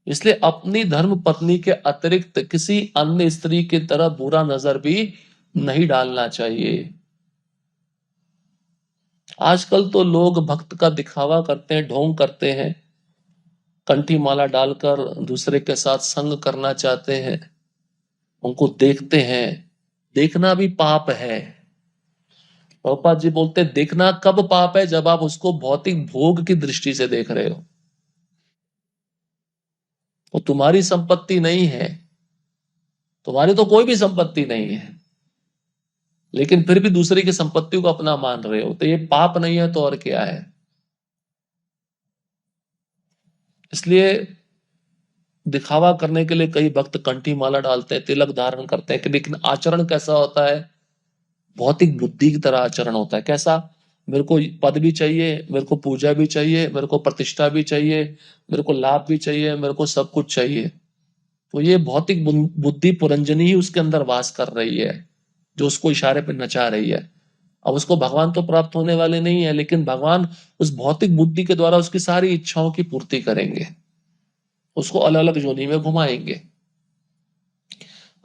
इसलिए अपनी धर्म पत्नी के अतिरिक्त किसी अन्य स्त्री की तरह बुरा नजर भी नहीं डालना चाहिए। आजकल तो लोग भक्त का दिखावा करते हैं, ढोंग करते हैं, कंठी माला डालकर दूसरे के साथ संग करना चाहते हैं, उनको देखते हैं। देखना भी पाप है। प्रभुपाद जी बोलते हैं, देखना कब पाप है? जब आप उसको भौतिक भोग की दृष्टि से देख रहे हो। वो तुम्हारी संपत्ति नहीं है, तुम्हारी तो कोई भी संपत्ति नहीं है, लेकिन फिर भी दूसरे की संपत्ति को अपना मान रहे हो, तो ये पाप नहीं है तो और क्या है? इसलिए दिखावा करने के लिए कई भक्त कंठी माला डालते हैं, तिलक धारण करते हैं, लेकिन आचरण कैसा होता है? भौतिक बुद्धि की तरह आचरण होता है। कैसा? मेरे को पद भी चाहिए, मेरे को पूजा भी चाहिए, मेरे को प्रतिष्ठा भी चाहिए, मेरे को लाभ भी चाहिए, मेरे को सब कुछ चाहिए। तो ये भौतिक बुद्धि पुरंजनी ही उसके अंदर वास कर रही है, जो उसको इशारे पे नचा रही है। अब उसको भगवान तो प्राप्त होने वाले नहीं है, लेकिन भगवान उस भौतिक बुद्धि के द्वारा उसकी सारी इच्छाओं की पूर्ति करेंगे, उसको अलग अलग योनि में घुमाएंगे।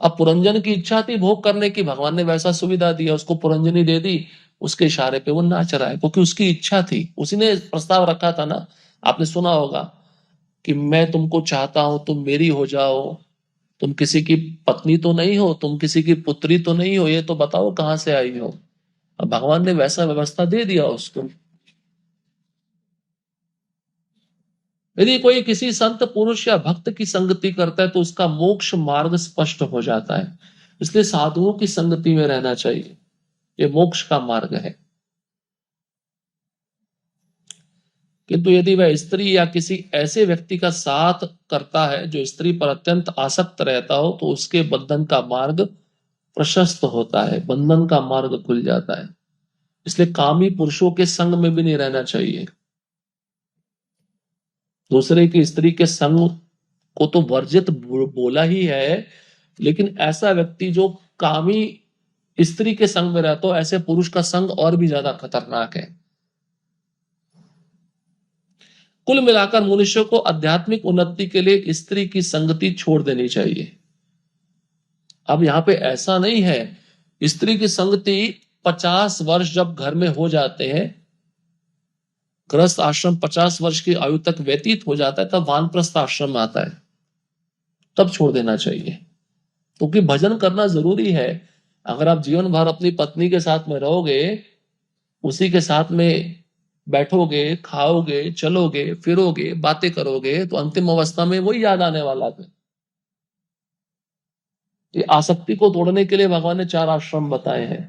अब पुरंजन की इच्छा थी भोग करने की, भगवान ने वैसा सुविधा दिया, उसको पुरंजनी दे दी, उसके इशारे पे वो नाच रहा है, क्योंकि उसकी इच्छा थी। उसी ने प्रस्ताव रखा था ना, आपने सुना होगा कि मैं तुमको चाहता हूं, तुम मेरी हो जाओ। तुम किसी की पत्नी तो नहीं हो, तुम किसी की पुत्री तो नहीं हो, ये तो बताओ कहां से आई हो। अब भगवान ने वैसा व्यवस्था दे दिया उसको। यदि कोई किसी संत पुरुष या भक्त की संगति करता है, तो उसका मोक्ष मार्ग स्पष्ट हो जाता है। इसलिए साधुओं की संगति में रहना चाहिए, ये मोक्ष का मार्ग है। किंतु यदि वह स्त्री या किसी ऐसे व्यक्ति का साथ करता है जो स्त्री पर अत्यंत आसक्त रहता हो, तो उसके बंधन का मार्ग प्रशस्त होता है, बंधन का मार्ग खुल जाता है। इसलिए कामी पुरुषों के संग में भी नहीं रहना चाहिए। दूसरे की स्त्री के संग को तो वर्जित बोला ही है, लेकिन ऐसा व्यक्ति जो कामी स्त्री के संग में रहता हो, ऐसे पुरुष का संग और भी ज्यादा खतरनाक है। कुल मिलाकर मनुष्य को आध्यात्मिक उन्नति के लिए स्त्री की संगति छोड़ देनी चाहिए। अब यहां पे ऐसा नहीं है, स्त्री की संगति 50 वर्ष जब घर में हो जाते हैं, गृहस्थ आश्रम 50 वर्ष की आयु तक व्यतीत हो जाता है, तब वानप्रस्थ आश्रम आता है, तब छोड़ देना चाहिए। क्योंकि भजन करना जरूरी है। अगर आप जीवन भर अपनी पत्नी के साथ में रहोगे, उसी के साथ में बैठोगे, खाओगे, चलोगे, फिरोगे, बातें करोगे, तो अंतिम अवस्था में वही याद आने वाला है। ये आसक्ति को तोड़ने के लिए भगवान ने 4 आश्रम बताए हैं।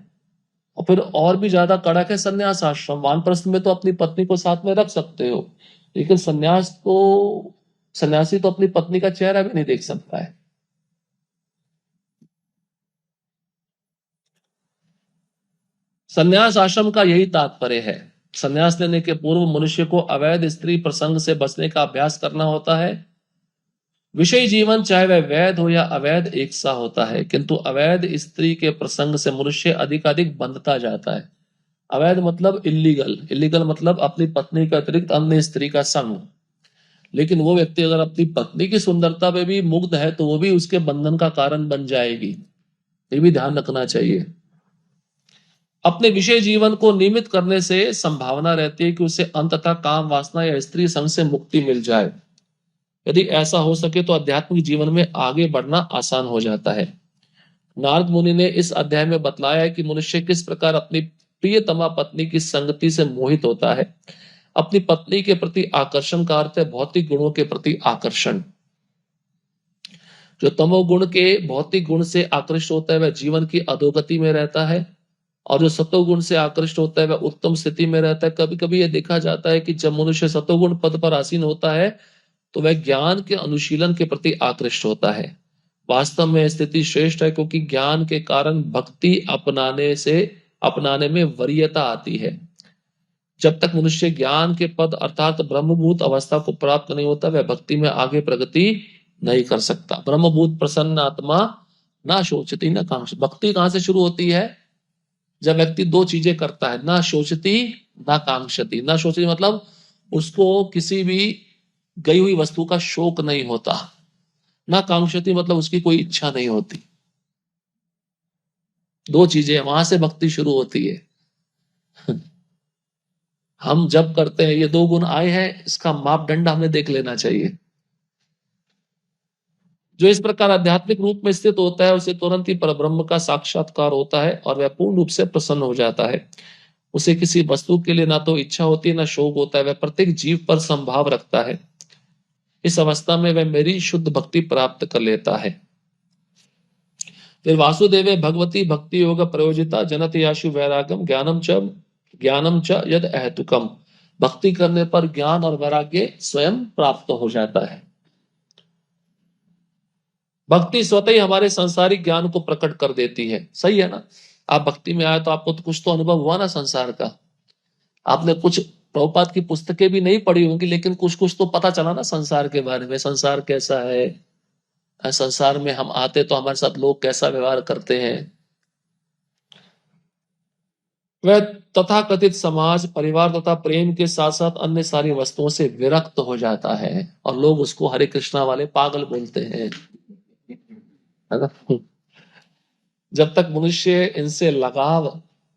और फिर और भी ज्यादा कड़क है संन्यास आश्रम। वानप्रस्थ में तो अपनी पत्नी को साथ में रख सकते हो, लेकिन सन्यासी तो अपनी पत्नी का चेहरा भी नहीं देख सकता है। संन्यास आश्रम का यही तात्पर्य है। संन्यास लेने के पूर्व मनुष्य को अवैध स्त्री प्रसंग से बचने का अभ्यास करना होता है। विषय जीवन चाहे वह वैध हो या अवैध एक सा होता है, किंतु अवैध स्त्री के प्रसंग से मनुष्य अधिकाधिक बंधता जाता है। अवैध मतलब इलीगल, इलीगल मतलब अपनी पत्नी के अतिरिक्त अन्य स्त्री का संग। लेकिन वो व्यक्ति अगर अपनी पत्नी की सुंदरता पे भी मुग्ध है, तो वो भी उसके बंधन का कारण बन जाएगी। ये भी ध्यान रखना चाहिए। अपने विषय जीवन को नियमित करने से संभावना रहती है कि उसे अंततः काम वासना या स्त्री संग से मुक्ति मिल जाए। यदि ऐसा हो सके तो आध्यात्मिक जीवन में आगे बढ़ना आसान हो जाता है। नारद मुनि ने इस अध्याय में बतलाया है कि मनुष्य किस प्रकार अपनी प्रियतमा पत्नी की संगति से मोहित होता है। अपनी पत्नी के प्रति आकर्षण का अर्थ है भौतिक गुणों के प्रति आकर्षण। जो तमोगुण के भौतिक गुण से आकृष्ट होता है वह जीवन की अधोगति में रहता है, और जो सतोगुण से आकृष्ट होता है वह उत्तम स्थिति में रहता है। कभी कभी यह देखा जाता है कि जब मनुष्य सतोगुण पद पर आसीन होता है, तो वह ज्ञान के अनुशीलन के प्रति आकृष्ट होता है। वास्तव में स्थिति श्रेष्ठ है, क्योंकि ज्ञान के कारण भक्ति अपनाने में वरीयता आती है। जब तक मनुष्य ज्ञान के पद अर्थात ब्रह्मभूत अवस्था को प्राप्त नहीं होता, वह भक्ति में आगे प्रगति नहीं कर सकता। ब्रह्मभूत प्रसन्न आत्मा ना शोचती न कांक्षती। भक्ति कहां से शुरू होती है? जब व्यक्ति 2 चीजें करता है, ना शोचती ना कांक्षती। ना शोचती मतलब उसको किसी भी गई हुई वस्तु का शोक नहीं होता। ना कांक्षती मतलब उसकी कोई इच्छा नहीं होती। 2 चीजें, वहां से भक्ति शुरू होती है। हम जब करते हैं, ये 2 गुण आए हैं, इसका मापदंड हमें देख लेना चाहिए। जो इस प्रकार आध्यात्मिक रूप में स्थित होता है, उसे तुरंत ही परब्रह्म का साक्षात्कार होता है और वह पूर्ण रूप से प्रसन्न हो जाता है। उसे किसी वस्तु के लिए ना तो इच्छा होती है ना शोक होता है। वह प्रत्येक जीव पर संभाव रखता है। इस अवस्था में वह मेरी शुद्ध भक्ति प्राप्त कर लेता है। फिर वासुदेवे भगवती भक्ति योग प्रयोजिता जनति याशु वैरागम ज्ञानम च यद अहेतुकम। भक्ति करने पर ज्ञान और वैराग्य स्वयं प्राप्त हो जाता है। भक्ति स्वतः ही हमारे सांसारिक ज्ञान को प्रकट कर देती है। सही है ना? आप भक्ति में आए तो आपको तो कुछ तो अनुभव हुआ ना संसार का। आपने कुछ प्रभुपाद की पुस्तकें भी नहीं पढ़ी होंगी, लेकिन कुछ कुछ तो पता चला ना संसार के बारे में। संसार कैसा है, संसार में हम आते तो हमारे साथ लोग कैसा व्यवहार करते हैं। वह तथाकथित समाज, परिवार तथा प्रेम के साथ साथ अन्य सारी वस्तुओं से विरक्त हो जाता है, और लोग उसको हरे कृष्णा वाले पागल बोलते हैं, है ना? जब तक मनुष्य इनसे लगाव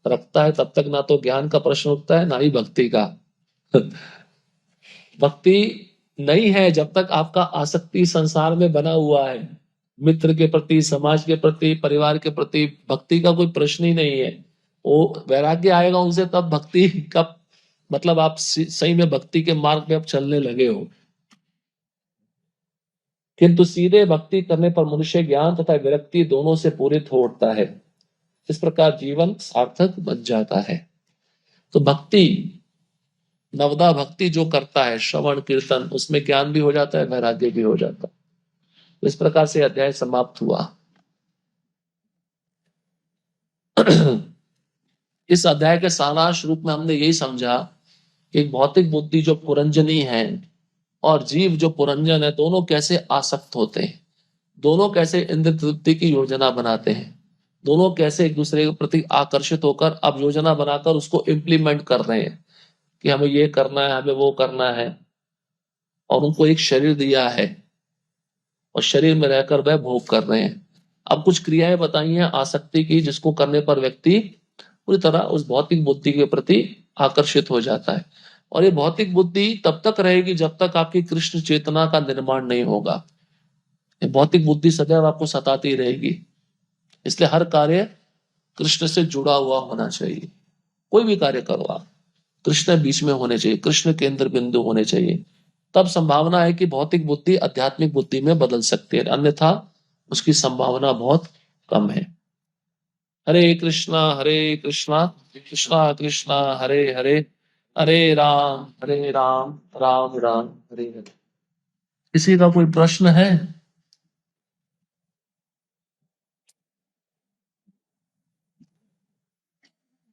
रखता है, तब तक ना तो ज्ञान का प्रश्न उठता है ना ही भक्ति का। भक्ति नहीं है जब तक आपका आसक्ति संसार में बना हुआ है। मित्र के प्रति, समाज के प्रति, परिवार के प्रति भक्ति का कोई प्रश्न ही नहीं है। वो वैराग्य आएगा उनसे, तब भक्ति का मतलब आप सही में भक्ति के मार्ग पे आप चलने लगे हो। किंतु सीधे भक्ति करने पर मनुष्य ज्ञान तथा विरक्ति दोनों से पूरित हो उठता है। इस प्रकार जीवन सार्थक बन जाता है। तो भक्ति, नवदा भक्ति जो करता है, श्रवण कीर्तन, उसमें ज्ञान भी हो जाता है, वैराग्य भी हो जाता है। तो इस प्रकार से अध्याय समाप्त हुआ। इस अध्याय के सारांश रूप में हमने यही समझा कि भौतिक बुद्धि जो पुरंजनी है और जीव जो पुरंजन है, दोनों कैसे आसक्त होते हैं, दोनों कैसे इंद्र तृप्ति की योजना बनाते हैं, दोनों कैसे एक दूसरे के प्रति आकर्षित होकर अब योजना बनाकर उसको इम्प्लीमेंट कर रहे हैं कि हमें ये करना है, हमें वो करना है। और उनको एक शरीर दिया है और शरीर में रहकर वह भोग कर रहे हैं। अब कुछ क्रियाएं बताई हैं आसक्ति की, जिसको करने पर व्यक्ति पूरी तरह उस भौतिक बुद्धि के प्रति आकर्षित हो जाता है। और ये भौतिक बुद्धि तब तक रहेगी जब तक आपकी कृष्ण चेतना का निर्माण नहीं होगा। ये भौतिक बुद्धि सदैव आपको सताती रहेगी। इसलिए हर कार्य कृष्ण से जुड़ा हुआ होना चाहिए। कोई भी कार्य करो आप, कृष्ण बीच में होने चाहिए, कृष्ण केंद्र बिंदु होने चाहिए। तब संभावना है कि भौतिक बुद्धि आध्यात्मिक बुद्धि में बदल सकती है, अन्यथा उसकी संभावना बहुत कम है। हरे कृष्णा कृष्णा कृष्णा हरे हरे, हरे राम राम राम हरे हरे। किसी का कोई प्रश्न है?